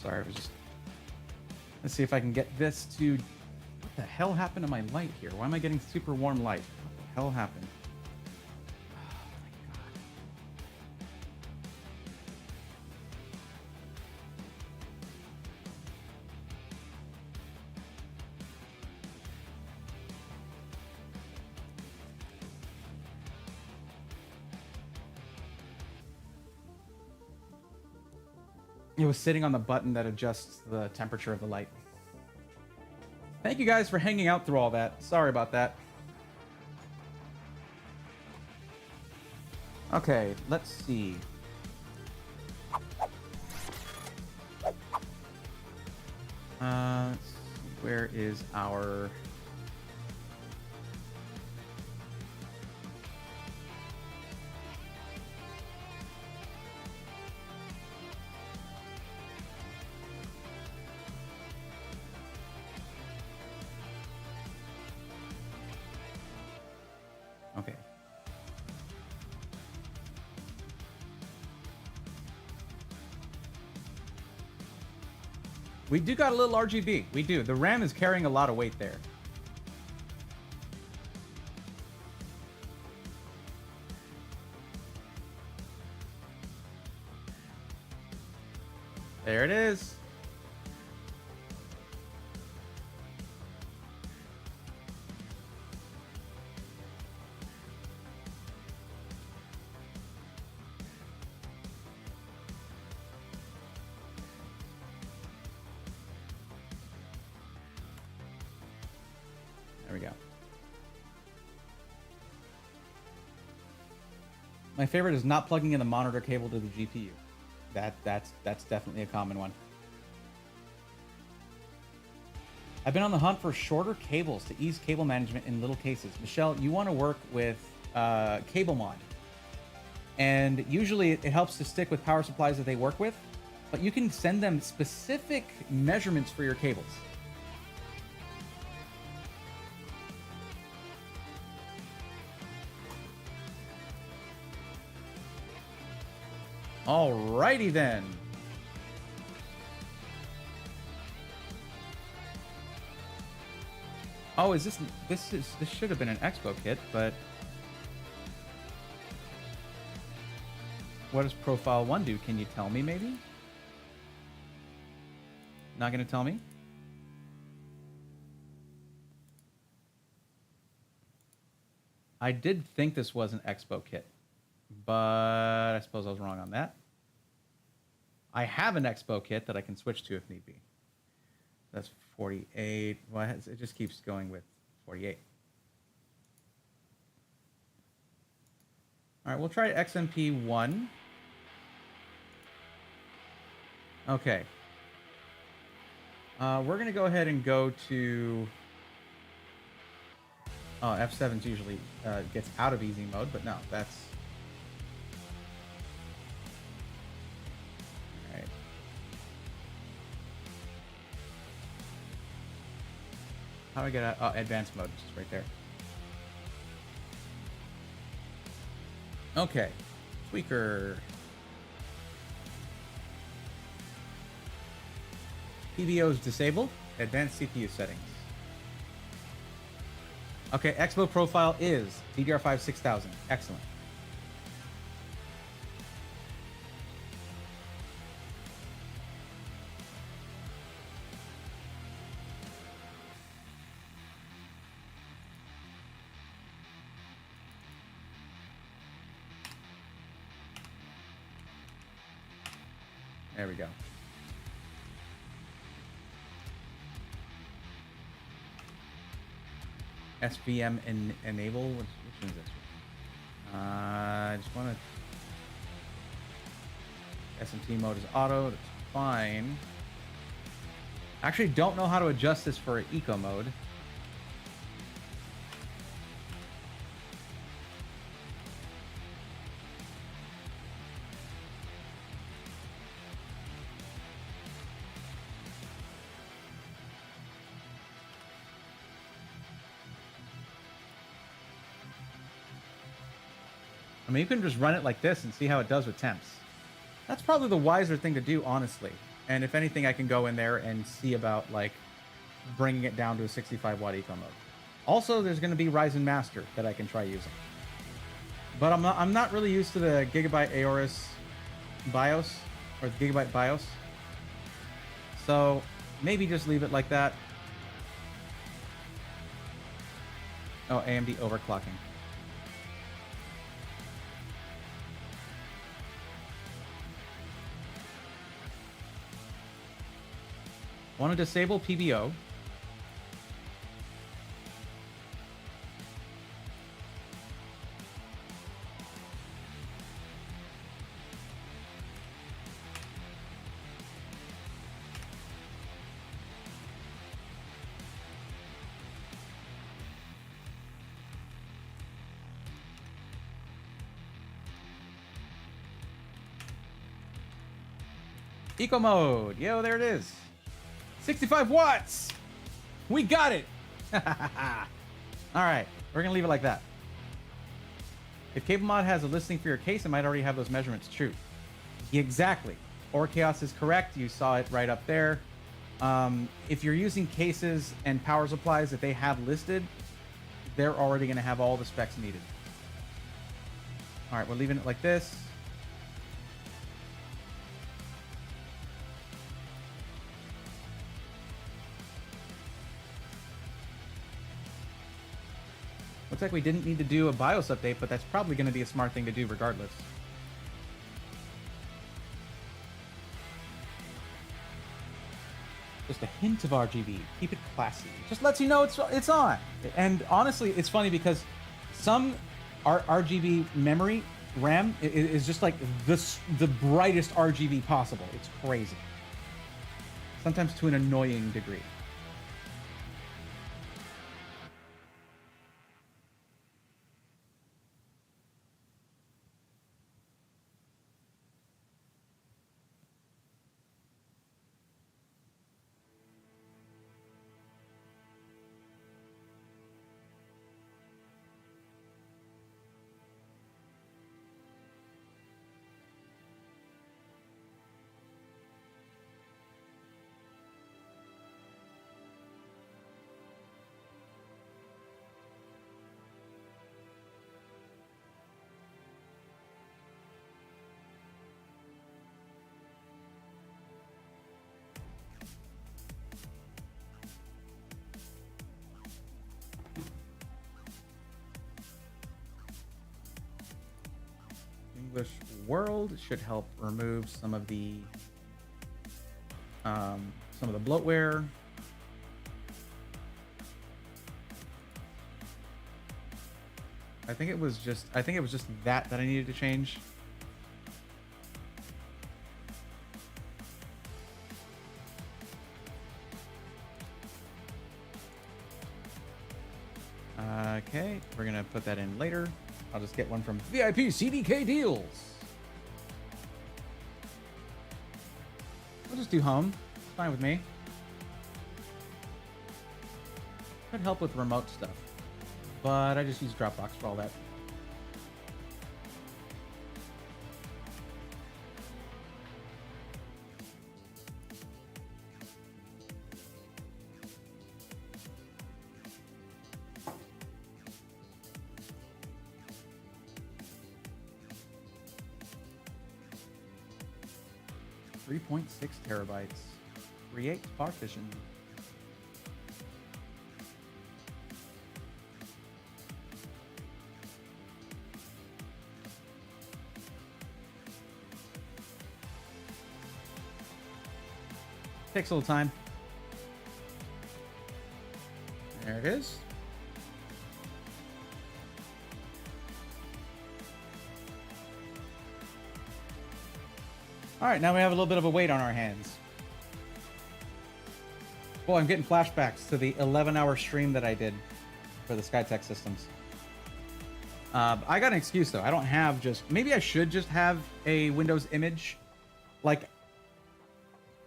Sorry, I was just... Let's see if I can get this to... What the hell happened to my light here? Why am I getting super warm light? What the hell happened? Oh my god. It was sitting on the button that adjusts the temperature of the light. Thank you guys for hanging out through all that. Sorry about that. Okay, let's see. Let's see, where is our... Okay. We do got a little RGB. We do. The RAM is carrying a lot of weight there. There it is. There we go. My favorite is not plugging in the monitor cable to the GPU. That's definitely a common one. I've been on the hunt for shorter cables to ease cable management in little cases. Michelle, you want to work with CableMod. And usually it helps to stick with power supplies that they work with, but you can send them specific measurements for your cables. Alrighty then. Oh, this should have been an expo kit, but what does profile 1 do? Can you tell me maybe? Not gonna tell me? I did think this was an expo kit, but I suppose I was wrong on that. I have an expo kit that I can switch to if need be. That's 48. Well, it just keeps going with 48. All right, we'll try XMP1. Okay. We're going to go ahead and go to... Oh, F7's usually gets out of easy mode, but no, that's... All right. How do I get out? Oh, advanced mode, just right there. Okay. Tweaker. PBO is disabled. Advanced CPU settings. Okay, Expo profile is DDR5 6000. Excellent. There we go. SVM enable. Which one is this? I just want to. SMT mode is auto. That's fine. Actually, don't know how to adjust this for eco mode. I mean, you can just run it like this and see how it does with temps. That's probably the wiser thing to do, honestly. And if anything, I can go in there and see about, like, bringing it down to a 65 watt eco mode. Also, there's going to be Ryzen Master that I can try using. But I'm not really used to the Gigabyte Aorus BIOS, or the Gigabyte BIOS. So, maybe just leave it like that. Oh, AMD overclocking. Want to disable PBO. Eco mode. Yo, there it is. 65 watts! We got it! Alright, we're gonna leave it like that. If CableMod has a listing for your case, it might already have those measurements. True. Exactly. Or Chaos is correct. You saw it right up there. If you're using cases and power supplies that they have listed, they're already gonna have all the specs needed. Alright, we're leaving it like this. Looks like we didn't need to do a BIOS update, but that's probably going to be a smart thing to do regardless. Just a hint of RGB. Keep it classy. Just lets you know it's on. And honestly, it's funny because some RGB memory, RAM, is just like the brightest RGB possible. It's crazy. Sometimes to an annoying degree. English World should help remove some of the bloatware. I think it was just that I needed to change. Okay, we're gonna put that in later. I'll just get one from VIP CDK Deals. I'll just do home. It's fine with me. Could help with remote stuff, but I just use Dropbox for all that. .6 TB. Create partition. Takes a little time. There it is. All right, now we have a little bit of a weight on our hands. Boy, I'm getting flashbacks to the 11-hour stream that I did for the Skytech systems. I got an excuse though. I don't have maybe I should just have a Windows image. Like,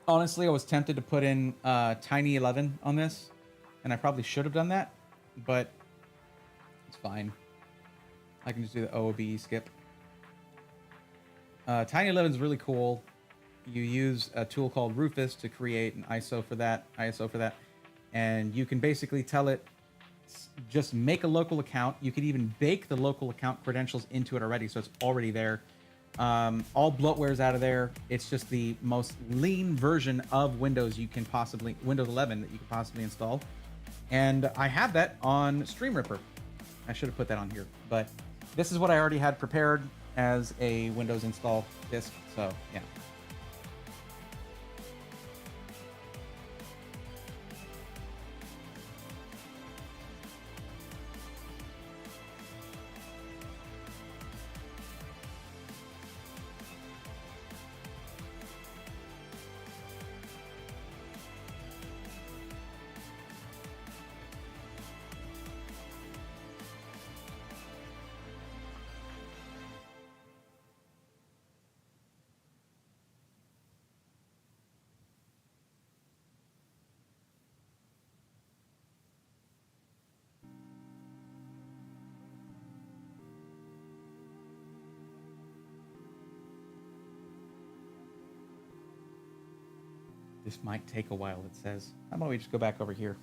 honestly, I was tempted to put in Tiny 11 on this, and I probably should have done that, but it's fine. I can just do the OOB skip. Tiny 11 is really cool. You use a tool called Rufus to create an ISO for that, and you can basically tell it just make a local account. You could even bake the local account credentials into it already, so it's already there. All bloatware's out of there. It's just the most lean version of Windows Windows 11 that you could possibly install. And I have that on Streamripper. I should have put that on here, but this is what I already had prepared as a Windows install disk, so yeah. This might take a while, it says. How about we just go back over here?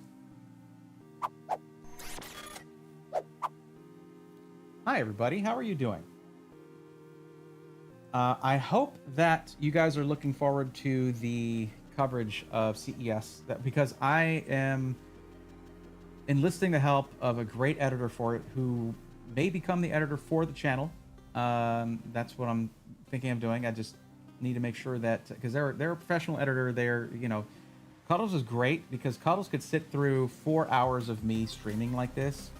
Hi, everybody. How are you doing? I hope that you guys are looking forward to the coverage of CES, because I am enlisting the help of a great editor for it who may become the editor for the channel. That's what I'm thinking of doing. I just need to make sure that, because they're a professional editor. Cuddles is great because Cuddles could sit through 4 hours of me streaming like this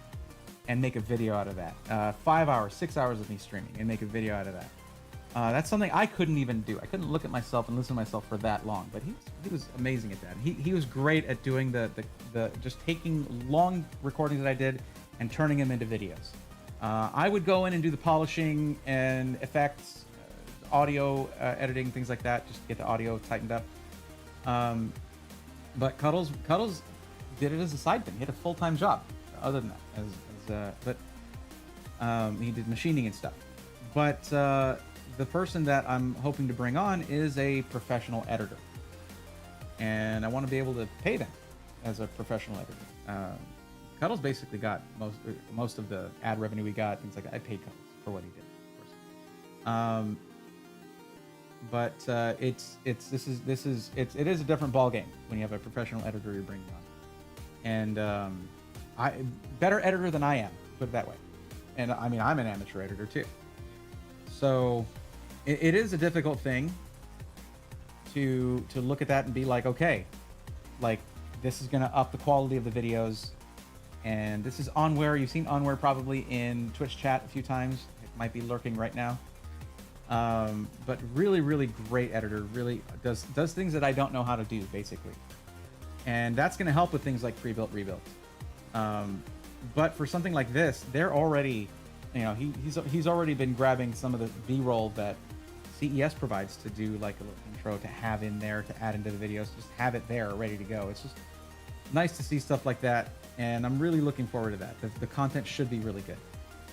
and make a video out of that. 5 hours, 6 hours of me streaming and make a video out of that. That's something I couldn't even do. I couldn't look at myself and listen to myself for that long, but he was amazing at that. He was great at doing the just taking long recordings that I did and turning them into videos. I would go in and do the polishing and effects, audio editing, things like that, just to get the audio tightened up. But Cuddles did it as a side thing. He had a full-time job other than that. He did machining and stuff. But the person that I'm hoping to bring on is a professional editor, and I want to be able to pay them as a professional editor. Cuddles basically got most of the ad revenue we got, things like that. I paid Cuddles for what he did, of course. But it is a different ball game when you have a professional editor you're bringing on, and better editor than I am, put it that way. And I mean, I'm an amateur editor too. So it is a difficult thing to look at that and be like, okay, like this is gonna up the quality of the videos. And this is Onware. You've seen Onware probably in Twitch chat a few times. It might be lurking right now. But really, really great editor. Really does things that I don't know how to do, basically. And that's going to help with things like pre-built, rebuilt. But for something like this, they're already, you know, he's already been grabbing some of the B-roll that CES provides to do like a little intro to have in there, to add into the videos, just have it there ready to go. It's just nice to see stuff like that. And I'm really looking forward to that. The content should be really good.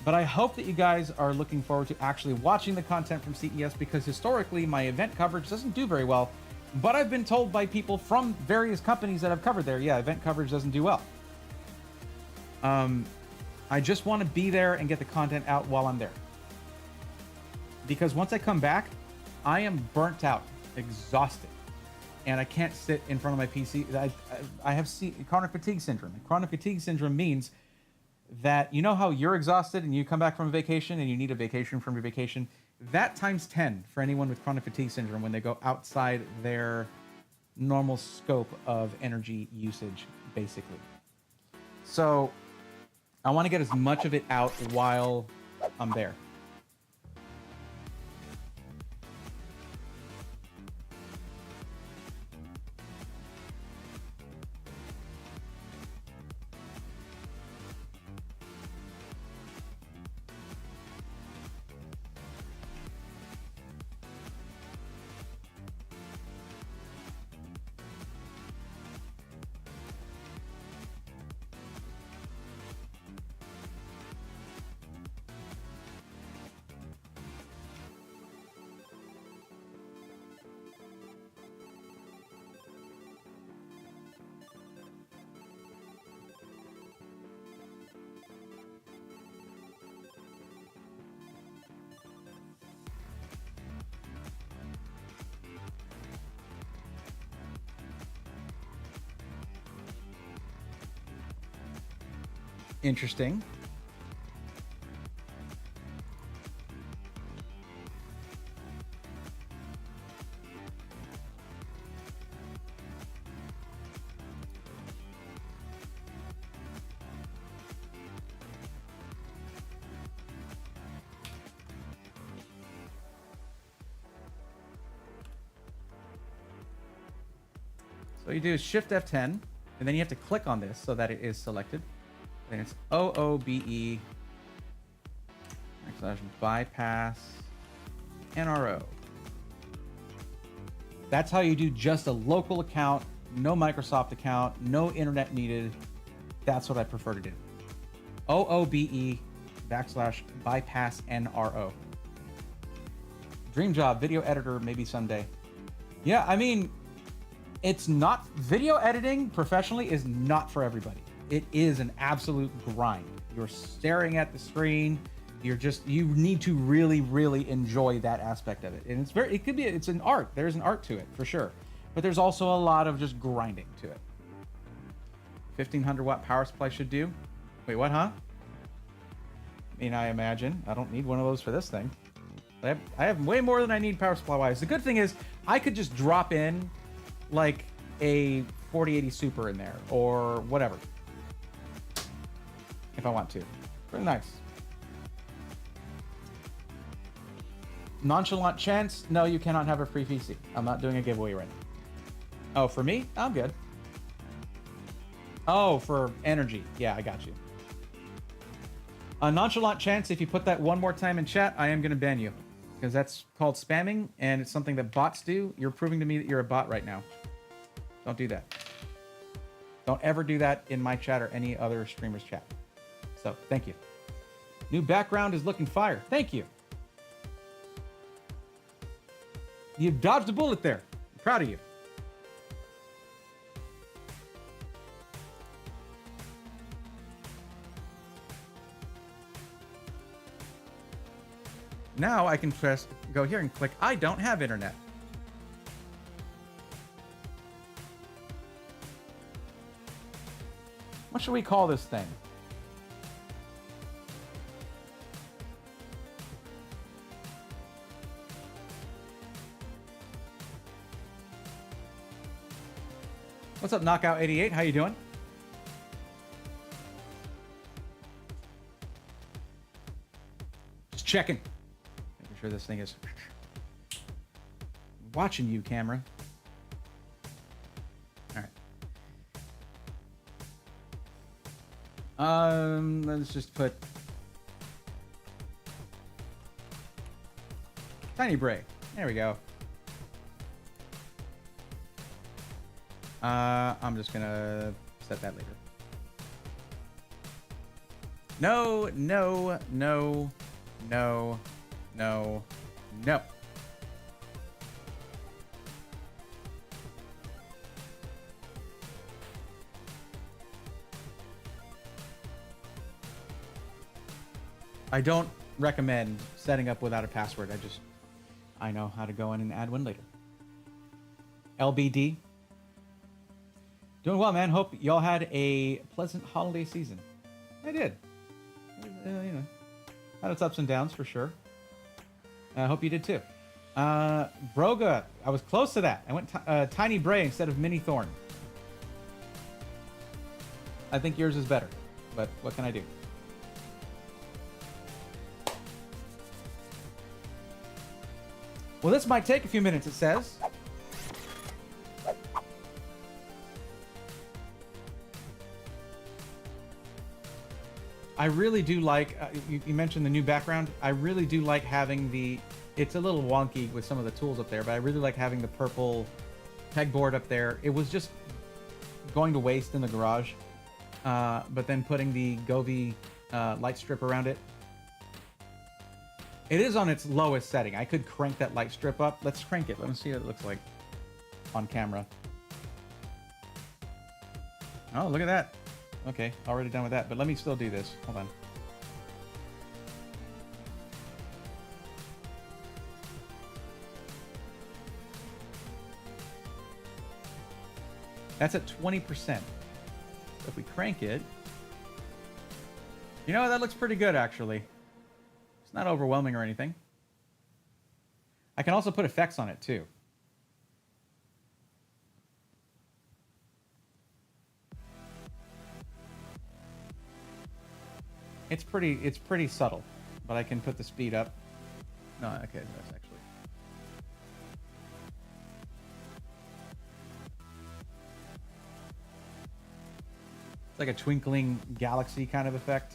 But I hope that you guys are looking forward to actually watching the content from CES, because historically my event coverage doesn't do very well. But I've been told by people from various companies that I've covered there, yeah, event coverage doesn't do well. I just want to be there and get the content out while I'm there. Because once I come back, I am burnt out, exhausted. And I can't sit in front of my PC. I have chronic fatigue syndrome. And chronic fatigue syndrome means that, you know how you're exhausted and you come back from a vacation and you need a vacation from your vacation? That times 10 for anyone with chronic fatigue syndrome when they go outside their normal scope of energy usage, basically. So I want to get as much of it out while I'm there. Interesting. So you do Shift F10, and then you have to click on this so that it is selected. And it's OOBE / bypass NRO. That's how you do just a local account, no Microsoft account, no internet needed. That's what I prefer to do. OOBE / bypass NRO. Dream job, video editor, maybe someday. Yeah, I mean, it's not, video editing professionally is not for everybody. It is an absolute grind. You're staring at the screen. You need to really, really enjoy that aspect of it. And it's an art. There's an art to it for sure. But there's also a lot of just grinding to it. 1500 watt power supply should do. Wait, what, huh? I mean, I imagine. I don't need one of those for this thing. I have way more than I need power supply wise. The good thing is I could just drop in like a 4080 Super in there or whatever. If I want to. Very nice. Nonchalant chance? No, you cannot have a free PC. I'm not doing a giveaway right now. Oh, for me? I'm good. Oh, for energy. Yeah, I got you. A nonchalant chance, if you put that one more time in chat, I am going to ban you. Because that's called spamming, and it's something that bots do. You're proving to me that you're a bot right now. Don't do that. Don't ever do that in my chat or any other streamer's chat. So, thank you. New background is looking fire. Thank you. You dodged a bullet there. I'm proud of you. Now I can go here and click, I don't have internet. What should we call this thing? What's up, Knockout88? How you doing? Just checking. Making sure this thing is watching you, camera. All right. Let's just put Tiny Bray. There we go. I'm just gonna set that later. No, no, no, no, no, no. I don't recommend setting up without a password. I know how to go in and add one later. LBD. Doing well, man. Hope y'all had a pleasant holiday season. I did. You know, had its ups and downs for sure. I hope you did too. Broga, I was close to that. I went Tiny Bray instead of Mini Thorn. I think yours is better, but what can I do? Well, this might take a few minutes, it says. I really do like, you mentioned the new background. I really do like having the, it's a little wonky with some of the tools up there, but I really like having the purple pegboard up there. It was just going to waste in the garage, but then putting the Govee light strip around it. It is on its lowest setting. I could crank that light strip up. Let's crank it. Let me see what it looks like on camera. Oh, look at that. Okay, already done with that, but let me still do this. Hold on. That's at 20%. So if we crank it, you know, that looks pretty good, actually. It's not overwhelming or anything. I can also put effects on it, too. It's pretty subtle, but I can put the speed up. No, okay, that's actually. It's like a twinkling galaxy kind of effect.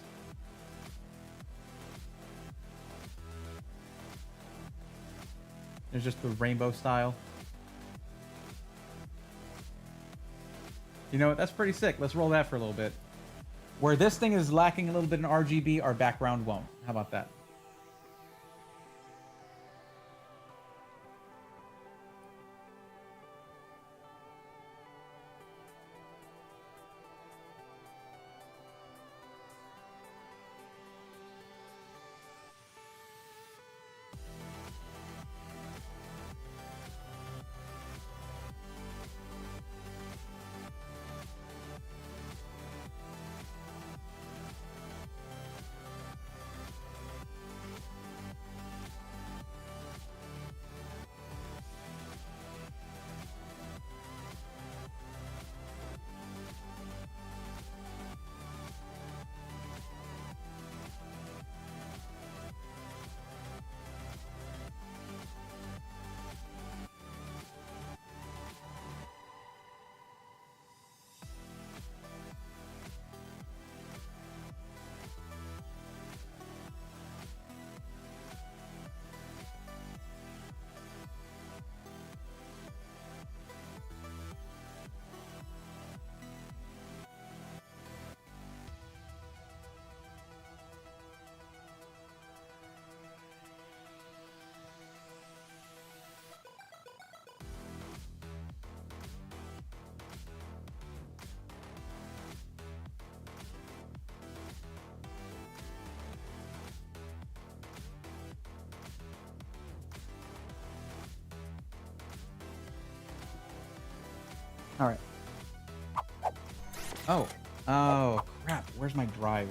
There's just the rainbow style. You know what? That's pretty sick. Let's roll that for a little bit. Where this thing is lacking a little bit in RGB, our background won't. How about that? All right. Oh, crap. Where's my drive?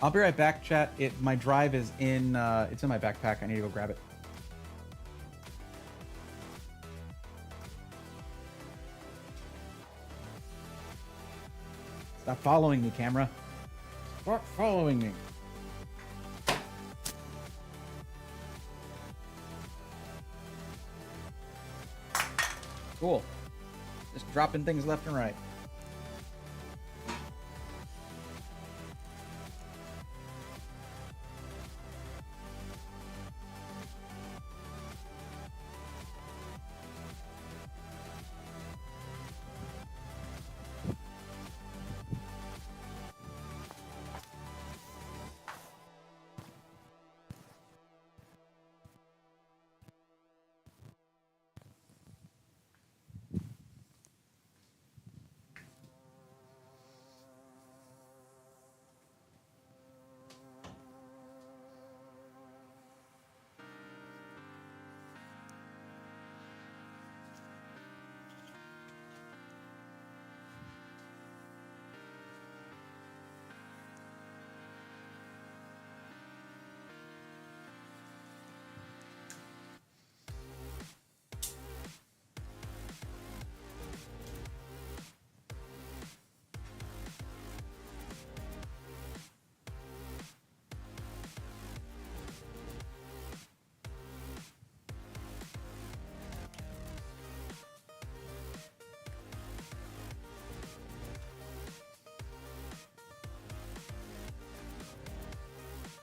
I'll be right back, chat. My drive is in, it's in my backpack. I need to go grab it. Stop following me, camera. Stop following me. Cool. Just dropping things left and right.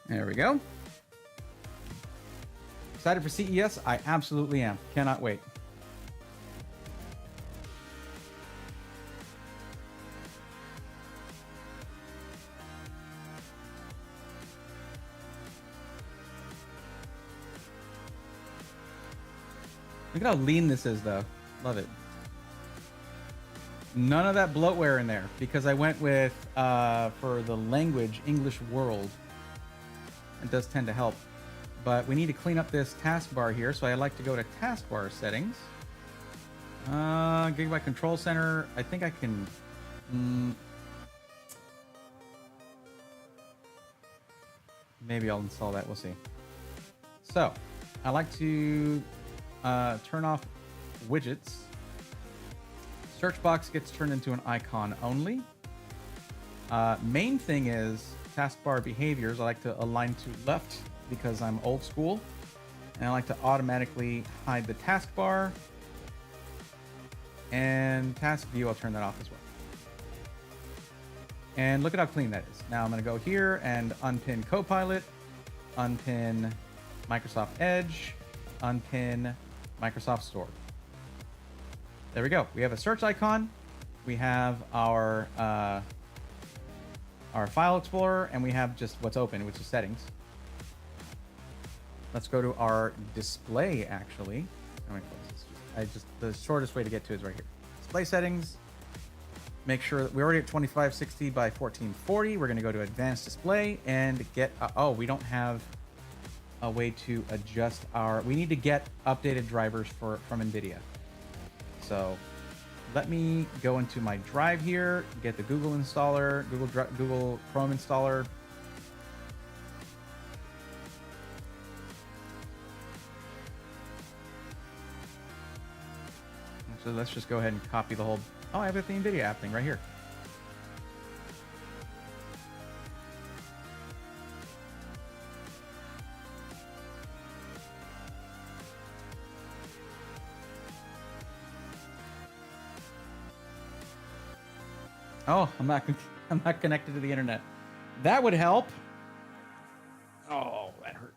There we go. Excited for CES? I absolutely am. Cannot wait. Look at how lean this is, though. Love it. None of that bloatware in there because I went with, for the language, English World. It does tend to help. But we need to clean up this taskbar here, so I like to go to taskbar settings. Gigabyte Control Center. I think I can... maybe I'll install that. We'll see. So, I like to turn off widgets. Search box gets turned into an icon only. Main thing is taskbar behaviors. I like to align to left because I'm old school. And I like to automatically hide the taskbar. And task view, I'll turn that off as well. And look at how clean that is. Now I'm going to go here and unpin Copilot, unpin Microsoft Edge, unpin Microsoft Store. There we go. We have a search icon. We have our file explorer, and we have just what's open, which is settings. Let's go to our display, actually. The shortest way to get to it is right here. Display settings. Make sure that we're already at 2560 by 1440. We're going to go to advanced display and get, we don't have a way to adjust we need to get updated drivers from NVIDIA. So let me go into my drive here, get the Google installer, Google Chrome installer. So let's just go ahead and copy the whole... Oh, I have the NVIDIA app thing right here. Oh, I'm not connected to the internet. That would help. Oh, that hurt.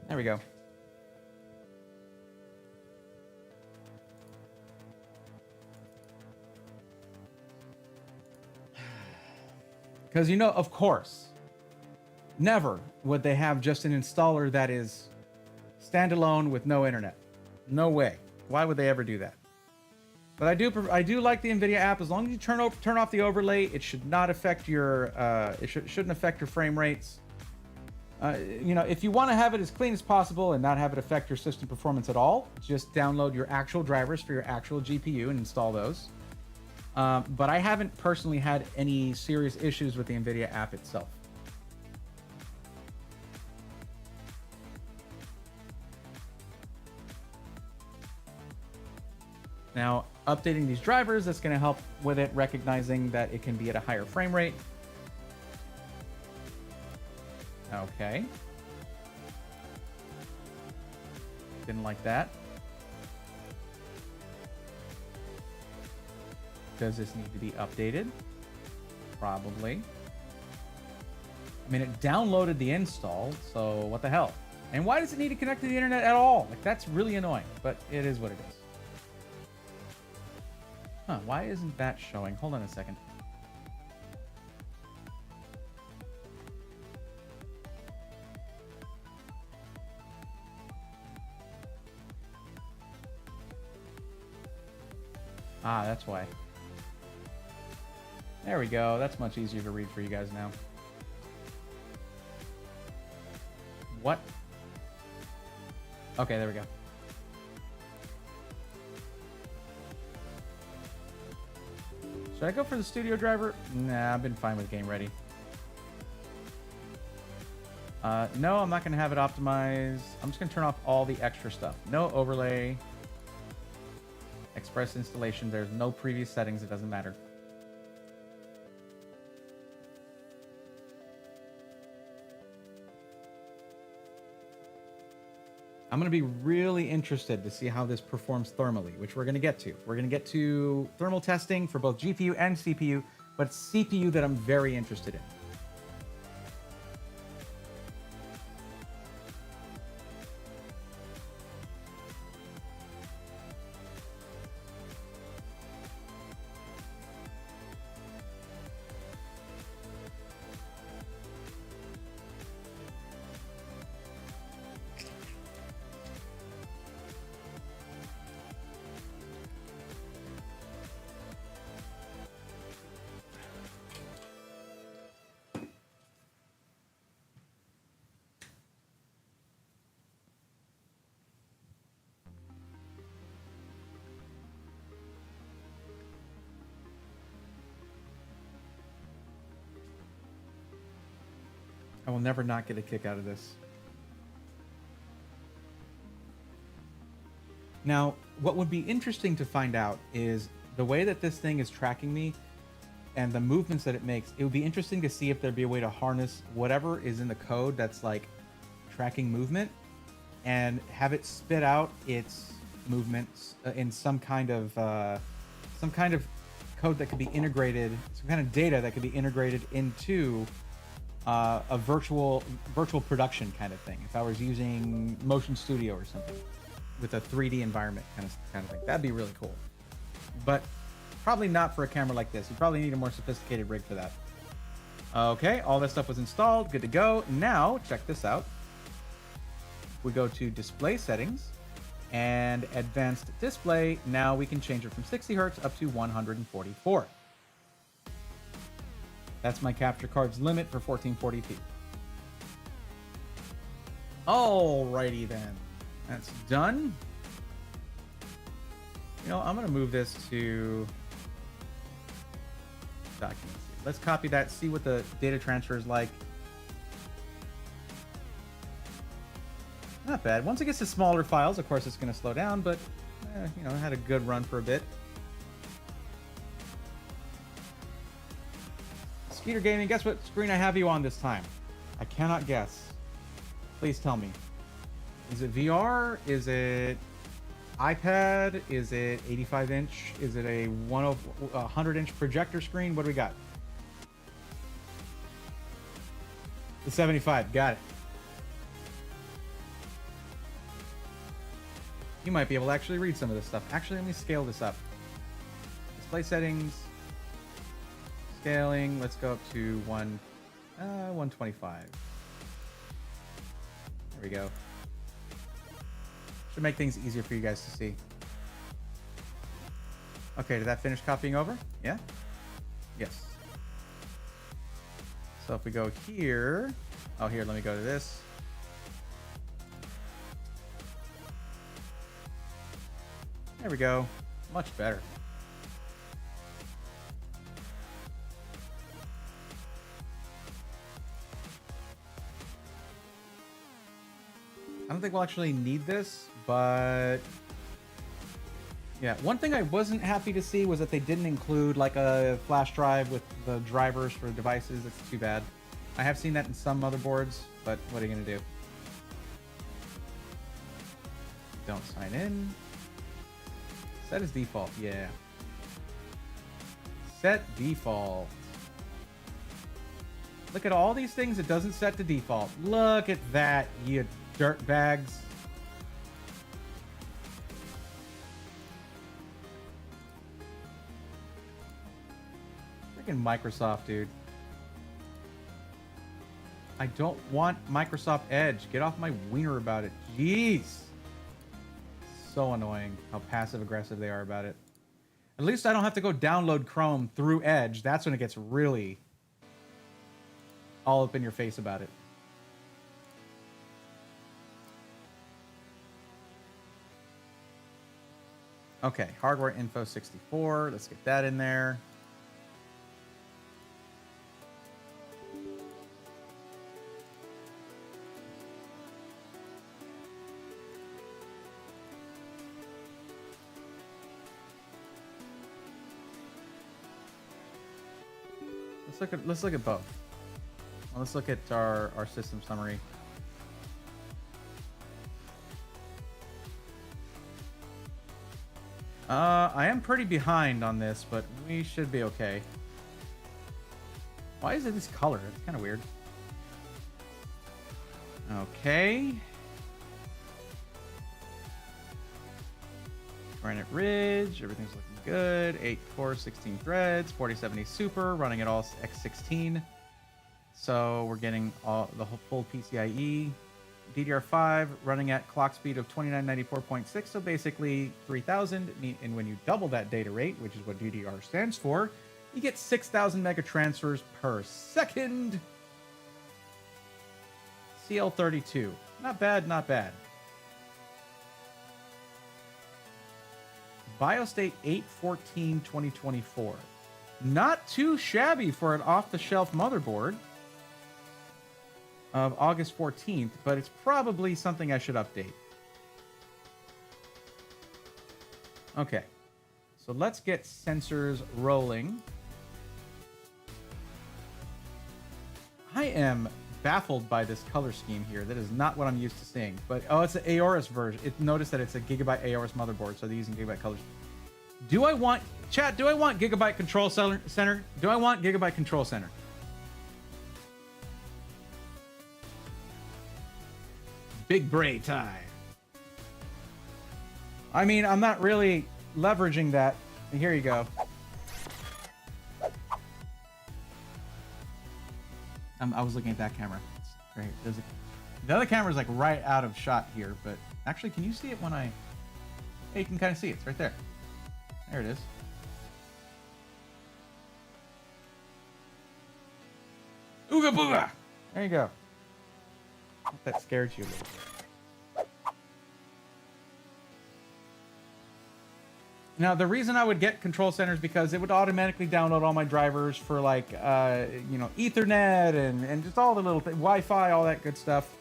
There we go. Because, of course, never would they have just an installer that is standalone with no internet. No way. Why would they ever do that? But I do like the NVIDIA app. As long as you turn off the overlay, it should not affect your shouldn't affect your frame rates. If you want to have it as clean as possible and not have it affect your system performance at all, just download your actual drivers for your actual GPU and install those. But I haven't personally had any serious issues with the NVIDIA app itself. Now, updating these drivers, that's going to help with it, recognizing that it can be at a higher frame rate. Okay. Didn't like that. Does this need to be updated? Probably. I mean, it downloaded the install, so what the hell? And why does it need to connect to the internet at all? Like, that's really annoying, but it is what it is. Huh, why isn't that showing? Hold on a second. Ah, that's why. There we go. That's much easier to read for you guys now. What? Okay, there we go. Should I go for the studio driver? Nah, I've been fine with Game Ready. No, I'm not going to have it optimized. I'm just going to turn off all the extra stuff. No overlay. Express installation. There's no previous settings. It doesn't matter. I'm going to be really interested to see how this performs thermally, which we're going to get to. We're going to get to thermal testing for both GPU and CPU, but it's CPU that I'm very interested in. I will never not get a kick out of this. Now, what would be interesting to find out is the way that this thing is tracking me and the movements that it makes. It would be interesting to see if there'd be a way to harness whatever is in the code that's like tracking movement and have it spit out its movements in some kind of code that could be integrated, some kind of data that could be integrated into a virtual production kind of thing. If I was using Motion Studio or something with a 3D environment kind of thing, that'd be really cool. But probably not for a camera like this. You probably need a more sophisticated rig for that. Okay, all that stuff was installed, good to go. Now check this out. We go to display settings and advanced display. Now we can change it from 60 Hertz up to 144. That's my capture card's limit for 1440p. Alrighty then. That's done. You know, I'm going to move this to documents. Let's copy that, see what the data transfer is like. Not bad. Once it gets to smaller files, of course, it's going to slow down, but, you know, it had a good run for a bit. Skeeter Gaming, guess what screen I have you on this time? I cannot guess. Please tell me. Is it VR? Is it iPad? Is it 85-inch? Is it a 100-inch projector screen? What do we got? The 75. Got it. You might be able to actually read some of this stuff. Actually, let me scale this up. Display settings. Scaling, let's go up to 125. There we go. Should make things easier for you guys to see. Okay, did that finish copying over? Yeah? Yes. So if we go here, oh here, let me go to this. There we go. Much better. think we'll actually need this, but yeah. One thing I wasn't happy to see was that they didn't include like a flash drive with the drivers for devices. That's too bad. I have seen that in some motherboards, but what are you gonna do? Don't sign in. Set as default, yeah. Set default. Look at all these things it doesn't set to default. Look at that, you dirt bags. Freaking Microsoft, dude. I don't want Microsoft Edge. Get off my wiener about it. Jeez. So annoying how passive aggressive they are about it. At least I don't have to go download Chrome through Edge. That's when it gets really all up in your face about it. Okay, hardware info 64. Let's get that in there. Let's look at both. Well, let's look at our system summary. I am pretty behind on this, but we should be okay. Why is it this color? It's kind of weird. Okay. Granite Ridge, everything's looking good. 8 core, 16 threads, 4070 Super, running at all X16. So we're getting all the whole full PCIe. DDR5 running at clock speed of 2994.6, so basically 3000. And when you double that data rate, which is what DDR stands for, you get 6,000 mega transfers per second. CL32. Not bad, not bad. BioState 8/14/2024. Not too shabby for an off-the-shelf motherboard of August 14th, but it's probably something I should update. Okay, so let's get sensors rolling. I am baffled by this color scheme here. That is not what I'm used to seeing. But oh, it's an Aorus version. Notice that it's a Gigabyte Aorus motherboard, so they're using Gigabyte colors. Do I want chat? Do I want Gigabyte Control Center? Do I want Gigabyte Control Center? Big Bray time. I mean, I'm not really leveraging that. Here you go. I was looking at that camera. It's great. The other camera is like right out of shot here, but actually, can you see it when I... Hey, you can kind of see it. It's right there. There it is. Ooga booga! There you go. Hope that scared you a little bit. Now, the reason I would get Control Center is because it would automatically download all my drivers for like, you know, Ethernet and just all the little things, Wi-Fi, all that good stuff.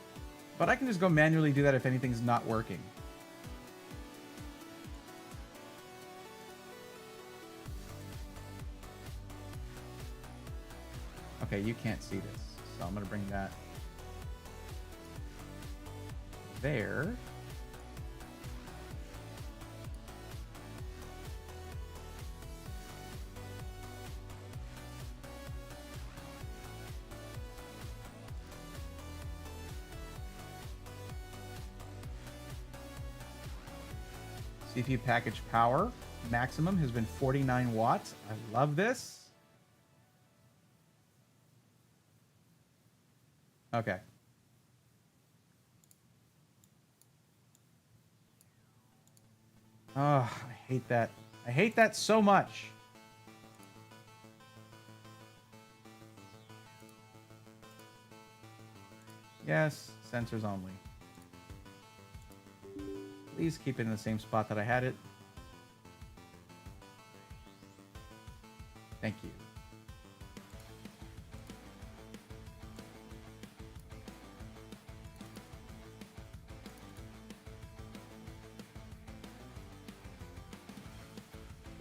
But I can just go manually do that if anything's not working. Okay, you can't see this, so I'm gonna bring that there. CPU package power maximum has been 49 watts. I love this. Okay. Oh, I hate that. I hate that so much. Yes, sensors only. Please keep it in the same spot that I had it. Thank you.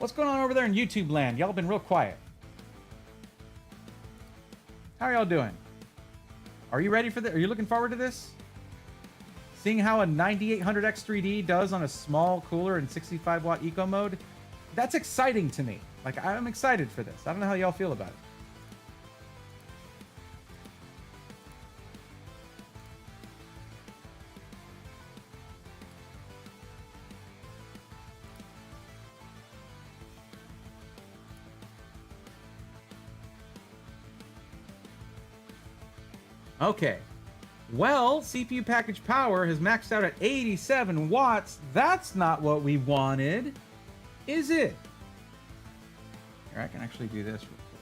What's going on over there in YouTube land? Y'all been real quiet. How are y'all doing? Are you ready for this? Are you looking forward to this? Seeing how a 9800X3D does on a small cooler in 65 watt eco mode? That's exciting to me. Like, I'm excited for this. I don't know how y'all feel about it. Okay. Well, CPU package power has maxed out at 87 watts. That's not what we wanted, is it? Here, I can actually do this real quick.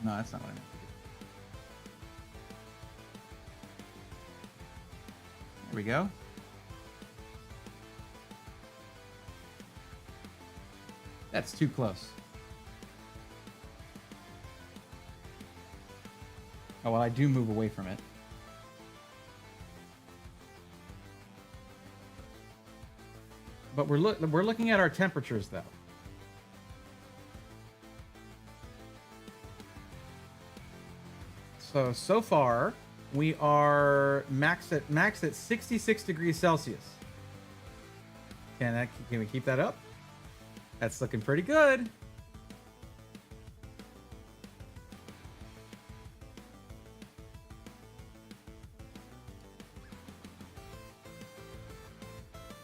No, that's not what I meant to do. There we go. That's too close. Oh, well, I do move away from it. But we're looking at our temperatures, though. So far, we are max at 66 degrees Celsius. Can we keep that up? That's looking pretty good.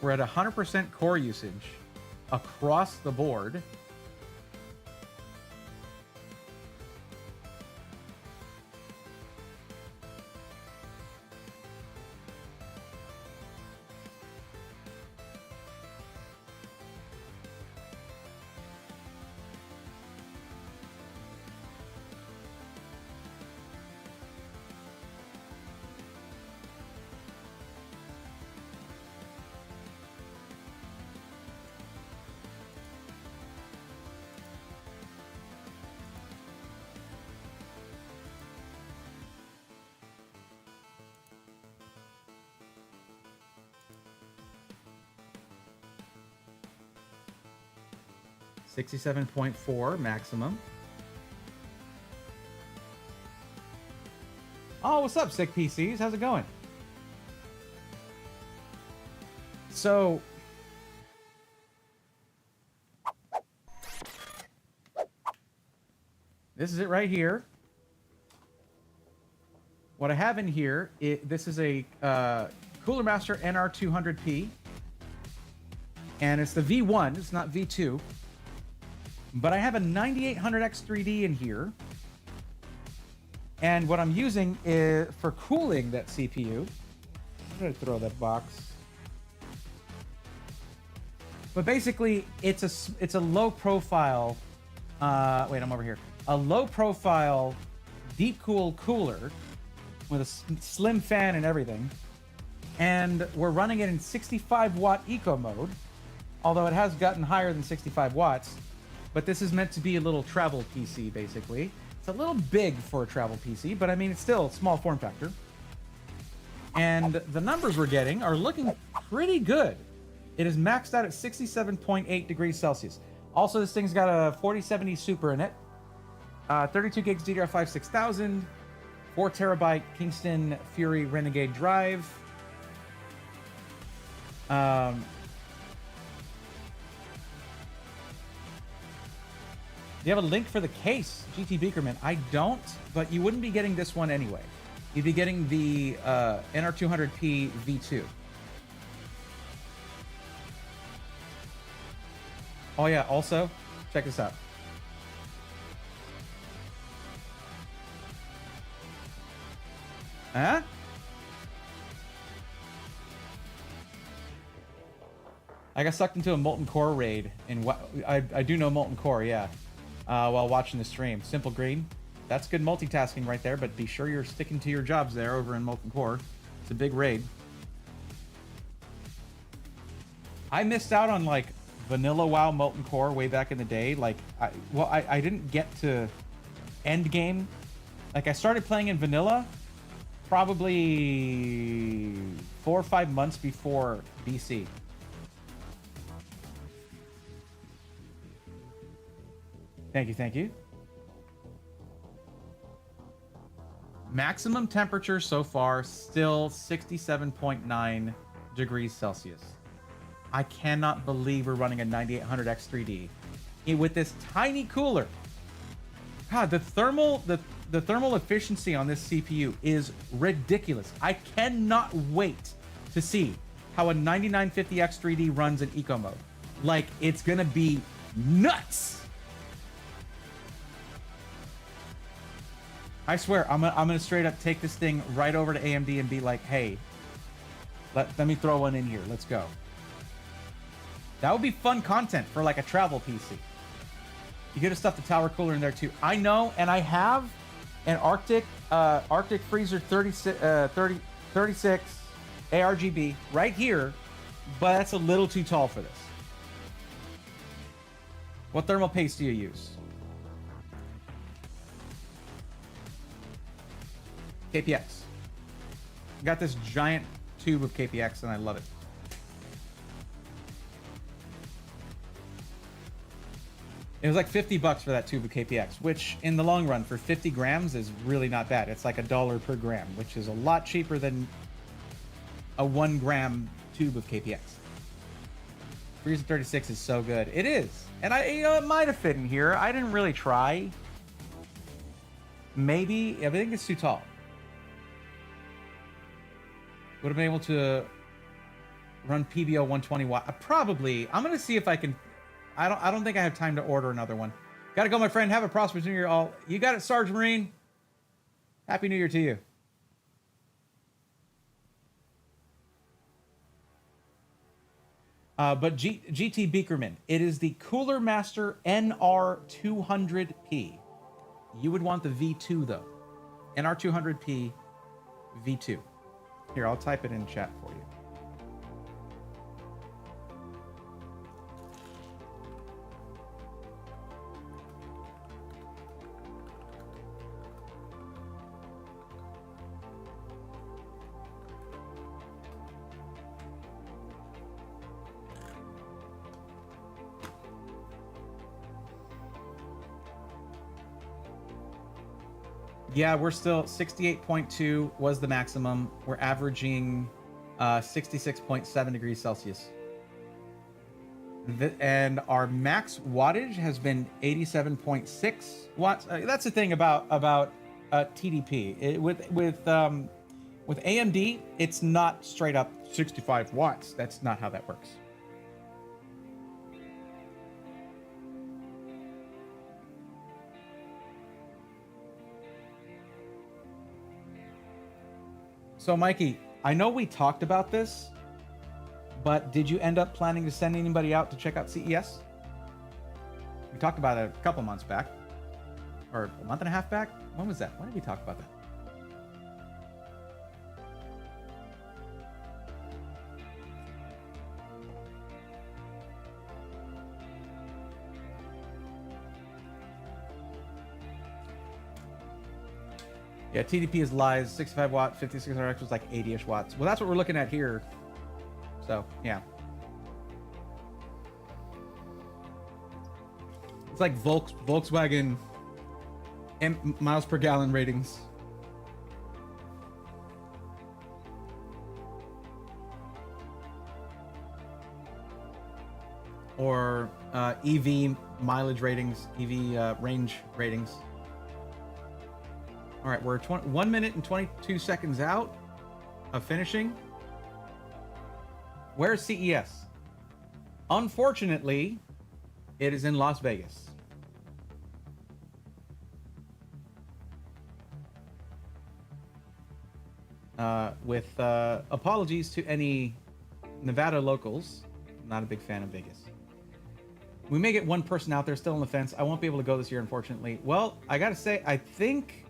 We're at 100% core usage across the board. $67.4 maximum. Oh, what's up, sick PCs? How's it going? So, this is it right here. What I have in here, this is a Cooler Master NR200P. And it's the V1, it's not V2. But I have a 9800X3D in here. And what I'm using is for cooling that CPU. I'm going to throw that box. But basically, it's a low profile. Wait, I'm over here. A low profile, deep cool cooler with a slim fan and everything. And we're running it in 65 watt eco mode. Although it has gotten higher than 65 watts. But this is meant to be a little travel PC, basically. It's a little big for a travel PC, but I mean, it's still a small form factor. And the numbers we're getting are looking pretty good. It is maxed out at 67.8 degrees Celsius. Also, this thing's got a 4070 Super in it. 32 gigs DDR5 6000. 4 terabyte Kingston Fury Renegade drive. You have a link for the case, GT Beakerman. I don't, but you wouldn't be getting this one anyway. You'd be getting the NR200P V2. Oh yeah, also, check this out. Huh? I got sucked into a Molten Core raid, and what I do know Molten Core, yeah. While watching the stream. Simple Green. That's good multitasking right there, but be sure you're sticking to your jobs there over in Molten Core. It's a big raid. I missed out on, like, vanilla WoW Molten Core way back in the day. Like, I didn't get to end game. Like, I started playing in vanilla probably 4 or 5 months before BC. Thank you, thank you. Maximum temperature so far still 67.9 degrees Celsius. I cannot believe we're running a 9800 X3D with this tiny cooler. God, the thermal efficiency on this CPU is ridiculous. I cannot wait to see how a 9950 X3D runs in eco mode. Like, it's gonna be nuts. I swear, I'm gonna straight up take this thing right over to AMD and be like, hey, let me throw one in here. Let's go. That would be fun content for like a travel PC. You could have stuffed the tower cooler in there too. I know, and I have an Arctic Freezer 36 ARGB right here, but that's a little too tall for this. What thermal paste do you use? KPX. Got this giant tube of KPX and I love it. It was like $50 for that tube of KPX, which in the long run for 50 grams is really not bad. It's like $1 per gram, which is a lot cheaper than a 1 gram tube of KPX. Freezer 36 is so good. It is. And it might have fit in here. I didn't really try. Maybe. I think it's too tall. Would have been able to run PBO 120 watt. Probably. I'm gonna see if I can. I don't think I have time to order another one. Gotta go, my friend. Have a prosperous New Year, all. You got it, Sarge Marine. Happy New Year to you. But GT Beakerman, it is the Cooler Master NR200P. You would want the V2 though. NR200P V2. Here, I'll type it in chat for you. Yeah, we're still 68.2 was the maximum. We're averaging 66.7 degrees Celsius. And our max wattage has been 87.6 watts. That's the thing about TDP. With AMD, it's not straight up 65 watts. That's not how that works. So, Mikey, I know we talked about this, but did you end up planning to send anybody out to check out CES? We talked about it a couple months back, or a month and a half back. When was that? When did we talk about that? Yeah, TDP is lies. 65 watt, 5600X was like 80-ish watts. Well, that's what we're looking at here. So, yeah. It's like Volkswagen miles per gallon ratings. Or EV mileage ratings, EV range ratings. All right, we're 1 minute and 22 seconds out of finishing. Where's CES? Unfortunately, it is in Las Vegas. With apologies to any Nevada locals, I'm not a big fan of Vegas. We may get one person out there still on the fence. I won't be able to go this year, unfortunately. Well, I gotta say, I think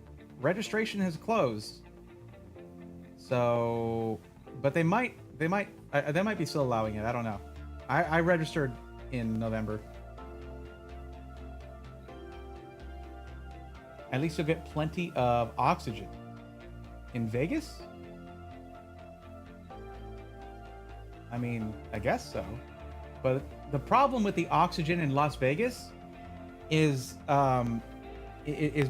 registration has closed, so, but they might be still allowing it. I don't know. I registered in November. At least you'll get plenty of oxygen in Vegas. I mean, I guess so. But the problem with the oxygen in Las Vegas is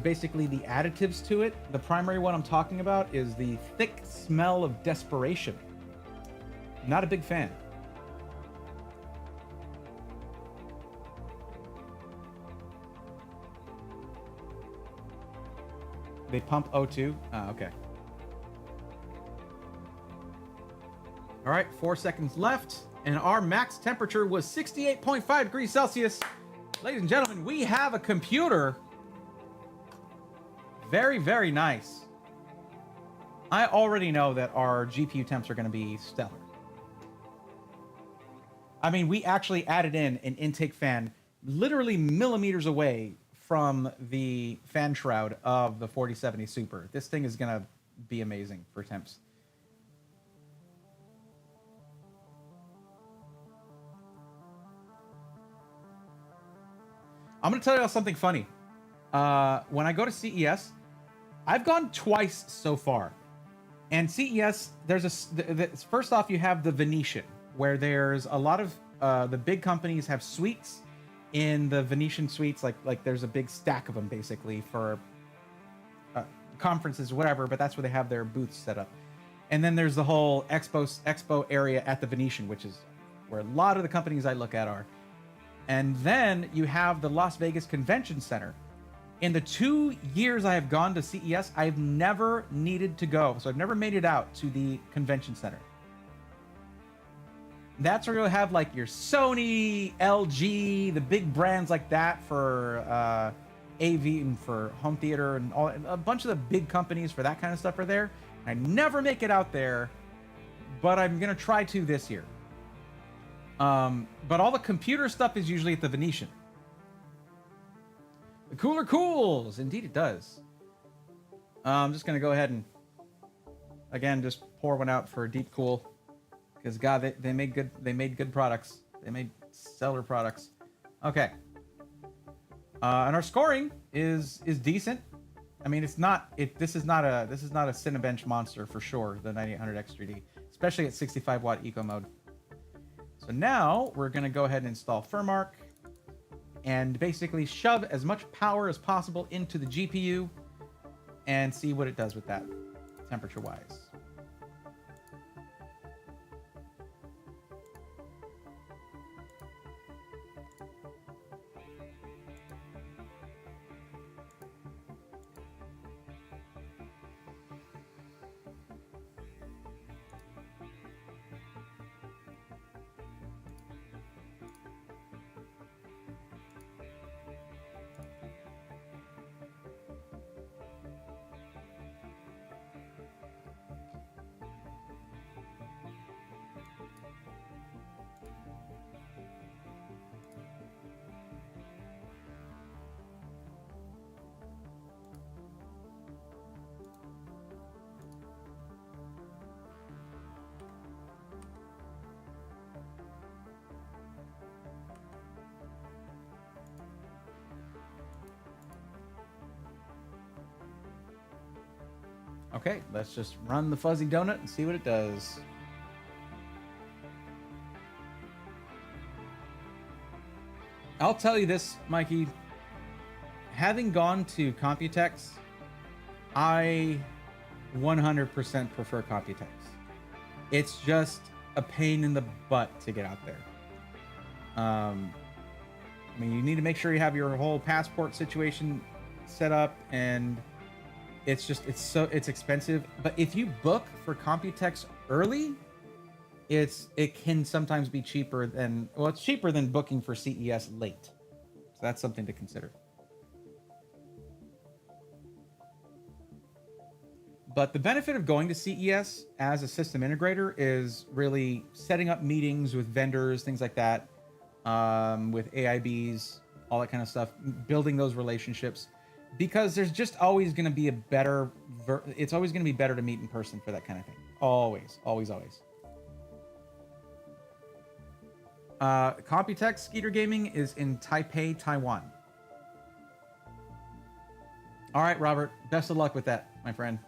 basically the additives to it. The primary one I'm talking about is the thick smell of desperation. Not a big fan. They pump O2? Ah, okay. All right, 4 seconds left, and our max temperature was 68.5 degrees Celsius. Ladies and gentlemen, we have a computer. Very, very nice. I already know that our GPU temps are going to be stellar. I mean, we actually added in an intake fan literally millimeters away from the fan shroud of the 4070 Super. This thing is going to be amazing for temps. I'm going to tell you something funny. When I go to CES, I've gone twice so far. And CES, there's first off, you have the Venetian, where there's a lot of the big companies have suites in the Venetian suites. Like there's a big stack of them basically for conferences, whatever. But that's where they have their booths set up. And then there's the whole expo area at the Venetian, which is where a lot of the companies I look at are. And then you have the Las Vegas Convention Center. In the 2 years I have gone to CES, I've never needed to go. So I've never made it out to the convention center. That's where you'll have like your Sony, LG, the big brands like that for AV and for home theater and all. A bunch of the big companies for that kind of stuff are there. I never make it out there, but I'm going to try to this year. But all the computer stuff is usually at the Venetian. The cooler cools. Indeed it does. I'm just going to go ahead and, again, just pour one out for a deep cool. Because, God, they made good products. They made stellar products. Okay. And our scoring is decent. I mean, this is not a Cinebench monster for sure, the 9800 X3D. Especially at 65 watt eco mode. So now we're going to go ahead and install Firmark and basically shove as much power as possible into the GPU and see what it does with that temperature wise. Okay, let's just run the fuzzy donut and see what it does. I'll tell you this, Mikey. Having gone to Computex, I 100% prefer Computex. It's just a pain in the butt to get out there. I mean, you need to make sure you have your whole passport situation set up, and it's expensive. But if you book for Computex early, it can sometimes be cheaper than, well, it's cheaper than booking for CES late. So that's something to consider. But the benefit of going to CES as a system integrator is really setting up meetings with vendors, things like that, with AIBs, all that kind of stuff, building those relationships, because there's just always going to be it's always going to be better to meet in person for that kind of thing. Always, always, always. Computex Skeeter Gaming is in Taipei, Taiwan. All right, Robert, best of luck with that, my friend.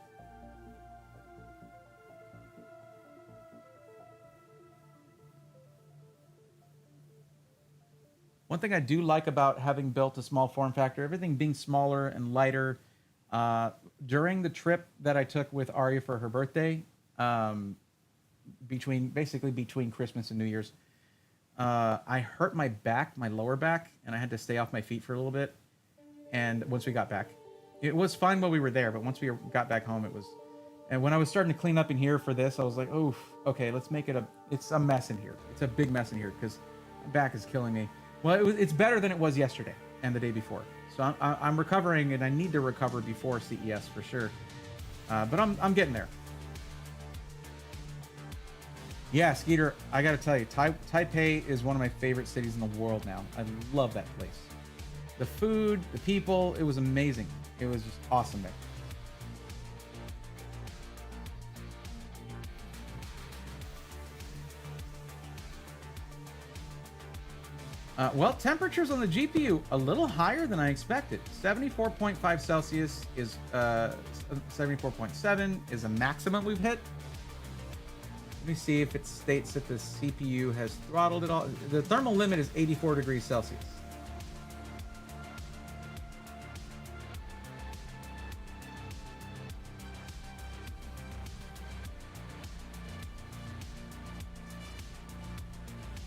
One thing I do like about having built a small form factor, everything being smaller and lighter. During the trip that I took with Ari for her birthday, between Christmas and New Year's, I hurt my back, my lower back, and I had to stay off my feet for a little bit. And once we got back, it was fine while we were there, but once we got back home, it was. And when I was starting to clean up in here for this, I was like, "Oof, okay, let's make it it's a mess in here. It's a big mess in here because my back is killing me." Well, it's better than it was yesterday and the day before. So I'm recovering, and I need to recover before CES for sure. But I'm getting there. Yeah, Skeeter, I got to tell you, Taipei is one of my favorite cities in the world now. I love that place. The food, the people, it was amazing. It was just awesome there. Well, temperatures on the GPU a little higher than I expected. 74.5 Celsius is 74.7 is a maximum we've hit. Let me see if it states that the CPU has throttled it all. The thermal limit is 84 degrees Celsius.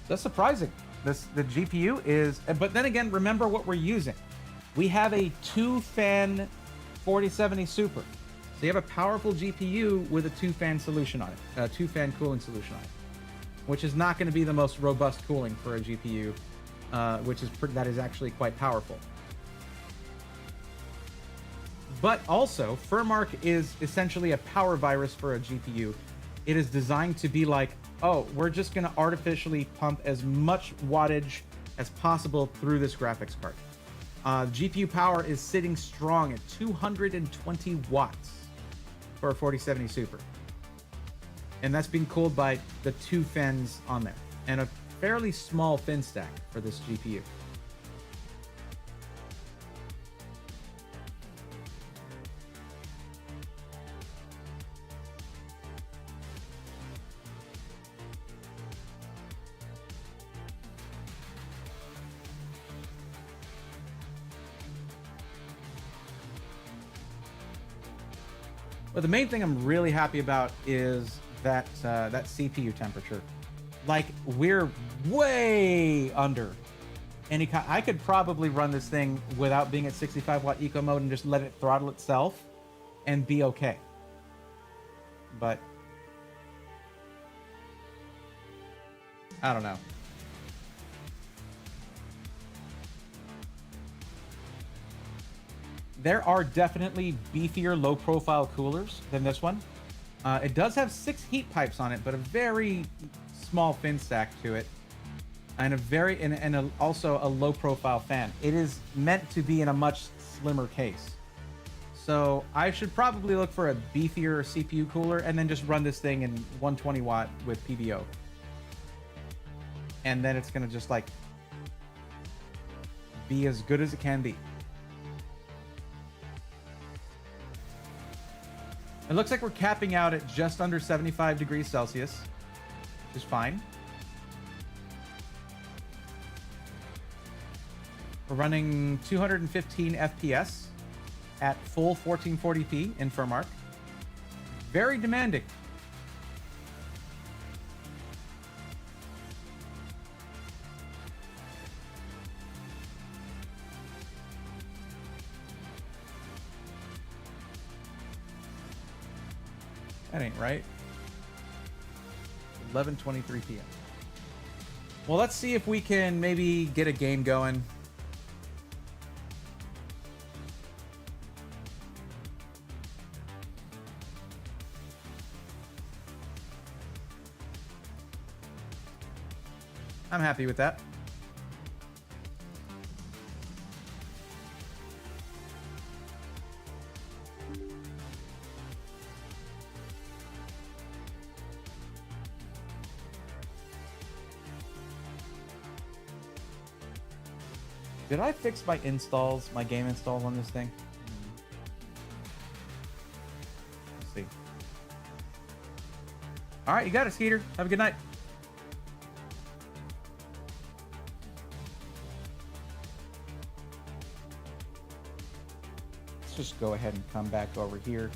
That's surprising. The GPU is, but then again, remember what we're using. We have a 2-fan 4070 Super. So you have a powerful GPU with a 2-fan solution on it, a 2-fan cooling solution on it, which is not going to be the most robust cooling for a GPU, that is actually quite powerful. But also, Furmark is essentially a power virus for a GPU. It is designed to be like, oh, we're just going to artificially pump as much wattage as possible through this graphics card. GPU power is sitting strong at 220 watts for a 4070 Super. And that's being cooled by the 2 fans on there and a fairly small fin stack for this GPU. But the main thing I'm really happy about is that that CPU temperature. Like, we're way under any kind. I could probably run this thing without being at 65 watt eco mode and just let it throttle itself and be okay. But I don't know. There are definitely beefier low-profile coolers than this one. It does have 6 heat pipes on it, but a very small fin stack to it, and also a low-profile fan. It is meant to be in a much slimmer case. So I should probably look for a beefier CPU cooler and then just run this thing in 120 watt with PBO. And then it's gonna just like be as good as it can be. It looks like we're capping out at just under 75 degrees Celsius, which is fine. We're running 215 FPS at full 1440p in Furmark. Very demanding. That ain't right. 11:23 p.m. Well, let's see if we can maybe get a game going. I'm happy with that. Did I fix my installs, my game installs on this thing? Let's see. All right, you got it, Skeeter. Have a good night. Let's just go ahead and come back over here.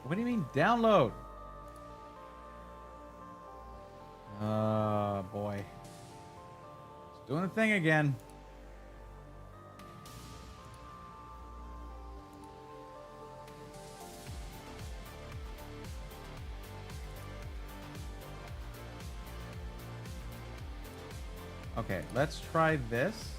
What do you mean download? Oh boy. It's doing a thing again. Okay, let's try this.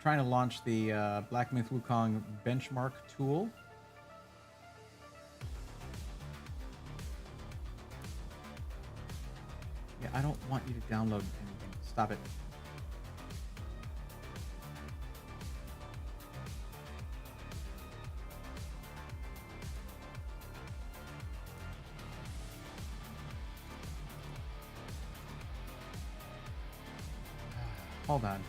Trying to launch the Black Myth Wukong benchmark tool. Yeah, I don't want you to download anything. Stop it. Hold on.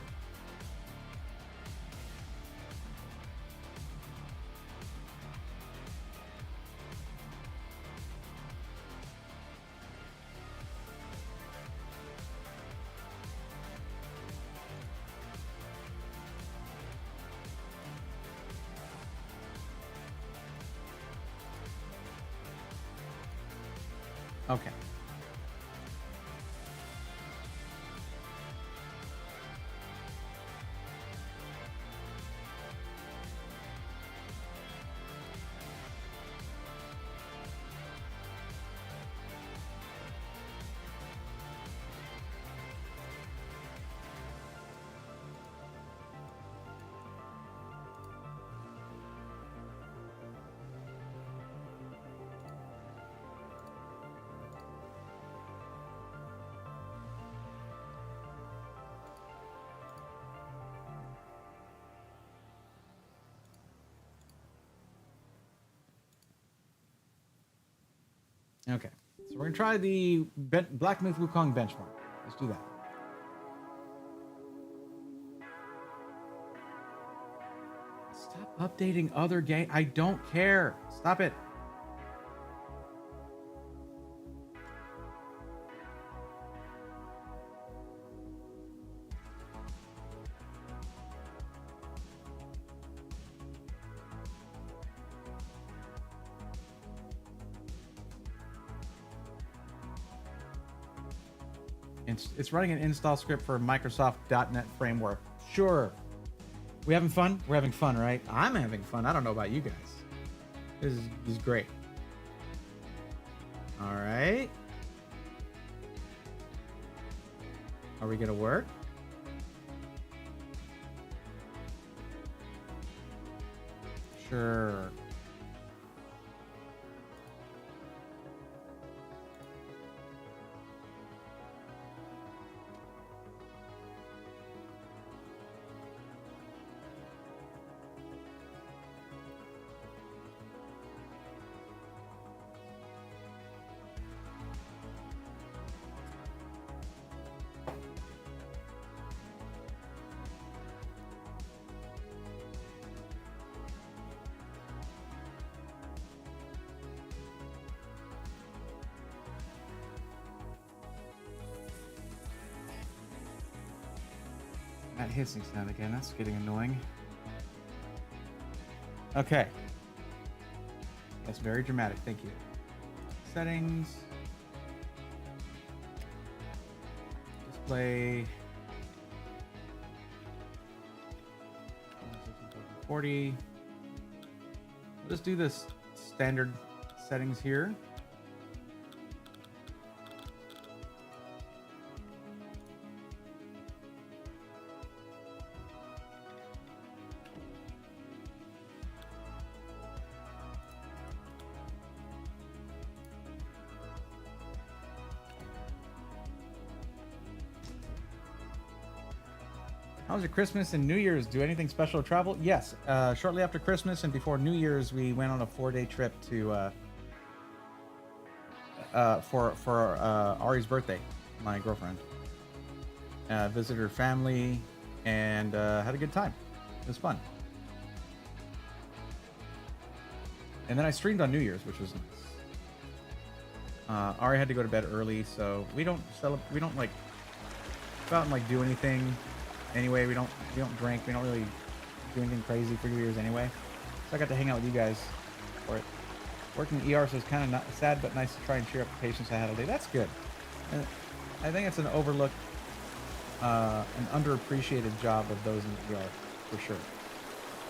Okay. Okay, so we're gonna try the Black Myth Wukong benchmark. Let's do that. Stop updating other game. I don't care. Stop it. It's running an install script for Microsoft .NET framework. Sure. We having fun? We're having fun, right? I'm having fun. I don't know about you guys. This is great. All right. Are we gonna work? Sure. That hissing sound again, that's getting annoying. Okay. That's very dramatic, thank you. Settings. Display. 40. We'll just do this standard settings here. How was your Christmas and New Year's? Do anything special to travel? Yes. Shortly after Christmas and before New Year's, we went on a 4-day trip to for Ari's birthday, my girlfriend. Visited her family and had a good time. It was fun. And then I streamed on New Year's, which was nice. Ari had to go to bed early, so we don't like go out and like do anything. Anyway, we don't drink. We don't really do anything crazy for New Year's anyway. So I got to hang out with you guys for it. Working ER, so it's kind of sad but nice to try and cheer up the patients I had all day. That's good. And I think it's an overlooked, an underappreciated job of those in the ER, for sure.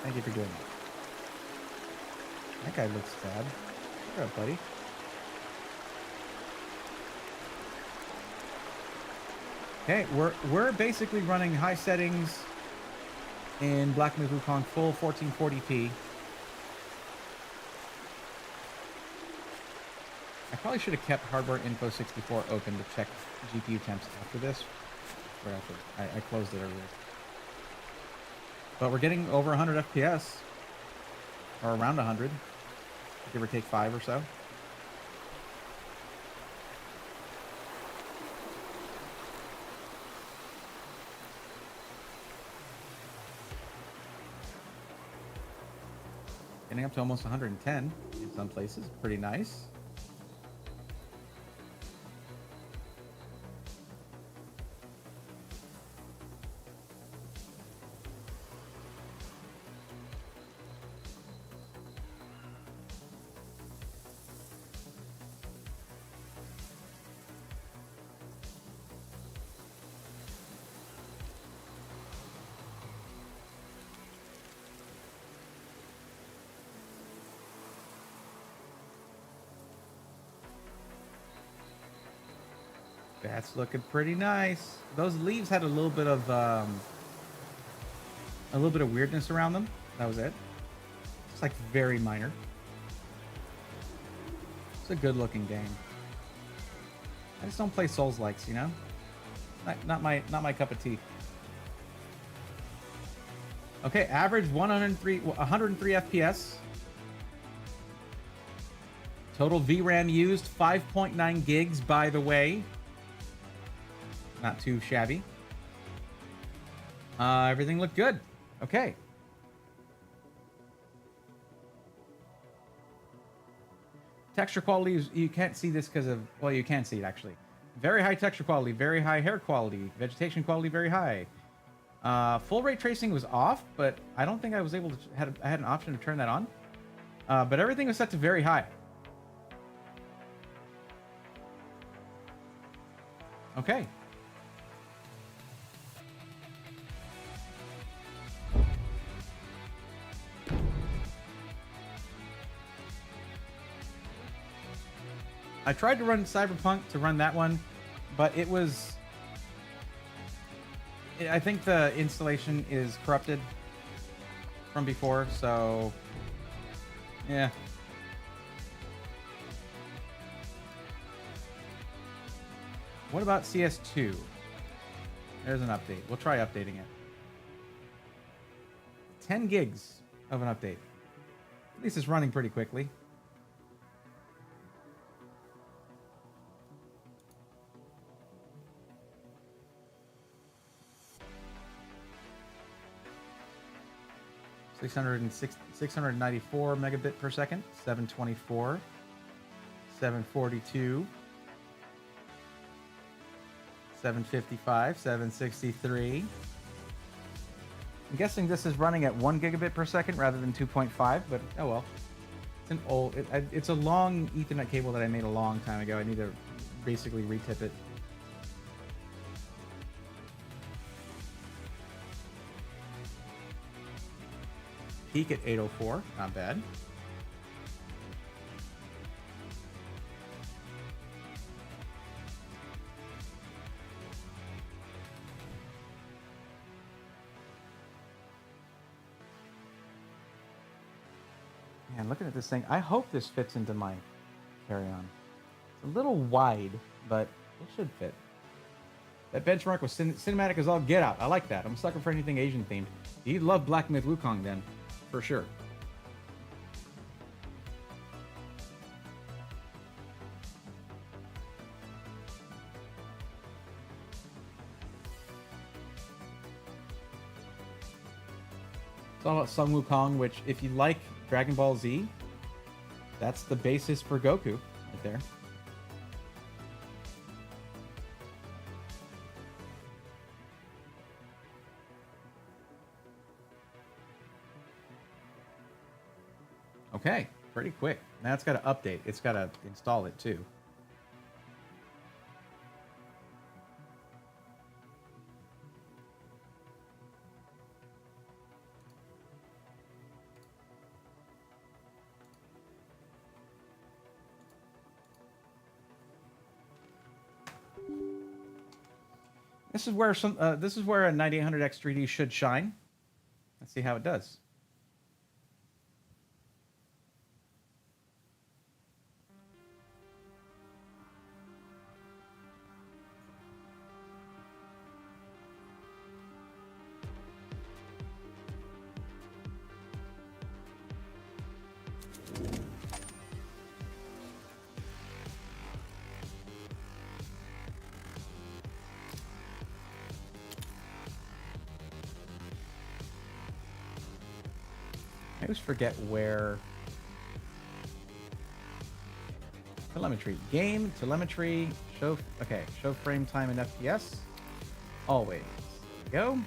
Thank you for doing that. That guy looks sad. What's up, buddy? Okay, we're basically running high settings in Black Myth Wukong full 1440p. I probably should have kept hardware info 64 open to check GPU temps after this. Right after I closed it earlier. But we're getting over 100 FPS, or around 100, give or take 5 or so. Getting up to almost 110 in some places. Pretty nice. That's looking pretty nice. Those leaves had a little bit of weirdness around them. That was it. It's like very minor. It's a good looking game. I just don't play Souls-likes, you know? Not my cup of tea. Okay, average 103 FPS. Total VRAM used 5.9 gigs, by the way. Not too shabby. Everything looked good. Okay. Texture quality is, you can't see this because of, well, you can see it actually. Very high texture quality, very high hair quality, vegetation quality very high. Full ray tracing was off, but I don't think I was able to, I had an option to turn that on. But everything was set to very high. Okay. I tried to run Cyberpunk to run that one, but it was... I think the installation is corrupted from before, so... yeah. What about CS2? There's an update. We'll try updating it. 10 gigs of an update. At least it's running pretty quickly. Six hundred 694 megabit per second, 724, 742, 755, 763. I'm guessing this is running at 1 gigabit per second rather than 2.5, but oh well. It's an old, it's a long Ethernet cable that I made a long time ago. I need to basically retip it. Peak at 804, not bad. Man, looking at this thing, I hope this fits into my carry-on. It's a little wide, but it should fit. That benchmark was cinematic as all get out. I like that. I'm a sucker for anything Asian themed. You love Black Myth Wukong then, for sure. It's all about Sun Wukong, which, if you like Dragon Ball Z, that's the basis for Goku right there. Okay, pretty quick. Now it's got to update. It's got to install it too. This is where a 9800X 3D should shine. Let's see how it does. I always forget where... Telemetry. Game, telemetry, show... Okay, show frame time and FPS. Always. There we go.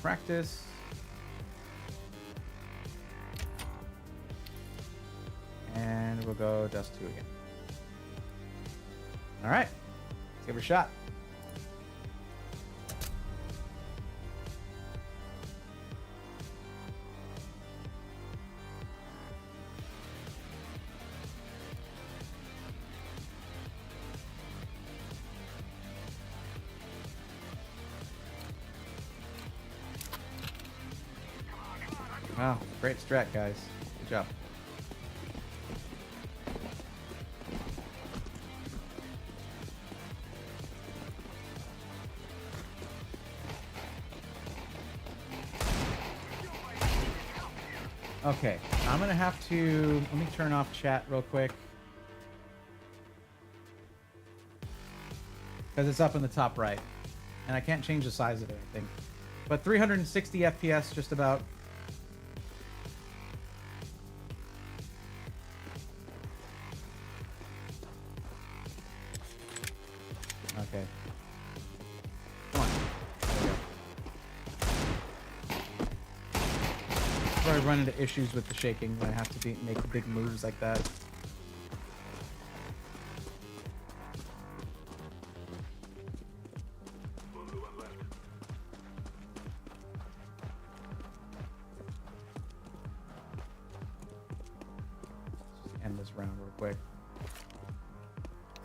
Practice. And we'll go Dust 2 again. Alright. Let's give it a shot. Wow, great strat, guys. Good job. Okay, I'm gonna have to... Let me turn off chat real quick. Because it's up in the top right. And I can't change the size of it, I think. But 360 FPS, just about. Okay. Come on. There we go. Before I run into issues with the shaking when I have to make big moves like that. End this round real quick.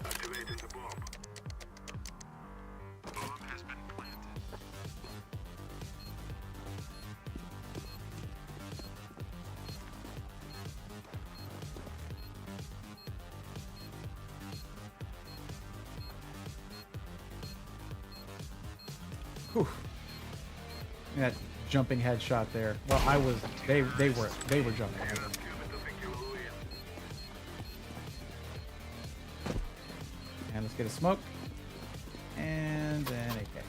Activating the bomb. Bomb has been planted. Whew. That jumping headshot there. Well, I was. They were jumping. And let's get a smoke. And then AK.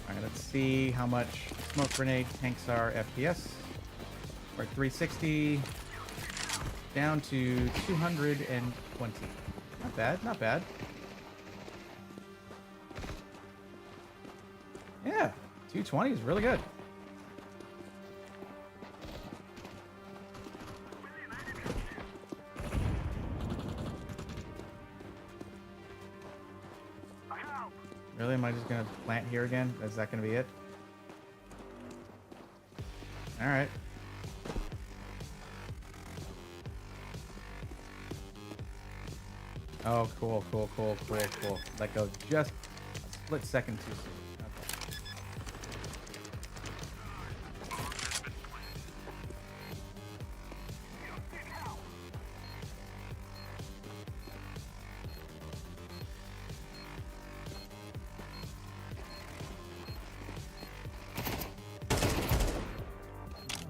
Alright, let's see how much smoke grenade tanks are FPS. We're at 360. Down to 220. Not bad, not bad. Yeah, 220 is really good. Really? Am I just gonna plant here again? Is that gonna be it? Alright. Oh, cool. Let go just a split second too soon.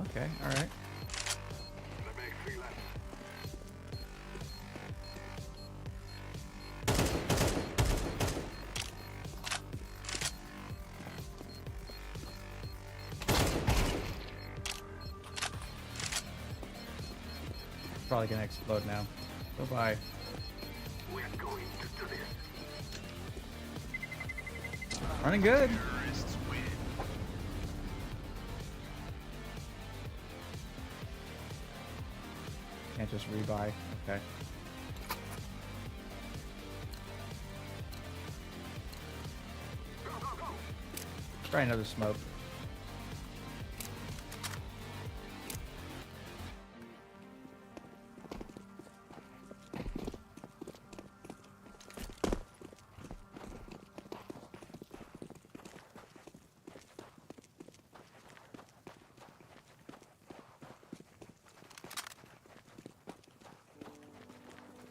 Okay. Okay, all right. Probably gonna explode now. Bye-bye. We're going to do this. Running good. Terrorists win. Can't just rebuy. Okay. Try another smoke.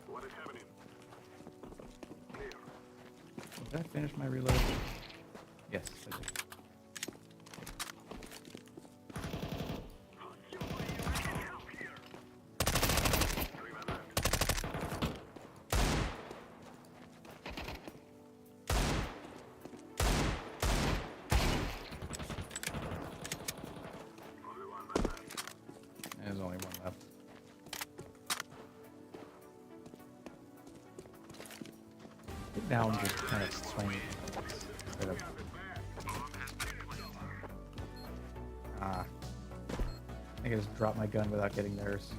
What is happening? Clear. Did I finish my reload? Yes, I did. There's only one left. Now I'm just kind of swinging. Instead of... Ah. I think I just dropped my gun without getting theirs.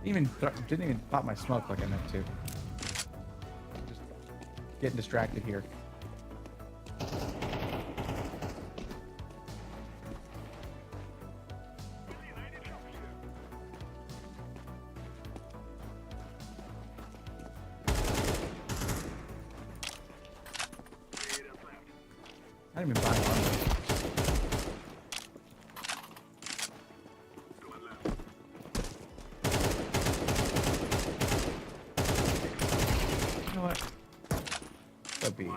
Didn't even pop my smoke like I meant to. Just getting distracted here. I didn't even buy one. Shadow be?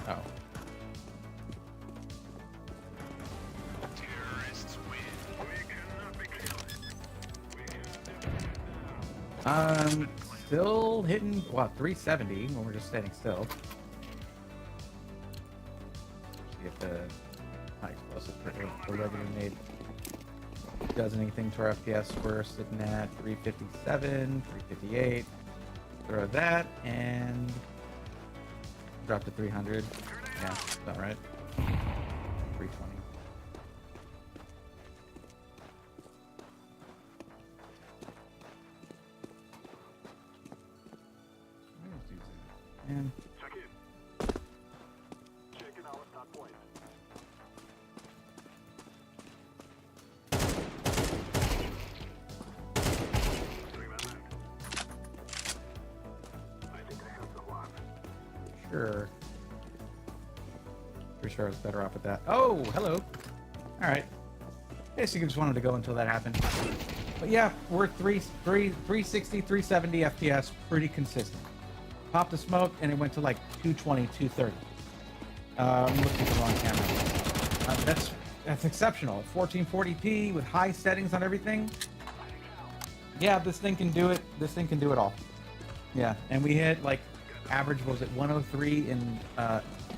Oh. Still hitting, what, 370 when we're just standing still. See if the high explosive the regular nade does anything to our FPS. We're sitting at 357, 358. Throw that and drop to 300. Yeah, about right. 320. Man. Check in. Check in our start point. I think I have the one. Sure. Pretty sure I was better off with that. Oh, hello. All right. Basically just wanted to go until that happened. But yeah, we're 360, 370 FPS, pretty consistent. Popped the smoke and it went to like 220, 230. I'm looking at the wrong camera. That's exceptional. 1440p with high settings on everything. Yeah, this thing can do it. This thing can do it all. Yeah, and we hit like average, what was it, 103 in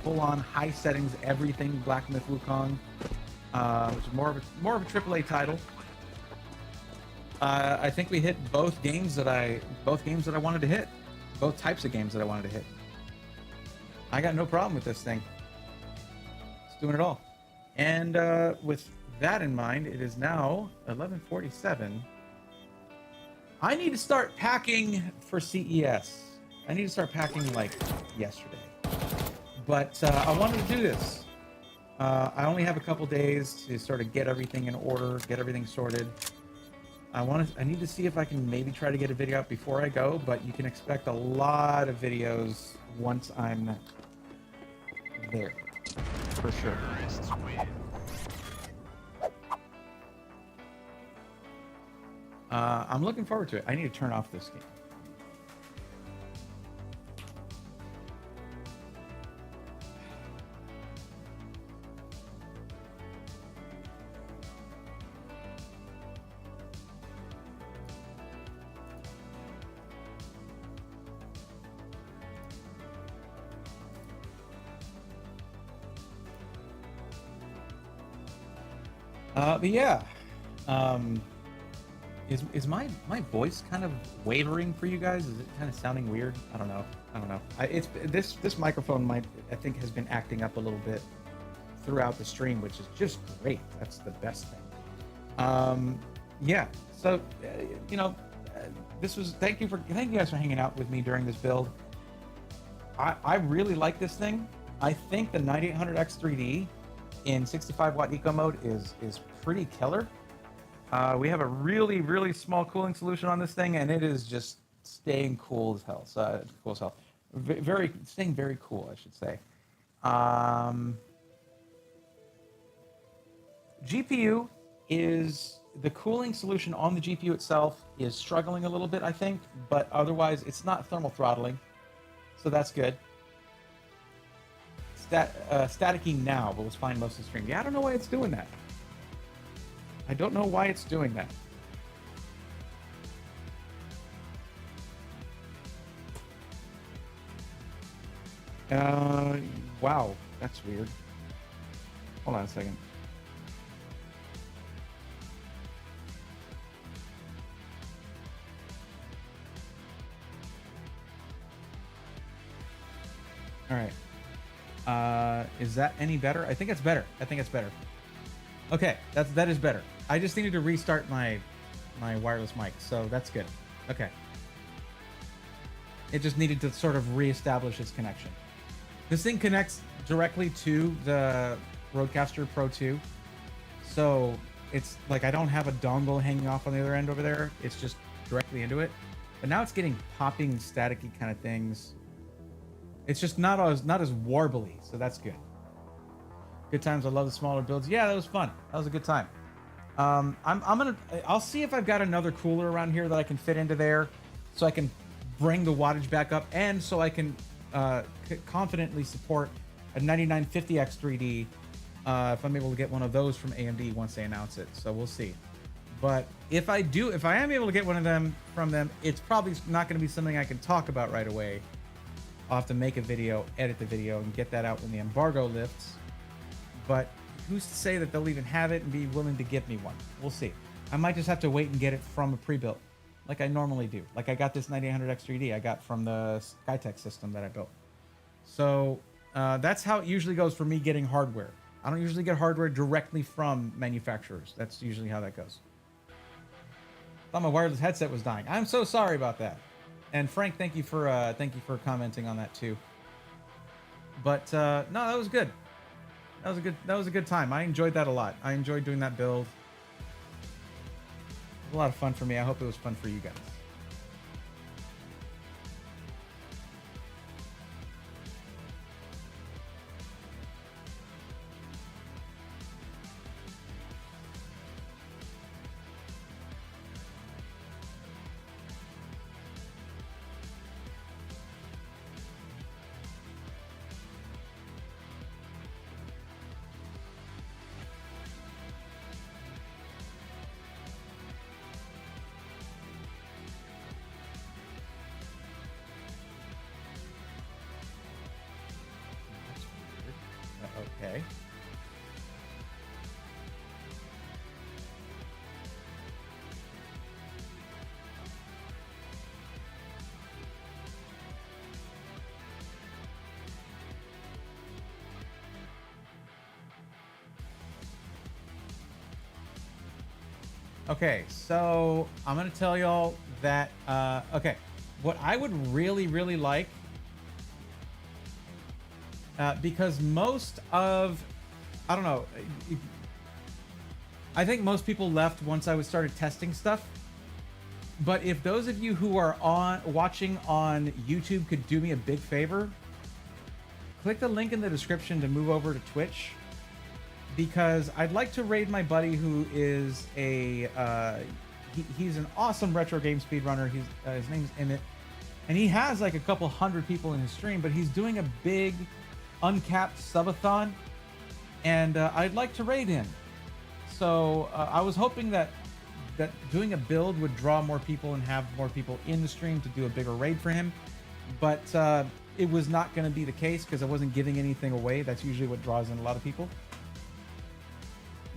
full-on high settings, everything Black Myth Wukong, which is more of a AAA title. I think we hit both games that I wanted to hit. Both types of games that I wanted to hit. I got no problem with this thing. It's doing it all. And with that in mind, it is now 11:47. I need to start packing for CES. I need to start packing like yesterday. But I wanted to do this. I only have a couple days to sort of get everything in order, get everything sorted. I need to see if I can maybe try to get a video out before I go, but you can expect a lot of videos once I'm there, for sure. I'm looking forward to it. I need to turn off this game. But yeah, is my voice kind of wavering for you guys? Is it kind of sounding weird? I don't know. This microphone I think has been acting up a little bit throughout the stream, which is just great. That's the best thing. Yeah. So thank you guys for hanging out with me during this build. I really like this thing. I think the 9800X 3D in 65 watt eco mode is pretty killer. We have a really, really small cooling solution on this thing, and it is just staying cool as hell. Cool as hell. Staying very cool, I should say. GPU is the cooling solution on the GPU itself is struggling a little bit, I think, but otherwise it's not thermal throttling, so that's good. Staticky now, but was fine most of the stream. Yeah, I don't know why it's doing that. I don't know why it's doing that. Wow, that's weird. Hold on a second. All right. Is that any better? I think it's better. Okay, that is better. I just needed to restart my wireless mic, so that's good. Okay. It just needed to sort of reestablish its connection. This thing connects directly to the Rodecaster Pro 2, so it's like I don't have a dongle hanging off on the other end over there. It's just directly into it. But now it's getting popping, staticky kind of things. It's just not as warbly, so that's good. Good times. I love the smaller builds. Yeah, that was fun. That was a good time. I'll see if I've got another cooler around here that I can fit into there, so I can bring the wattage back up, and so I can confidently support a 9950X 3D if I'm able to get one of those from AMD once they announce it. So we'll see. But if I am able to get one of them from them, it's probably not going to be something I can talk about right away. I'll have to make a video, edit the video, and get that out when the embargo lifts. But who's to say that they'll even have it and be willing to give me one? We'll see. I might just have to wait and get it from a pre-built, like I normally do. Like I got this 9800X 3D I got from the Skytech system that I built. So that's how it usually goes for me getting hardware. I don't usually get hardware directly from manufacturers. That's usually how that goes. Thought my wireless headset was dying. I'm so sorry about that. And Frank, thank you for commenting on that too. But no, that was good. That was a good time. I enjoyed that a lot. I enjoyed doing that build. It was a lot of fun for me. I hope it was fun for you guys. Okay. Okay, so I'm gonna tell y'all that okay, what I would really like, because most of, I don't know, I think most people left once I started testing stuff. But if those of you who are watching on YouTube could do me a big favor, click the link in the description to move over to Twitch, because I'd like to raid my buddy who is he's an awesome retro game speedrunner. His name's Emmett, and he has like a couple hundred people in his stream, but he's doing a big uncapped subathon, and I'd like to raid him. So I was hoping that doing a build would draw more people and have more people in the stream to do a bigger raid for him, but it was not going to be the case because I wasn't giving anything away. That's usually what draws in a lot of people.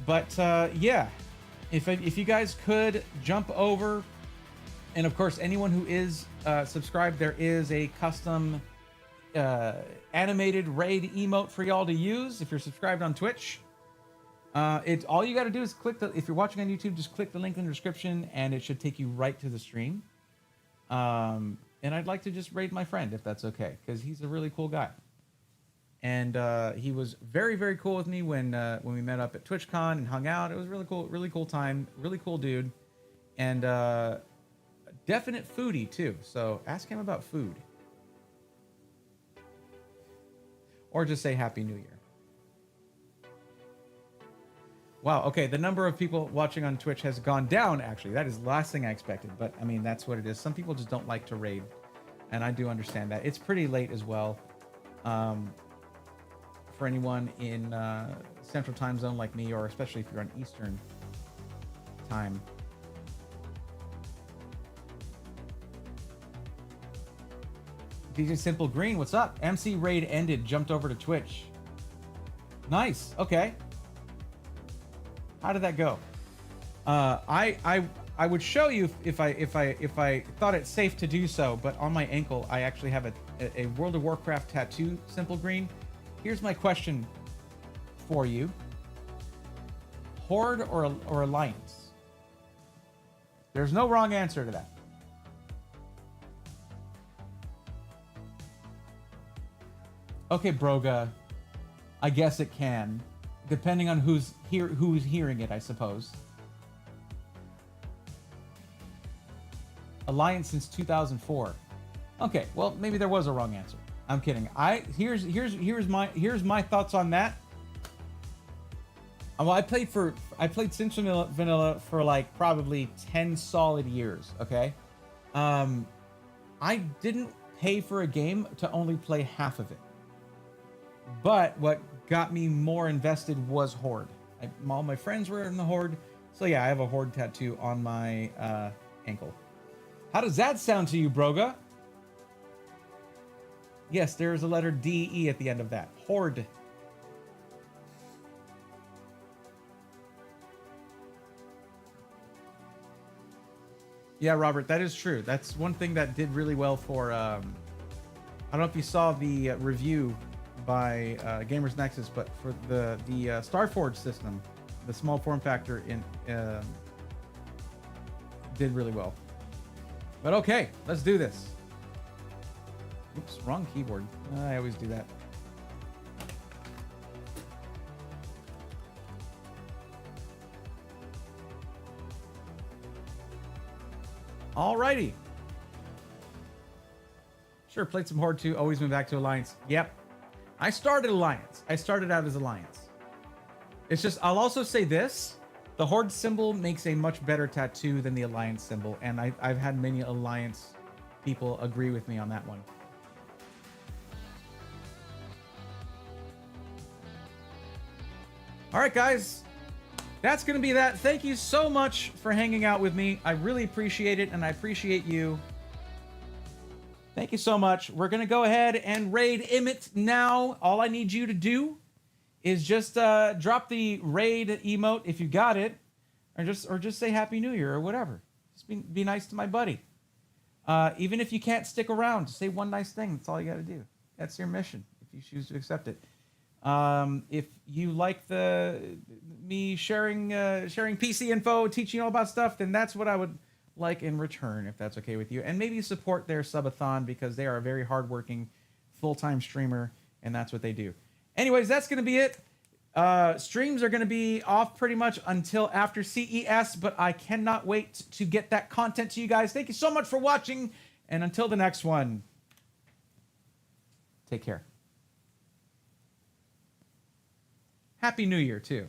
But yeah, if you guys could jump over, and of course anyone who is subscribed, there is a custom animated raid emote for y'all to use if you're subscribed on Twitch. It's all you got to do is click if you're watching on YouTube, just click the link in the description and it should take you right to the stream. And I'd like to just raid my friend if that's okay, because he's a really cool guy. And he was very cool with me when we met up at TwitchCon and hung out. It was really cool time, really cool dude, and definite foodie too. So ask him about food, or just say Happy New Year. Wow, okay, the number of people watching on Twitch has gone down, actually. That is the last thing I expected, but I mean, that's what it is. Some people just don't like to raid, and I do understand that. It's pretty late as well. For anyone in Central Time Zone like me, or especially if you're on Eastern Time. DJ Simple Green, what's up? MC Raid ended, jumped over to Twitch. Nice, okay. How did that go? I would show you if I thought it safe to do so, but on my ankle I actually have a World of Warcraft tattoo, Simple Green. Here's my question for you: Horde or Alliance? There's no wrong answer to that. Okay, Broga, I guess it can, depending on who's hearing it, I suppose. Alliance since 2004. Okay, well, maybe there was a wrong answer. I'm kidding. Here's my thoughts on that. Well, I played Sims Vanilla for like probably 10 solid years. Okay, I didn't pay for a game to only play half of it. But what got me more invested was Horde. All my friends were in the Horde, so yeah, I have a Horde tattoo on my ankle. How does that sound to you, Broga? Yes, there is a letter D-E at the end of that. Horde. Yeah, Robert, that is true. That's one thing that did really well for... I don't know if you saw the review by Gamers Nexus, but for the Starforge system, the small form factor did really well. But okay, let's do this. Oops, wrong keyboard. I always do that. Alrighty. Sure, played some Horde 2, always went back to Alliance. Yep. I started Alliance. I started out as Alliance. It's just, I'll also say this. The Horde symbol makes a much better tattoo than the Alliance symbol, and I've had many Alliance people agree with me on that one. Alright, guys. That's going to be that. Thank you so much for hanging out with me. I really appreciate it, and I appreciate you. Thank you so much. We're going to go ahead and raid Emmett now. All I need you to do is just drop the raid emote if you got it, or just say Happy New Year or whatever. Just be nice to my buddy. Even if you can't stick around, just say one nice thing. That's all you got to do. That's your mission if you choose to accept it. If you like me sharing PC info, teaching you all about stuff, then that's what I would like in return, if that's okay with you. And maybe support their subathon, because they are a very hardworking full-time streamer, and that's what they do. Anyways, that's going to be it. Streams are going to be off pretty much until after CES, but I cannot wait to get that content to you guys. Thank you so much for watching, and until the next one, take care. Happy New Year, too.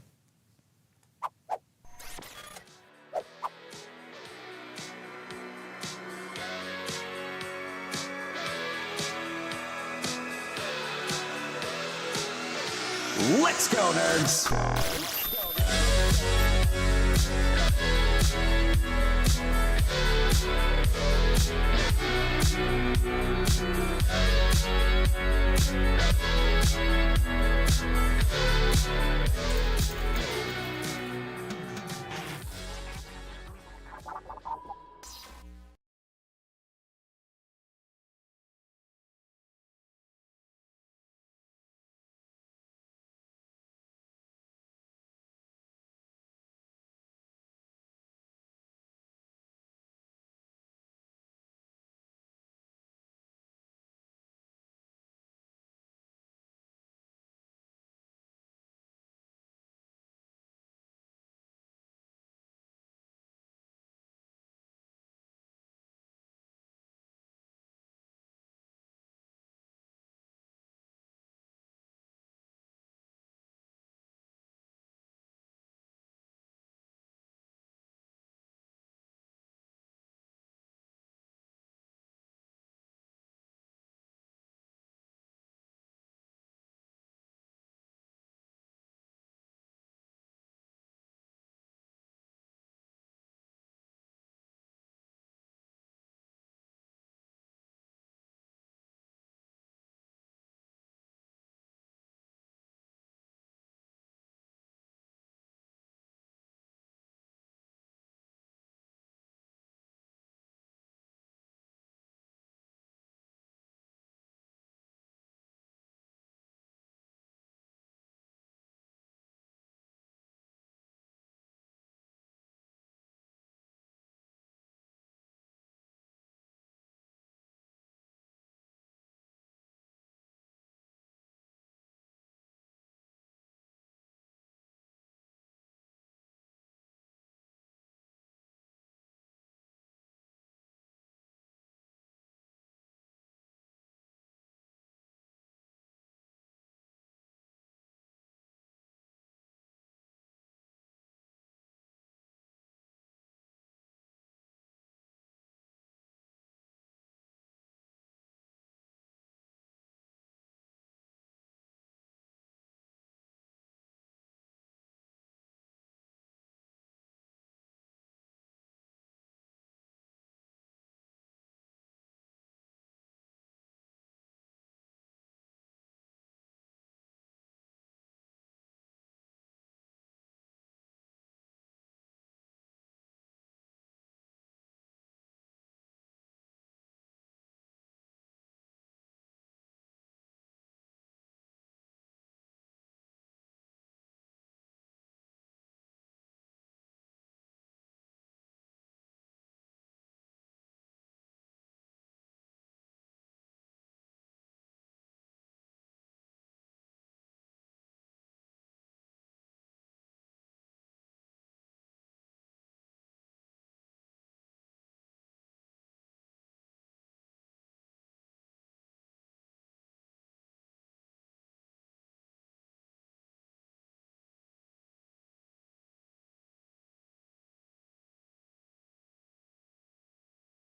Let's go, nerds!